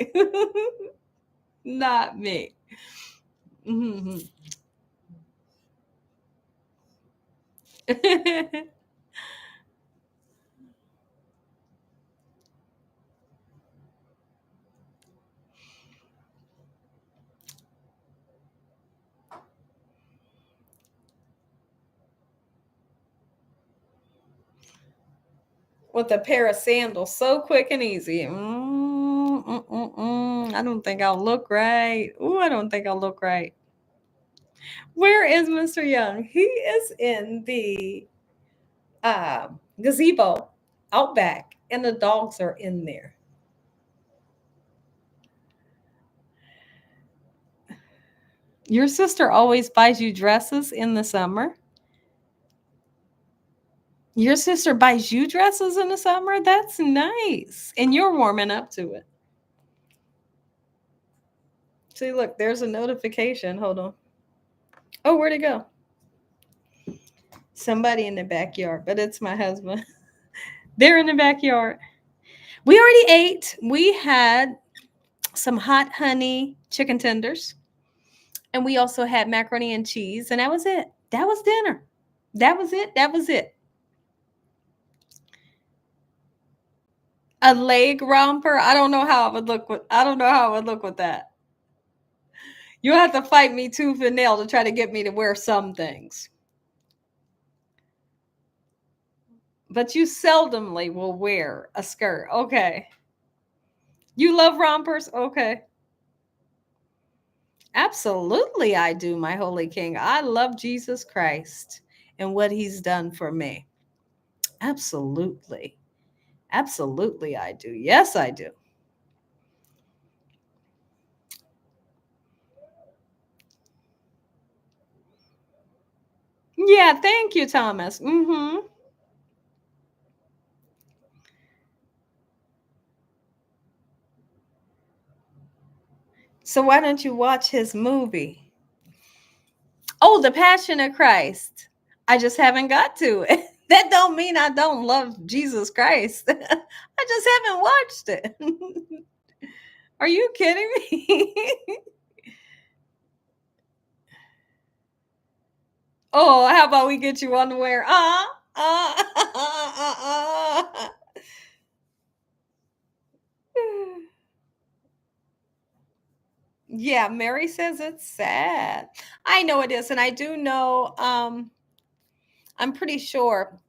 Not me. Mhm. With a pair of sandals, so quick and easy. I don't think I'll look right. Ooh, I don't think I'll look right. Where is Mr. Young? He is in the gazebo out back, and the dogs are in there. Your sister always buys you dresses in the summer. Your sister buys you dresses in the summer? That's nice. And you're warming up to it. See, look, there's a notification. Hold on. Oh, where'd it go? Somebody in the backyard, but it's my husband. They're in the backyard. We already ate. We had some hot honey chicken tenders, and we also had macaroni and cheese, and that was it. That was dinner. That was it. That was it. A leg romper. I don't know how I would look with. I don't know how I would look with that. You'll have to fight me tooth and nail to try to get me to wear some things. But you seldomly will wear a skirt. Okay. You love rompers? Okay. Absolutely, I do, my holy king. I love Jesus Christ and what he's done for me. Absolutely. Absolutely, I do. Yes, I do. Yeah, thank you, Thomas. So why don't you watch his movie? Oh, The Passion of Christ. I just haven't got to it. That don't mean I don't love Jesus Christ. I just haven't watched it. Are you kidding me? Oh, how about we get you underwear? Yeah, Mary says it's sad. I know it is, and I do know I'm pretty sure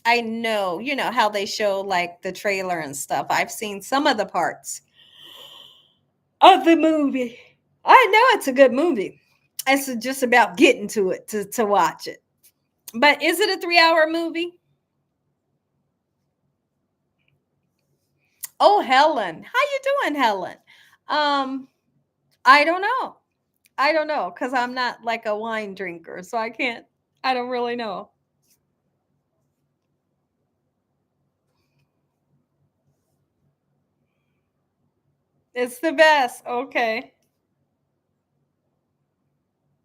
I know, how they show like the trailer and stuff. I've seen some of the parts of the movie. I know it's a good movie. It's just about getting to it to watch it. But is it a 3-hour movie? Oh, Helen. How you doing, Helen? Um, I don't know. I don't know because I'm not like a wine drinker, so I don't really know. It's the best. Okay.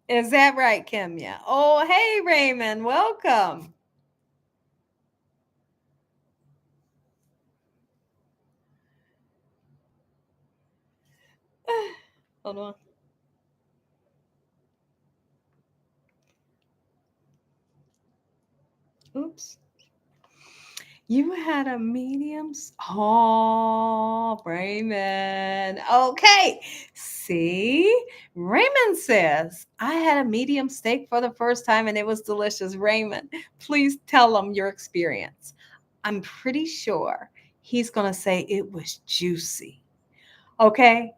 Is that right, Kim? Yeah. Oh, hey, Raymond. Welcome. Hold on. Oops. You had a medium. Oh, Raymond. Okay. See, Raymond says, I had a medium steak for the first time and it was delicious. Raymond, please tell them your experience. I'm pretty sure he's going to say it was juicy. Okay.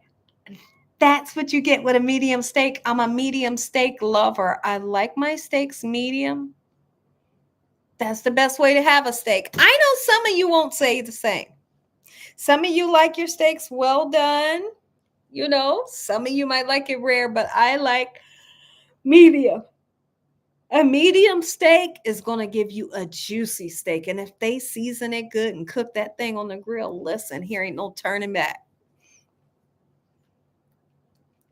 That's what you get with a medium steak. I'm a medium steak lover. I like my steaks medium. That's the best way to have a steak. I know some of you won't say the same. Some of you like your steaks well done. Some of you might like it rare, but I like medium. A medium steak is going to give you a juicy steak. And if they season it good and cook that thing on the grill, listen, here ain't no turning back.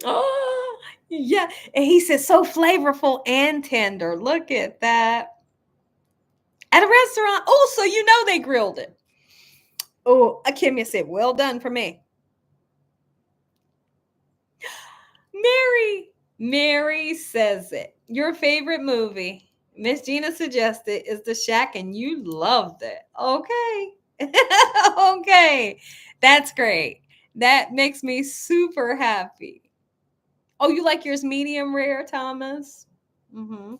Oh, yeah. And he said, so flavorful and tender. Look at that. At a restaurant. Oh, so they grilled it. Oh, Kimya said, well done for me. Mary says it. Your favorite movie, Miss Gina suggested, is The Shack, and you loved it. Okay. Okay. That's great. That makes me super happy. Oh, you like yours medium rare, Thomas? Mm-hmm.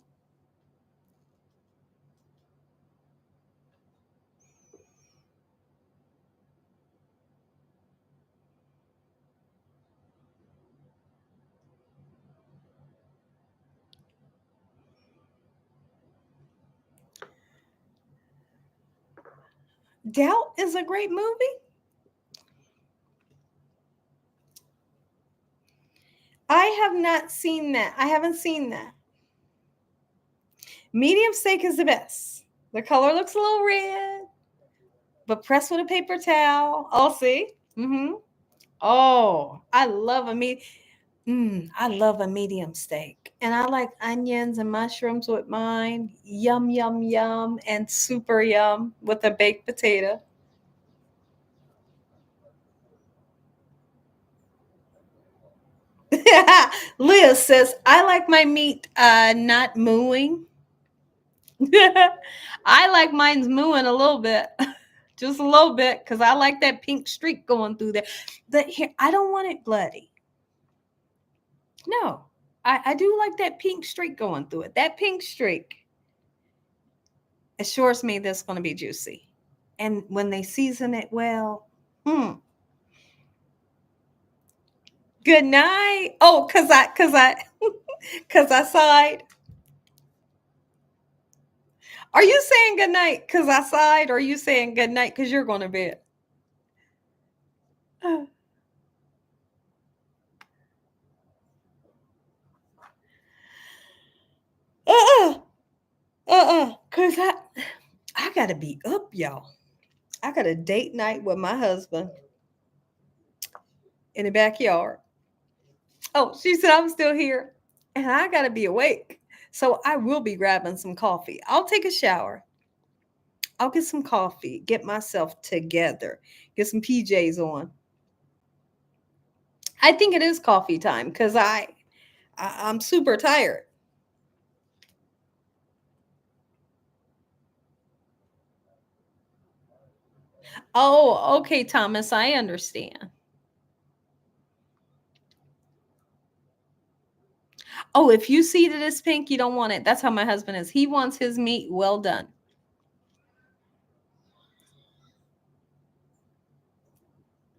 Doubt is a great movie. I have not seen that. I haven't seen that. Medium steak is the best. The color looks a little red, but press with a paper towel. I'll see. Mm-hmm. Oh, I love a medium steak. And I like onions and mushrooms with mine. Yum, yum, yum, and super yum with a baked potato. Liz says, I like my meat not mooing. I like mine's mooing a little bit. Just a little bit, because I like that pink streak going through there. But here, I don't want it bloody. No, I do like that pink streak going through it. That pink streak assures me that's going to be juicy. And when they season it well, good night. Oh, cause I sighed. Are you saying good night cause I sighed, or are you saying good night cause you're going to bed? Uh-uh. Cause I gotta be up, y'all. I got a date night with my husband in the backyard. Oh, she said I'm still here and I got to be awake. So I will be grabbing some coffee. I'll take a shower. I'll get some coffee, get myself together, get some PJs on. I think it is coffee time because I'm super tired. Oh, okay, Thomas, I understand. Oh, if you see that it's pink, you don't want it. That's how my husband is. He wants his meat well done.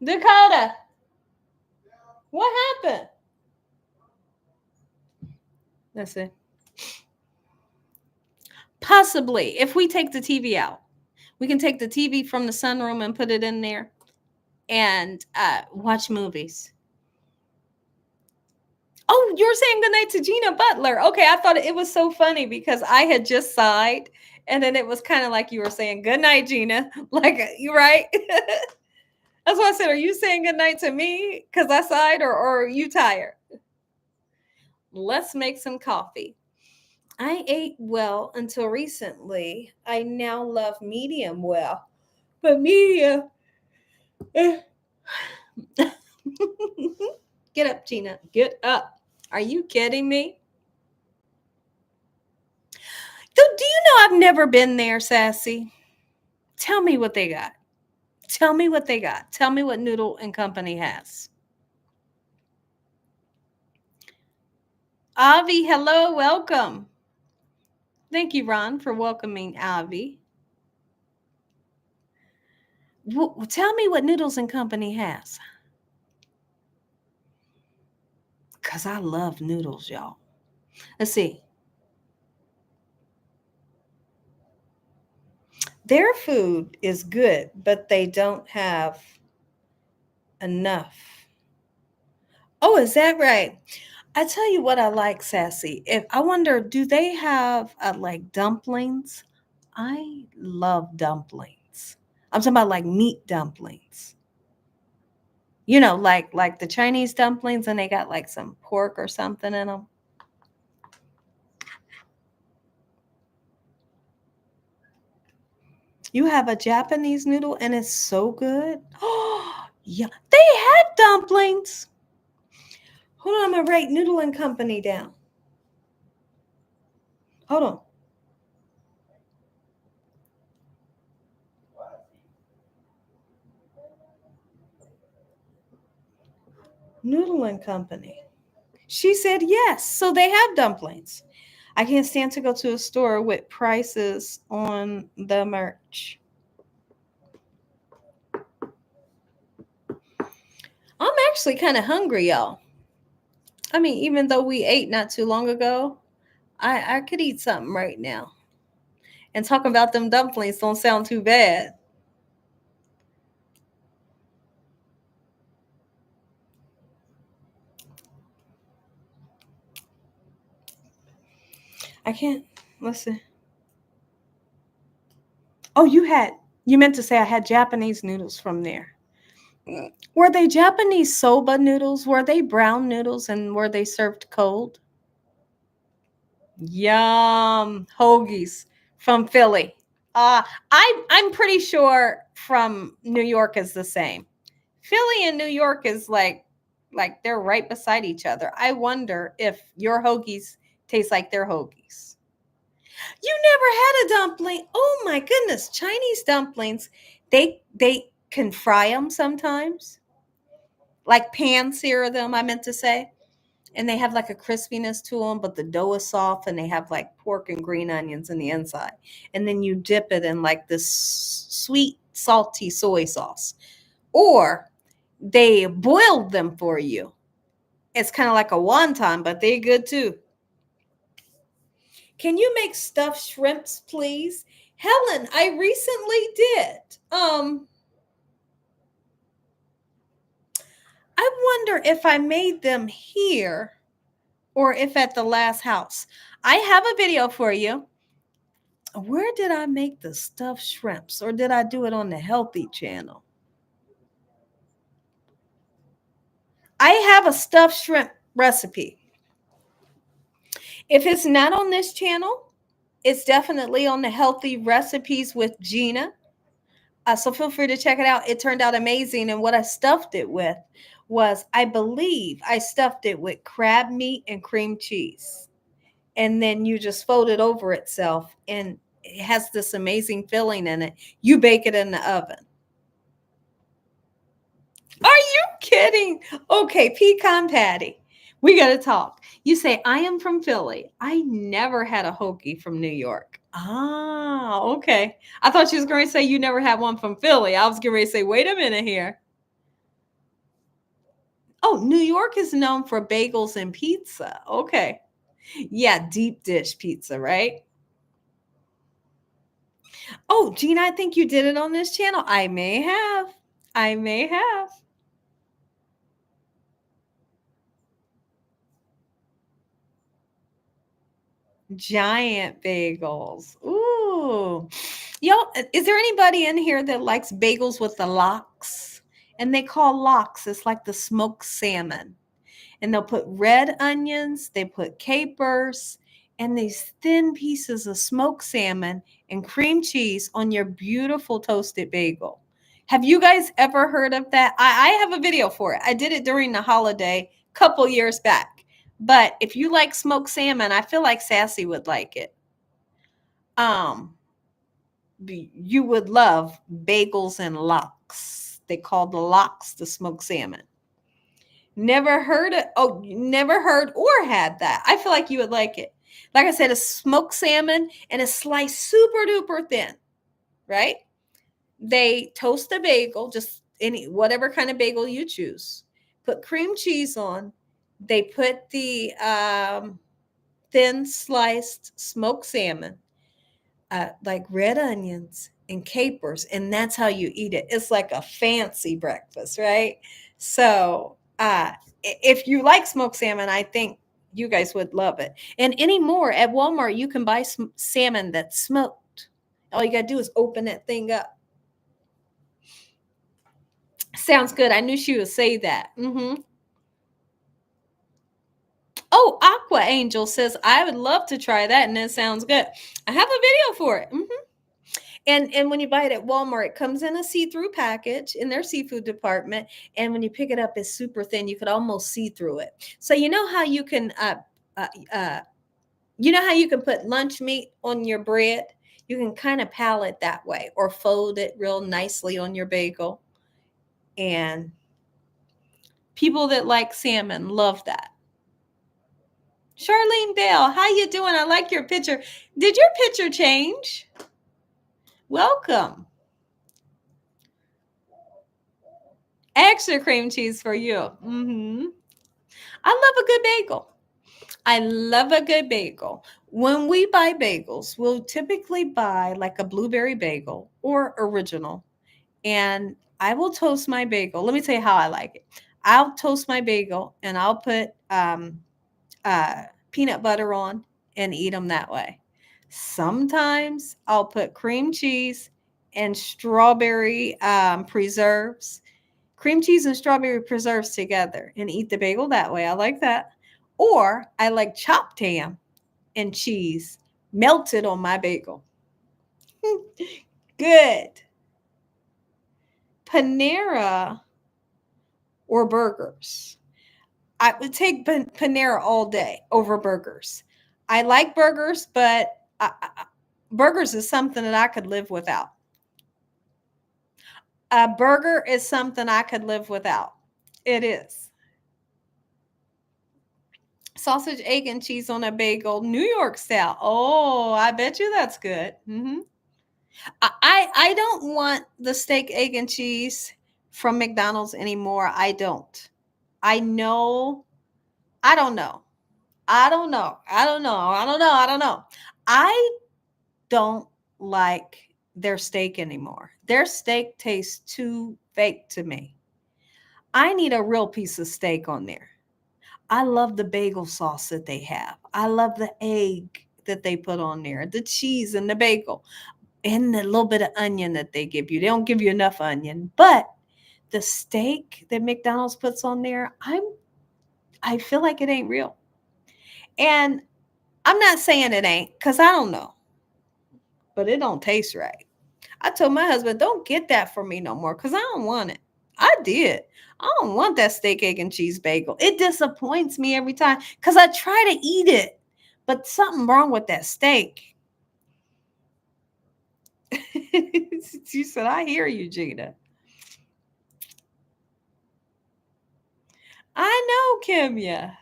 Dakota, what happened? Let's see. Possibly, if we take the TV out, we can take the TV from the sunroom and put it in there and watch movies. Oh, you're saying goodnight to Gina Butler. Okay, I thought it was so funny because I had just sighed, and then it was kind of like you were saying goodnight, Gina. Like you right? That's why I said, are you saying goodnight to me because I sighed, or are you tired? Let's make some coffee. I ate well until recently. I now love medium well, but medium. Get up, Gina. Get up. Are you kidding me? Do you know I've never been there, Sassy? Tell me what they got. Tell me what they got. Tell me what Noodle and Company has. Avi, hello, welcome. Thank you, Ron, for welcoming Avi. Tell me what Noodles and Company has. Because I love noodles, y'all. Let's see. Their food is good, but they don't have enough. Oh, is that right? I tell you what I like, Sassy. If I wonder, do they have like dumplings? I love dumplings. I'm talking about like meat dumplings. You know, like the Chinese dumplings, and they got like some pork or something in them. You have a Japanese noodle, and it's so good. Oh, yeah, they had dumplings. Hold on, I'm gonna write Noodle and Company down. Hold on. Noodle and Company. She said yes. So they have dumplings. I can't stand to go to a store with prices on the merch. I'm actually kind of hungry, y'all. I mean, even though we ate not too long ago, I could eat something right now. And talking about them dumplings don't sound too bad. I can't. Listen. Oh, you meant to say I had Japanese noodles from there. Were they Japanese soba noodles? Were they brown noodles, and were they served cold? Yum. Hoagies from Philly. Uh, I'm pretty sure from New York is the same. Philly and New York is like they're right beside each other. I wonder if your hoagies taste like their hoagies. You never had a dumpling. Oh my goodness, Chinese dumplings. They can fry them sometimes. Like pan sear them, I meant to say. And they have like a crispiness to them, but the dough is soft, and they have like pork and green onions in the inside. And then you dip it in like this sweet, salty soy sauce. Or they boiled them for you. It's kind of like a wonton, but they're good too. Can you make stuffed shrimps, please? Helen, I recently did. I wonder if I made them here or if at the last house. I have a video for you. Where did I make the stuffed shrimps, or did I do it on the healthy channel? I have a stuffed shrimp recipe. If it's not on this channel, it's definitely on the healthy recipes with Gina. So feel free to check it out. It turned out amazing. And what I stuffed it with was, I believe I stuffed it with crab meat and cream cheese. And then you just fold it over itself, and it has this amazing filling in it. You bake it in the oven. Are you kidding? Okay, pecan patty. We got to talk. You say, I am from Philly. I never had a hoagie from New York. Ah, okay. I thought you was going to say you never had one from Philly. I was getting ready to say, wait a minute here. Oh, New York is known for bagels and pizza. Okay. Yeah, deep dish pizza, right? Oh, Gina, I think you did it on this channel. I may have. I may have. Giant bagels. Ooh. Y'all, is there anybody in here that likes bagels with the lox? And they call lox, it's like the smoked salmon. And they'll put red onions, they put capers, and these thin pieces of smoked salmon and cream cheese on your beautiful toasted bagel. Have you guys ever heard of that? I have a video for it. I did it during the holiday a couple years back. But if you like smoked salmon, I feel like Sassy would like it. Um, you would love bagels and lox. They call the lox the smoked salmon. Never heard it. Oh, never heard or had that. I feel like you would like it. Like I said, a smoked salmon and it's sliced super duper thin, right? They toast a bagel, just any whatever kind of bagel you choose. Put cream cheese on. They put the thin sliced smoked salmon, like red onions and capers, and that's how you eat it. It's like a fancy breakfast, right? So, if you like smoked salmon, I think you guys would love it. And anymore at Walmart, you can buy some salmon that's smoked. All you got to do is open that thing up. Sounds good. I knew she would say that. Oh, Aqua Angel says, I would love to try that, and it sounds good. I have a video for it. And when you buy it at Walmart, it comes in a see-through package in their seafood department. And when you pick it up, it's super thin. You could almost see through it. So you know how you can uh, uh, put lunch meat on your bread? You can kind of pal it that way or fold it real nicely on your bagel. And people that like salmon love that. Charlene Bell, how you doing? I like your picture. Did your picture change? Welcome. Extra cream cheese for you. I love a good bagel. I love a good bagel. When we buy bagels, we'll typically buy like a blueberry bagel or original. And I will toast my bagel. Let me tell you how I like it. I'll toast my bagel and I'll put peanut butter on and eat them that way. Sometimes I'll put cream cheese and strawberry preserves, cream cheese and strawberry preserves together and eat the bagel that way. I like that. Or I like chopped ham and cheese melted on my bagel. Good. Panera or burgers. I would take Panera all day over burgers. I like burgers, but burgers is something that I could live without. A burger is something I could live without. It is. Sausage, egg, and cheese on a bagel, New York style. Oh, I bet you that's good. I don't want the steak, egg, and cheese from McDonald's anymore. I don't. I know. I don't know. I don't know. I don't know. I don't know. I don't know. I don't like their steak anymore. Their steak tastes too fake to me. I need a real piece of steak on there. I love the bagel sauce that they have. I love the egg that they put on there, the cheese and the bagel, and the little bit of onion that they give you. They don't give you enough onion, but the steak that McDonald's puts on there, I feel like it ain't real. And I'm not saying it ain't because I don't know, but it don't taste right. I told my husband, don't get that for me no more because I don't want it. I did. I don't want that steak, egg, and cheese bagel. It disappoints me every time because I try to eat it, but something wrong with that steak. She said, I hear you, Gina. I know, Kimya.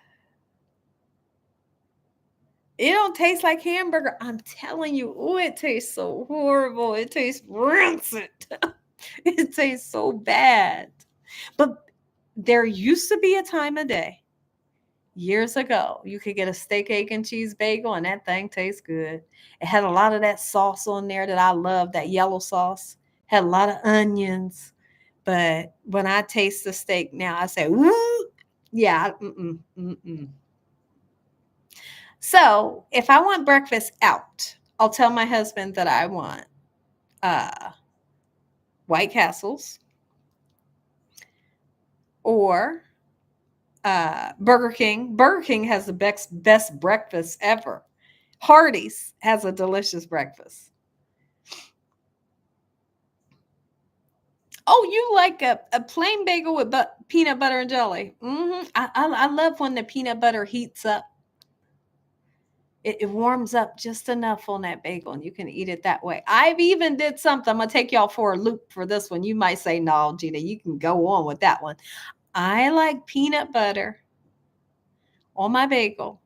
It don't taste like hamburger. I'm telling you. Oh, it tastes so horrible. It tastes rancid. It tastes so bad. But there used to be a time of day years ago, you could get a steak, egg, and cheese bagel, and that thing tastes good. It had a lot of that sauce on there that I love, that yellow sauce. Had a lot of onions. But when I taste the steak now, I say, "Woo, yeah, mm-mm." So if I want breakfast out, I'll tell my husband that I want uh, White Castles or Burger King. Burger King has the best breakfast ever. Hardee's has a delicious breakfast. Oh, you like a plain bagel with peanut butter and jelly? I love when the peanut butter heats up. It warms up just enough on that bagel, and you can eat it that way. I've even did something. I'm gonna take y'all for a loop for this one. You might say, "No, Gina, you can go on with that one." I like peanut butter on my bagel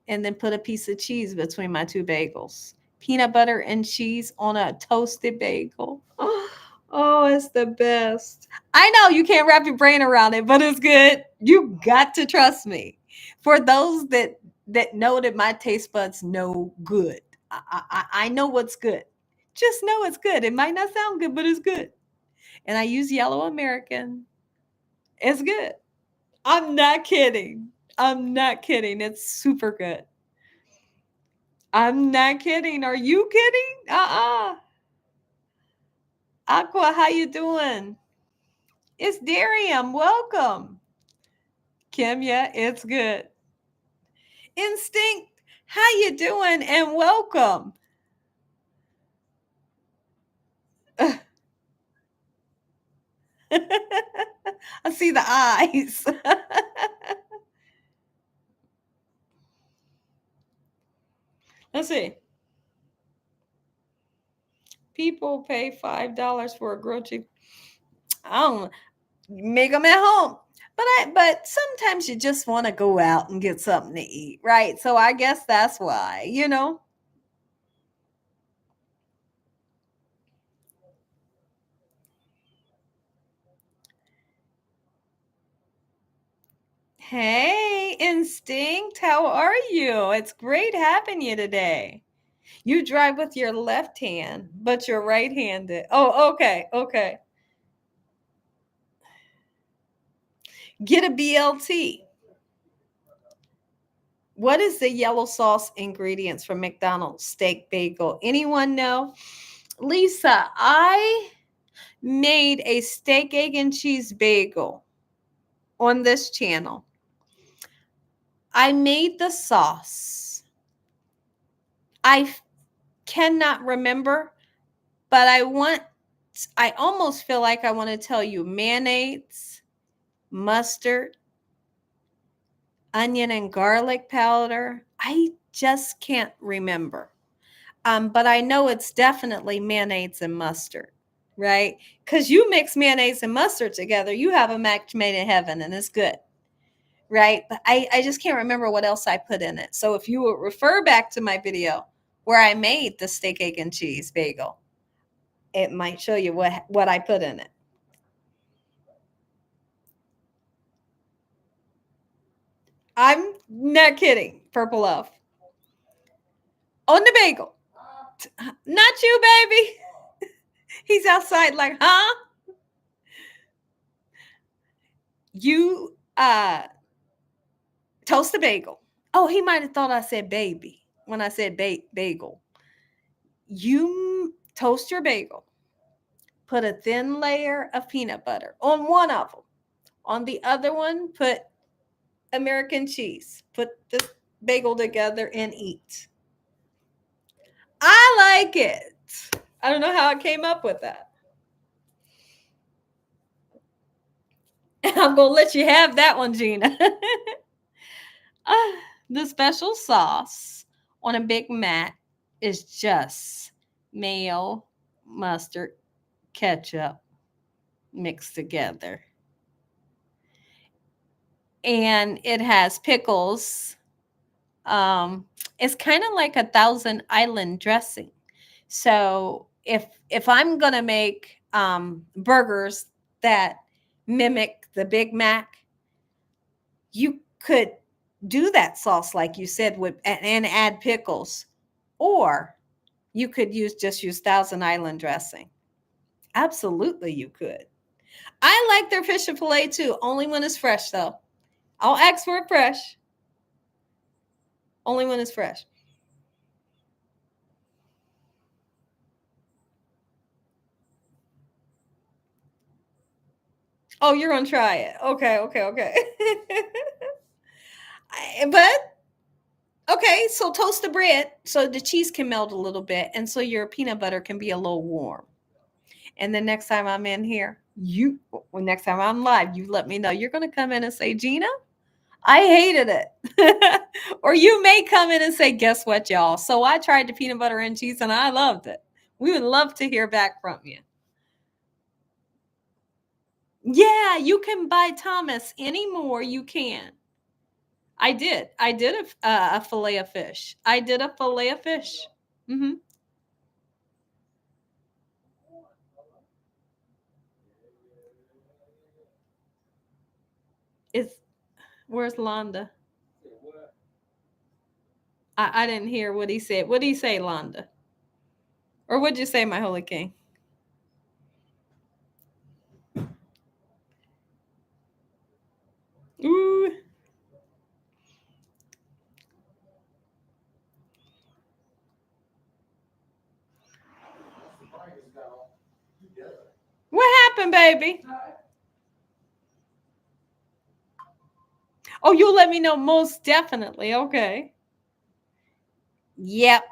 and then put a piece of cheese between my two bagels. Peanut butter and cheese on a toasted bagel. Oh, it's the best. I know you can't wrap your brain around it, but it's good. You got to trust me. For those that know that my taste buds know good, I know what's good. Just know it's good. It might not sound good, but it's good. And I use yellow American. It's good. I'm not kidding. I'm not kidding. It's super good. I'm not kidding. Are you kidding? Aqua, how you doing? It's Darium. Welcome. Kim, yeah, it's good. Instinct, how you doing? And welcome. I see the eyes. Let's see. People pay $5 for a grilled chicken. I don't make them at home. But sometimes you just want to go out and get something to eat, right? So I guess that's why. Hey, Instinct, how are you? It's great having you today. You drive with your left hand, but you're right-handed. Oh, okay, okay. Get a BLT. What is the yellow sauce ingredients for McDonald's steak bagel? Anyone know? Lisa, I made a steak, egg, and cheese bagel on this channel. I made the sauce. I cannot remember, but I almost feel like I want to tell you mayonnaise, mustard, onion and garlic powder. I just can't remember. But I know it's definitely mayonnaise and mustard, right? Because you mix mayonnaise and mustard together, you have a match made in heaven, and it's good, right? But I just can't remember what else I put in it. So if you would refer back to my video where I made the steak, egg, and cheese bagel, it might show you what I put in it. I'm not kidding. Purple Love. On the bagel. Not you, baby. He's outside like, huh? You toast the bagel. Oh, he might have thought I said baby when I said bagel. You toast your bagel. Put a thin layer of peanut butter on one of them. On the other one, put American cheese. Put the bagel together and eat. I like it. I don't know how I came up with that. I'm going to let you have that one, Gina. The special sauce on a Big Mac is just mayo, mustard, ketchup mixed together. And it has pickles. It's kind of like a Thousand Island dressing. So if I'm gonna make burgers that mimic the Big Mac, you could do that sauce like you said with and add pickles, or you could use Thousand Island dressing. Absolutely, you could. I like their fish and fillet too. Only when it's fresh, though. I'll ask for it fresh. Only when it's fresh. Oh, you're gonna try it. Okay, okay, okay. But okay, so toast the bread so the cheese can melt a little bit, and so your peanut butter can be a little warm. And the next time I'm in here, next time I'm live, you let me know. You're gonna come in and say, Gina, I hated it. Or you may come in and say, guess what, y'all? So I tried the peanut butter and cheese and I loved it. We would love to hear back from you. Yeah, you can buy Thomas anymore. You can. I did. I did a fillet of fish. I did a fillet of fish. Mm-hmm. It's where's Londa? I didn't hear what he said. What did he say, Londa? Or what'd you say, my holy king? Ooh. What happened, baby? Oh, you'll let me know most definitely. Okay. Yep.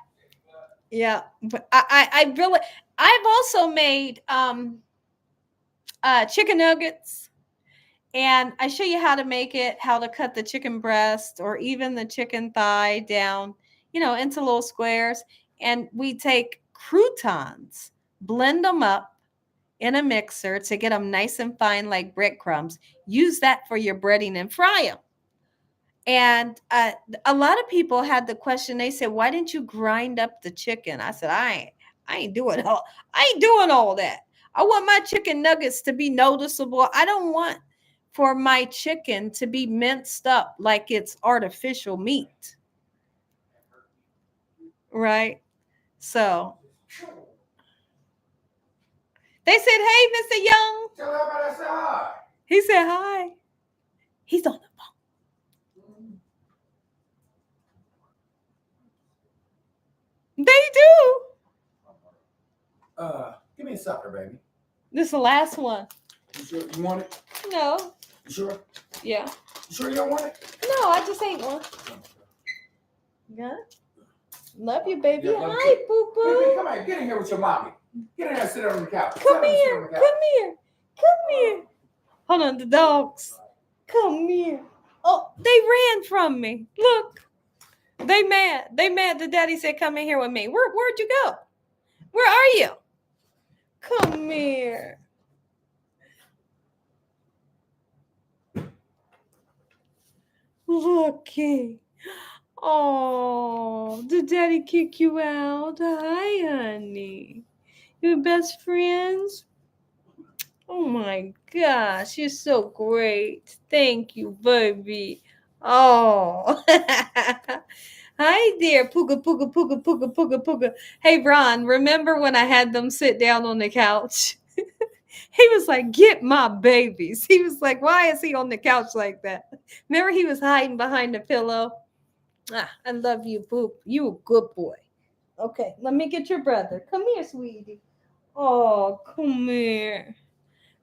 Yeah. But I really I've also made chicken nuggets, and I show you how to make it, how to cut the chicken breast or even the chicken thigh down, into little squares. And we take croutons, blend them up in a mixer to get them nice and fine like breadcrumbs. Use that for your breading and fry them. And a lot of people had the question. They said, "Why didn't you grind up the chicken?" I said, I ain't doing all that. I want my chicken nuggets to be noticeable. I don't want for my chicken to be minced up like it's artificial meat, right? So they said, "Hey, Mr. Young." Tell everybody I said hi. He said, "Hi." He's on the phone. They do. Give me a sucker, baby. This is the last one. You sure you want it? No. You sure? Yeah. You sure you don't want it? No, I just ate one. Yeah. Love you, baby. Yeah, love Hi, you. boo Baby, boo. come here. Get in here with your mommy. Get in there and sit on the couch. Come Sit down and sit here. on the Come couch. here. Come here. Hold on, the dogs. Come here. Oh, they ran from me. Look. They mad. They mad that daddy said come in here with me. Where'd you go? Where are you? Come here. Looky. Oh, did daddy kick you out? Hi, honey. Your best friends? Oh my gosh, you're so great. Thank you, baby. Oh. Hi there, Pooga, Pooga, Pooga, Pooga, Pooga, Pooga. Hey, Ron, remember when I had them sit down on the couch? He was like, get my babies. He was like, why is he on the couch like that? Remember he was hiding behind the pillow? I love you, Boop. You a good boy. Okay, let me get your brother. Come here, sweetie. Oh, come here.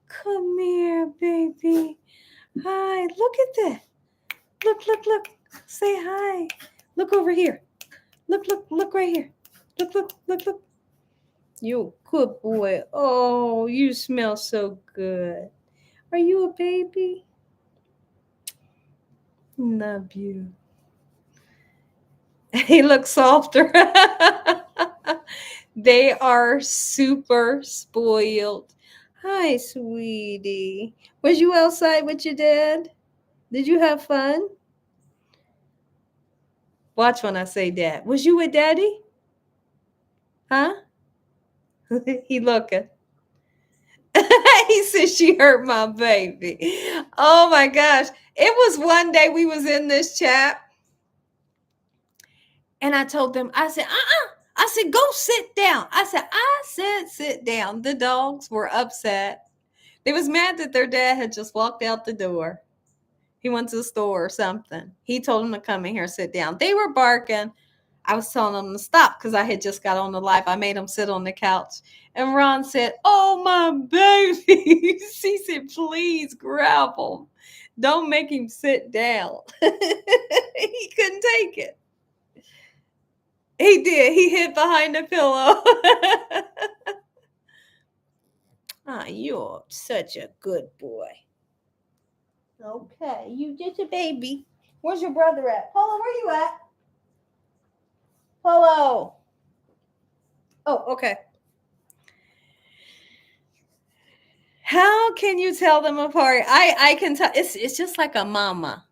Come here, baby. Hi. Look at that. Look, look, look. Say hi. Look over here. Look right here. Look. You good boy. Oh, you smell so good. Are you a baby? Love you. He looks softer. They are super spoiled. Hi, sweetie. Was you outside with your dad? Did you have fun? Watch when I say dad. Was you with daddy? Huh? He looking. He said she hurt my baby. Oh my gosh. It was one day we was in this chat and I told them, I said, I said, go sit down. I said, sit down. The dogs were upset. They was mad that their dad had just walked out the door. He went to the store or something. He told them to come in here and sit down. They were barking. I was telling them to stop because I had just got on the live. I made them sit on the couch. And Ron said, oh, my baby. She said, please grab him. Don't make him sit down. He couldn't take it. He did. He hid behind the pillow. You're such a good boy. Okay, you just a baby. Where's your brother at? Polo, where you at? Polo. Oh, okay. How can you tell them apart? I can tell. It's just like a mama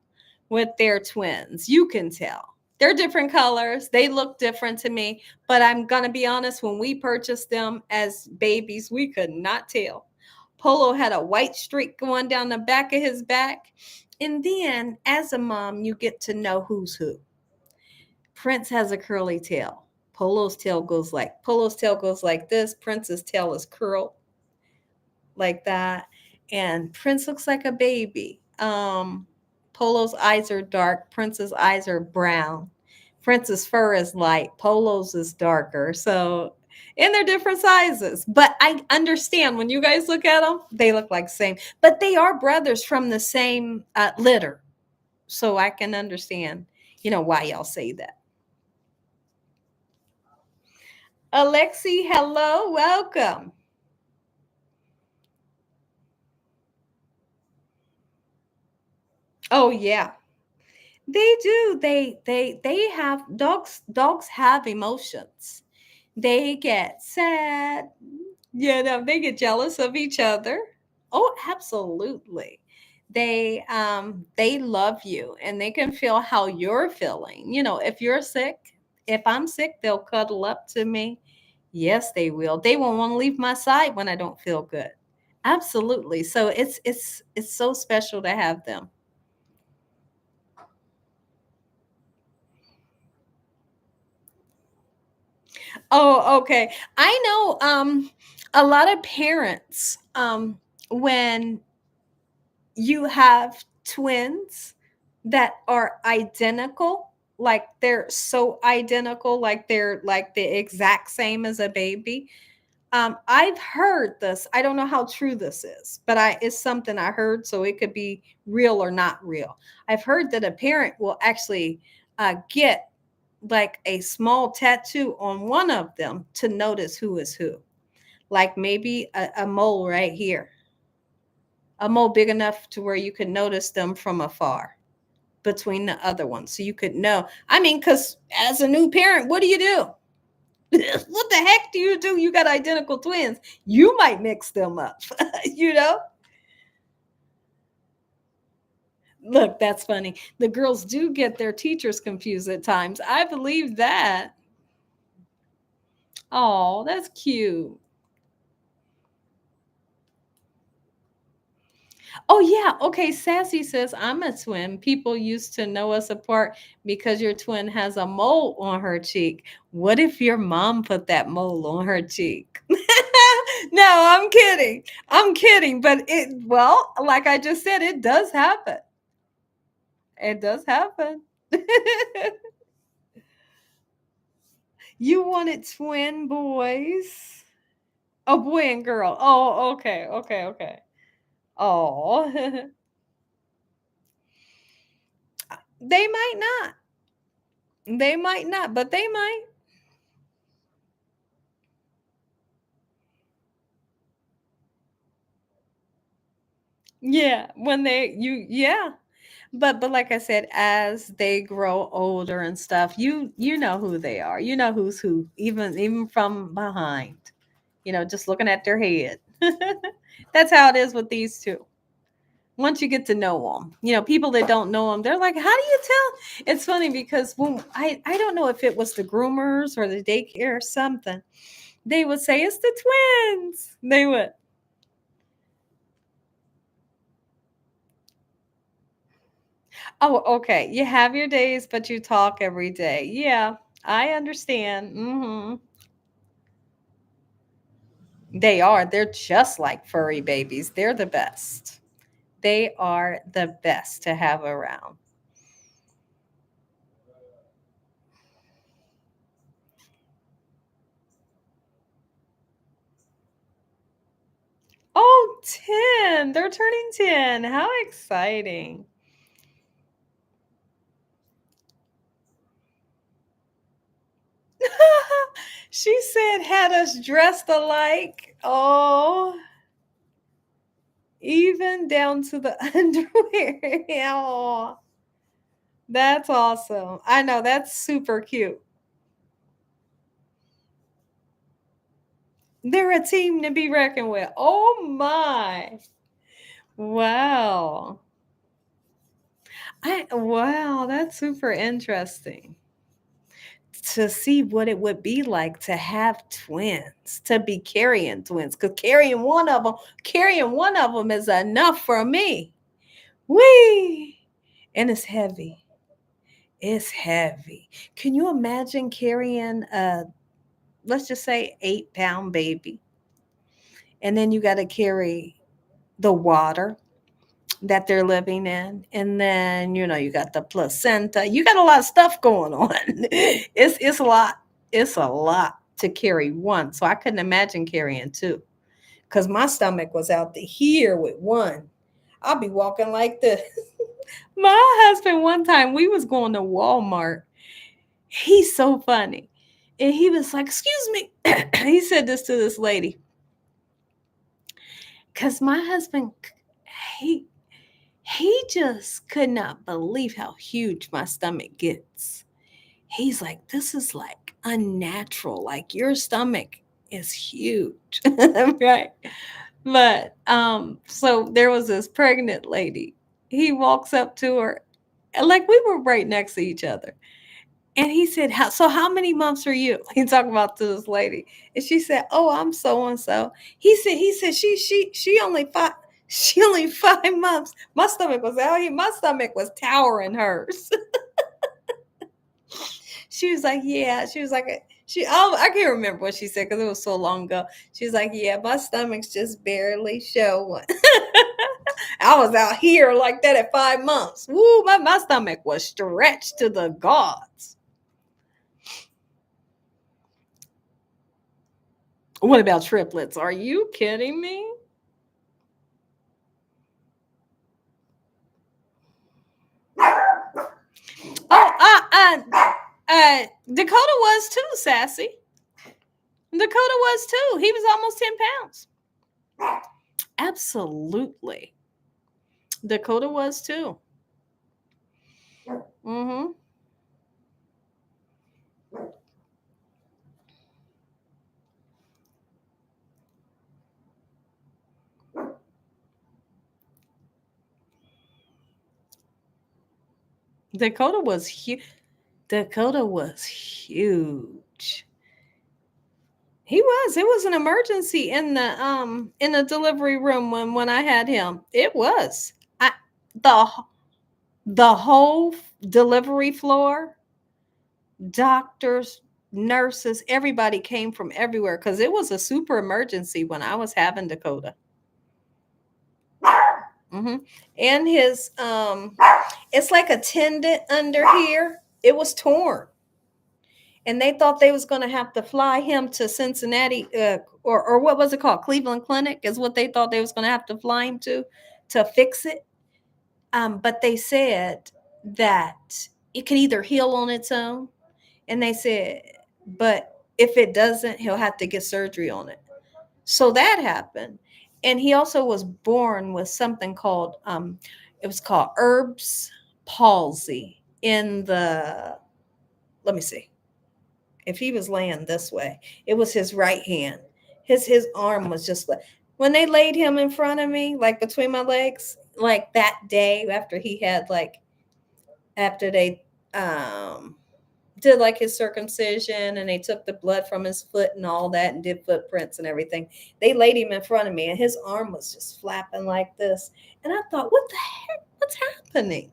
with their twins. You can tell. They're different colors. They look different to me. But I'm going to be honest, when we purchased them as babies, we could not tell. Polo had a white streak going down the back of his back. And then as a mom, you get to know who's who. Prince has a curly tail. Polo's tail goes like this. Prince's tail is curled like that. And Prince looks like a baby. Polo's eyes are dark. Prince's eyes are brown. Prince's fur is light. Polo's is darker. So, and they're different sizes. But I understand when you guys look at them, they look like the same. But they are brothers from the same litter. So I can understand, why y'all say that. Alexi, hello, welcome. Oh yeah. They do. They have dogs have emotions. They get sad. They get jealous of each other. Oh, absolutely. They love you and they can feel how you're feeling. If you're sick, if I'm sick, they'll cuddle up to me. Yes, they will. They won't want to leave my side when I don't feel good. Absolutely. So it's so special to have them. Oh, okay. I know a lot of parents when you have twins that are identical, like they're so identical, like they're like the exact same as a baby. I've heard this. I don't know how true this is, but it's something I heard, so it could be real or not real. I've heard that a parent will actually get like a small tattoo on one of them to notice who is who. Like maybe a mole right here, a mole big enough to where you could notice them from afar between the other ones. So you could know. I mean, because as a new parent, what do you do? What the heck do you do? You got identical twins. You might mix them up, you know? Look, that's funny. The girls do get their teachers confused at times. I believe that. Oh, that's cute. Oh, yeah. Okay. Sassy says, I'm a twin. People used to know us apart because your twin has a mole on her cheek. What if your mom put that mole on her cheek? No, I'm kidding. I'm kidding. But well, like I just said, it does happen. It does happen. You wanted twin boys. A boy and girl. Oh, okay. Okay. Okay. Oh, they might not. They might not, but they might. Yeah, yeah. But like I said, as they grow older and stuff, you know who they are. You know who's who, even from behind. Just looking at their head. That's how it is with these two. Once you get to know them, people that don't know them, they're like, how do you tell? It's funny because when I don't know if it was the groomers or the daycare or something, they would say, it's the twins. They would. Oh, okay. You have your days, but you talk every day. Yeah, I understand. They are. They're just like furry babies. They're the best. They are the best to have around. Oh, 10. They're turning 10. How exciting. She said, had us dressed alike. Oh, even down to the underwear. Oh, that's awesome. I know, that's super cute. They're a team to be reckoned with. Oh my. Wow. Wow, that's super interesting to see what it would be like to have twins, to be carrying twins. Because carrying one of them is enough for me. Whee! And it's heavy. It's heavy. Can you imagine carrying a, let's just say, 8-pound baby? And then you got to carry the water that they're living in, and then you got the placenta. You got a lot of stuff going on. It's a lot. It's a lot to carry one, so I couldn't imagine carrying two, because my stomach was out to here with one. I'll be walking like this. My husband, one time we was going to Walmart. He's so funny, and he was like, excuse me. He said this to this lady, because my husband, he he just could not believe how huge my stomach gets. He's like, this is like unnatural. Like, your stomach is huge. Right. But so there was this pregnant lady. He walks up to her, and like we were right next to each other. And he said, how many months are you? He talking about to this lady. And she said, oh, I'm so and so. He said she only 5, she only 5 months. My stomach was out here. My stomach was towering hers. She was like, yeah. She was like, I can't remember what she said because it was so long ago. She was like, yeah, my stomach's just barely showing. I was out here like that at 5 months. Woo, my stomach was stretched to the gods. What about triplets? Are you kidding me? Oh, Dakota was too, Sassy. Dakota was too. He was almost 10 pounds. Absolutely. Dakota was too. Mm-hmm. Dakota was huge. Dakota was huge. He was. It was an emergency in the delivery room when I had him. It was. The the whole delivery floor, doctors, nurses, everybody came from everywhere because it was a super emergency when I was having Dakota. hmm And his it's like a tendon under here. It was torn, and they thought they was going to have to fly him to Cincinnati, or what was it called? Cleveland Clinic is what they thought they was going to have to fly him to fix it. But they said that it can either heal on its own, and they said, but if it doesn't, he'll have to get surgery on it. So that happened. And he also was born with something called, it was called Erb's palsy in the, let me see. If he was laying this way, it was his right hand. His arm was just like, when they laid him in front of me, like between my legs, like that day after he had like after they um did like his circumcision and they took the blood from his foot and all that and did footprints and everything. They laid him in front of me and his arm was just flapping like this. And I thought, what the heck? What's happening?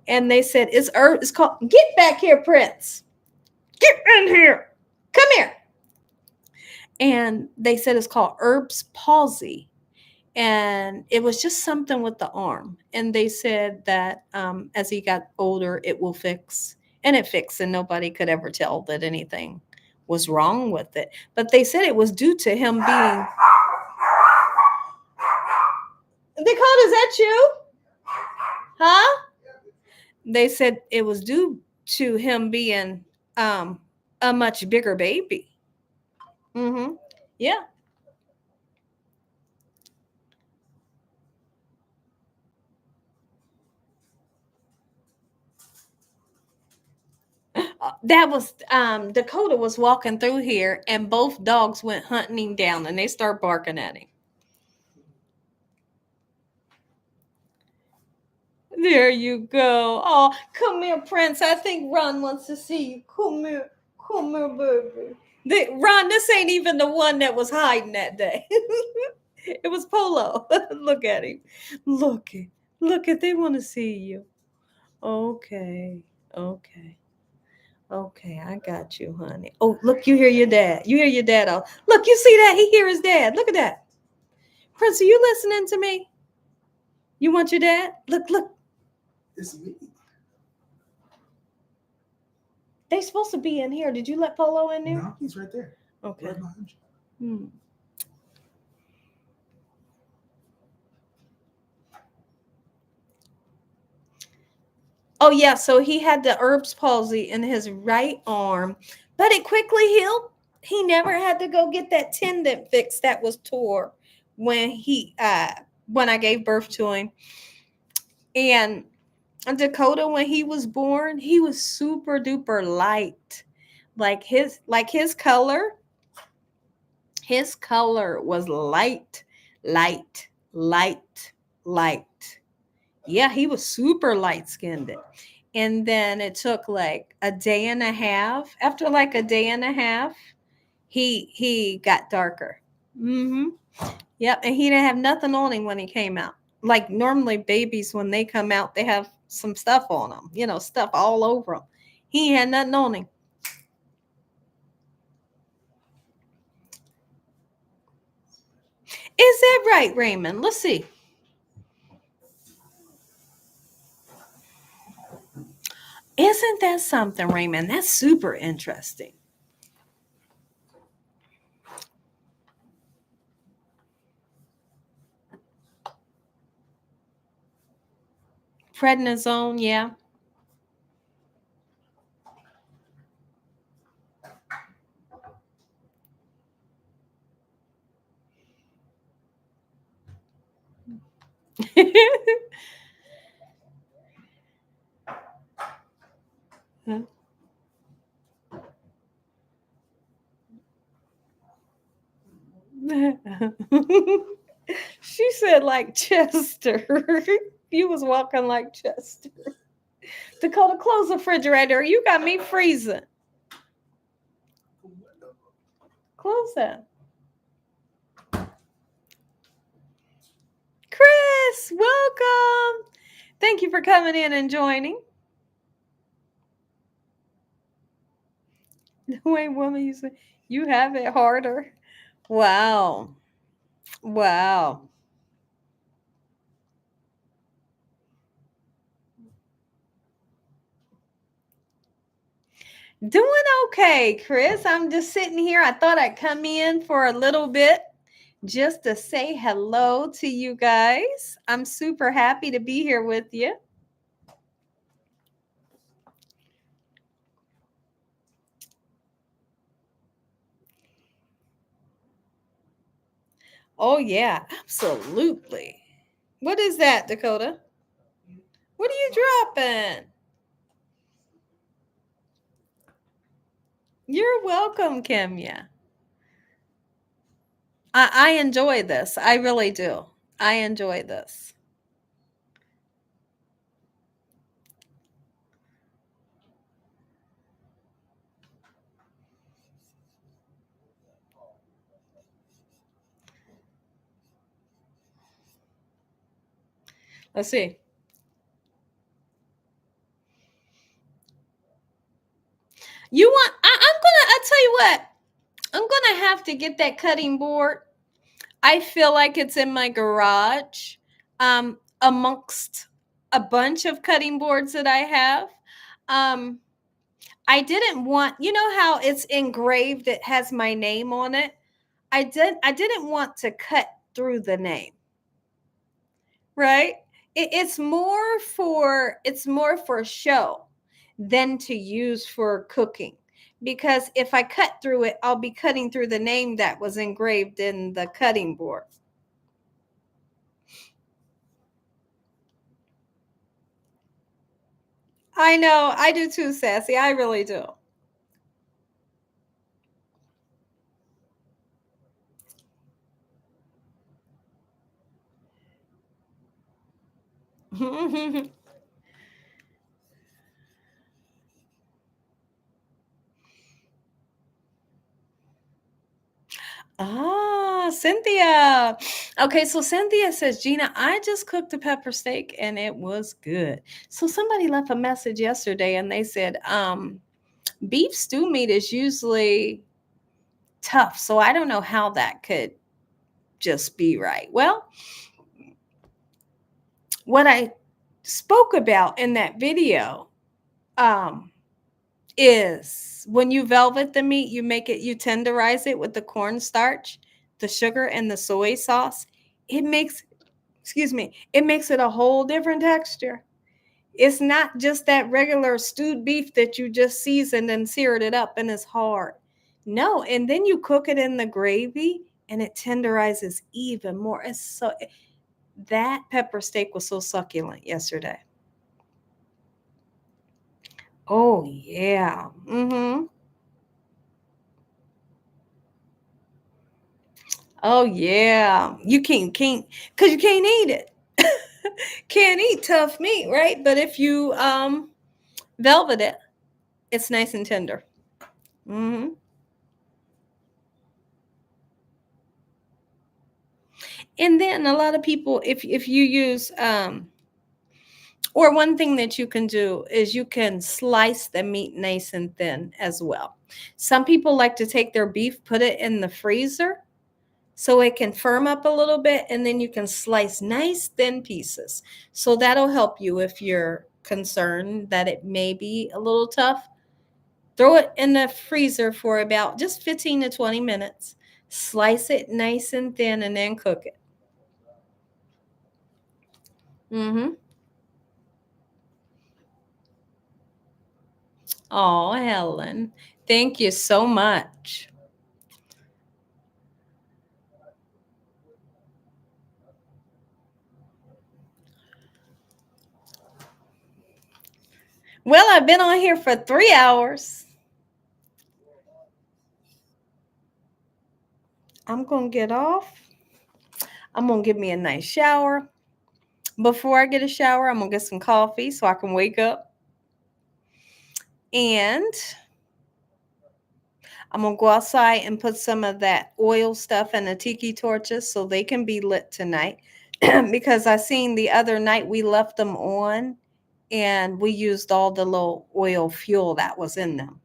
And they said, it's called, get back here, Prince. Get in here. Come here. And they said it's called Erb's palsy. And it was just something with the arm. And they said that as he got older, it will fix. And it fixed, and nobody could ever tell that anything was wrong with it. But they said it was due to him being. Dakota, is that you? Huh? They said it was due to him being a much bigger baby. Mm-hmm. Yeah. That was Dakota was walking through here and both dogs went hunting him down and they start barking at him. There you go. Oh, come here, Prince. I think Ron wants to see you. Come here. Come here, baby. Ron, this ain't even the one that was hiding that day. It was Polo. Look at him. Look it. Look it. They want to see you. Okay. Okay. Okay, I got you, honey. Oh, look, you hear your dad. You hear your dad. Oh, look, you see that? He hear his dad. Look at that. Prince, are you listening to me? You want your dad? Look, look. It's me. They supposed to be in here. Did you let Polo in there? No, he's right there. Okay. Right behind you. Hmm. Oh yeah, so he had the Erb's palsy in his right arm, but it quickly healed. He never had to go get that tendon fixed that was tore when I gave birth to him. And Dakota, when he was born, he was super duper light. His color was light, light, light, light. Yeah, he was super light skinned. And then it took like a day and a half. After like a day and a half, he got darker. Mm-hmm. Yep, and he didn't have nothing on him when he came out. Like normally babies when they come out, they have some stuff on them, stuff all over them. He had nothing on him. Is that right, Raymond? Let's see. Isn't that something, Raymond? That's super interesting. Prednisone, yeah. She said like Chester. You was walking like Chester. Dakota, close the refrigerator. You got me freezing. Close that. Chris, welcome. Thank you for coming in and joining. Wait, woman, you say you have it harder. Wow. Wow. Doing okay, Chris. I'm just sitting here. I thought I'd come in for a little bit just to say hello to you guys. I'm super happy to be here with you. Oh, yeah, absolutely. What is that, Dakota? What are you dropping? You're welcome, Kimya. I enjoy this. I really do. I enjoy this. Let's see. You want? I'll tell you what. I'm gonna have to get that cutting board. I feel like it's in my garage, amongst a bunch of cutting boards that I have. Um, I didn't want, you know how it's engraved, it has my name on it. I didn't want to cut through the name, right? It's more for show than to use for cooking. Because if I cut through it, I'll be cutting through the name that was engraved in the cutting board. I know, I do too, Sassy. I really do. Ah, Cynthia. Okay, so Cynthia says, Gina, I just cooked a pepper steak and it was good. So somebody left a message yesterday and they said, beef stew meat is usually tough. So I don't know how that could just be right. Well, what I spoke about in that video, um, is when you velvet the meat, you tenderize it with the cornstarch, the sugar, and the soy sauce. It makes, excuse me, it makes it a whole different texture. It's not just that regular stewed beef that you just seasoned and seared it up and it's hard. No, and then you cook it in the gravy and it tenderizes even more. It's so that pepper steak was so succulent yesterday. Oh yeah. Mm-hmm. Oh yeah. You can't because you can't eat it. Can't eat tough meat, right? But if you velvet it, it's nice and tender. Hmm. And then a lot of people, if you use or one thing that you can do is you can slice the meat nice and thin as well. Some people like to take their beef, put it in the freezer so it can firm up a little bit, and then you can slice nice thin pieces. So that'll help you if you're concerned that it may be a little tough. Throw it in the freezer for about just 15 to 20 minutes. Slice it nice and thin and then cook it. Mm-hmm. Oh, Helen. Thank you so much. Well, I've been on here for 3 hours. I'm going to get off. I'm going to give me a nice shower. Before I get a shower, I'm going to get some coffee so I can wake up. And I'm going to go outside and put some of that oil stuff in the tiki torches so they can be lit tonight. Because I seen the other night we left them on and we used all the little oil fuel that was in them.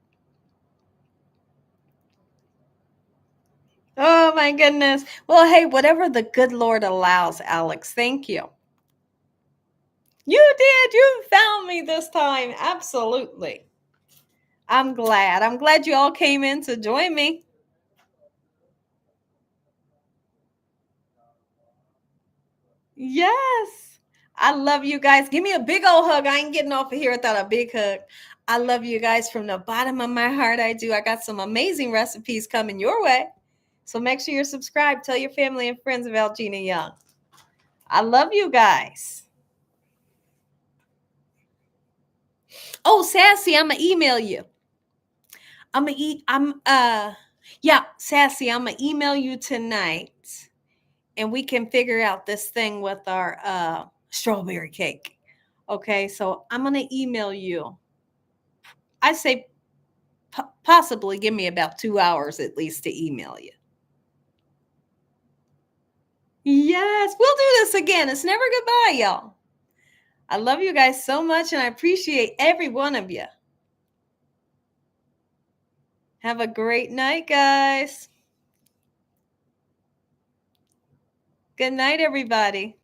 Oh my goodness. Well, hey, whatever the good Lord allows, Alex. Thank you. You did. You found me this time. Absolutely. I'm glad. I'm glad you all came in to join me. Yes. I love you guys. Give me a big old hug. I ain't getting off of here without a big hug. I love you guys from the bottom of my heart. I do. I got some amazing recipes coming your way. So make sure you're subscribed. Tell your family and friends about Gina Young. I love you guys. Oh, Sassy, I'm gonna email you. Yeah, Sassy, I'm gonna email you tonight and we can figure out this thing with our strawberry cake. Okay, so I'm gonna email you. I say possibly give me about 2 hours at least to email you. Yes, we'll do this again. It's never goodbye, y'all. I love you guys so much, and I appreciate every one of you. Have a great night, guys. Good night, everybody.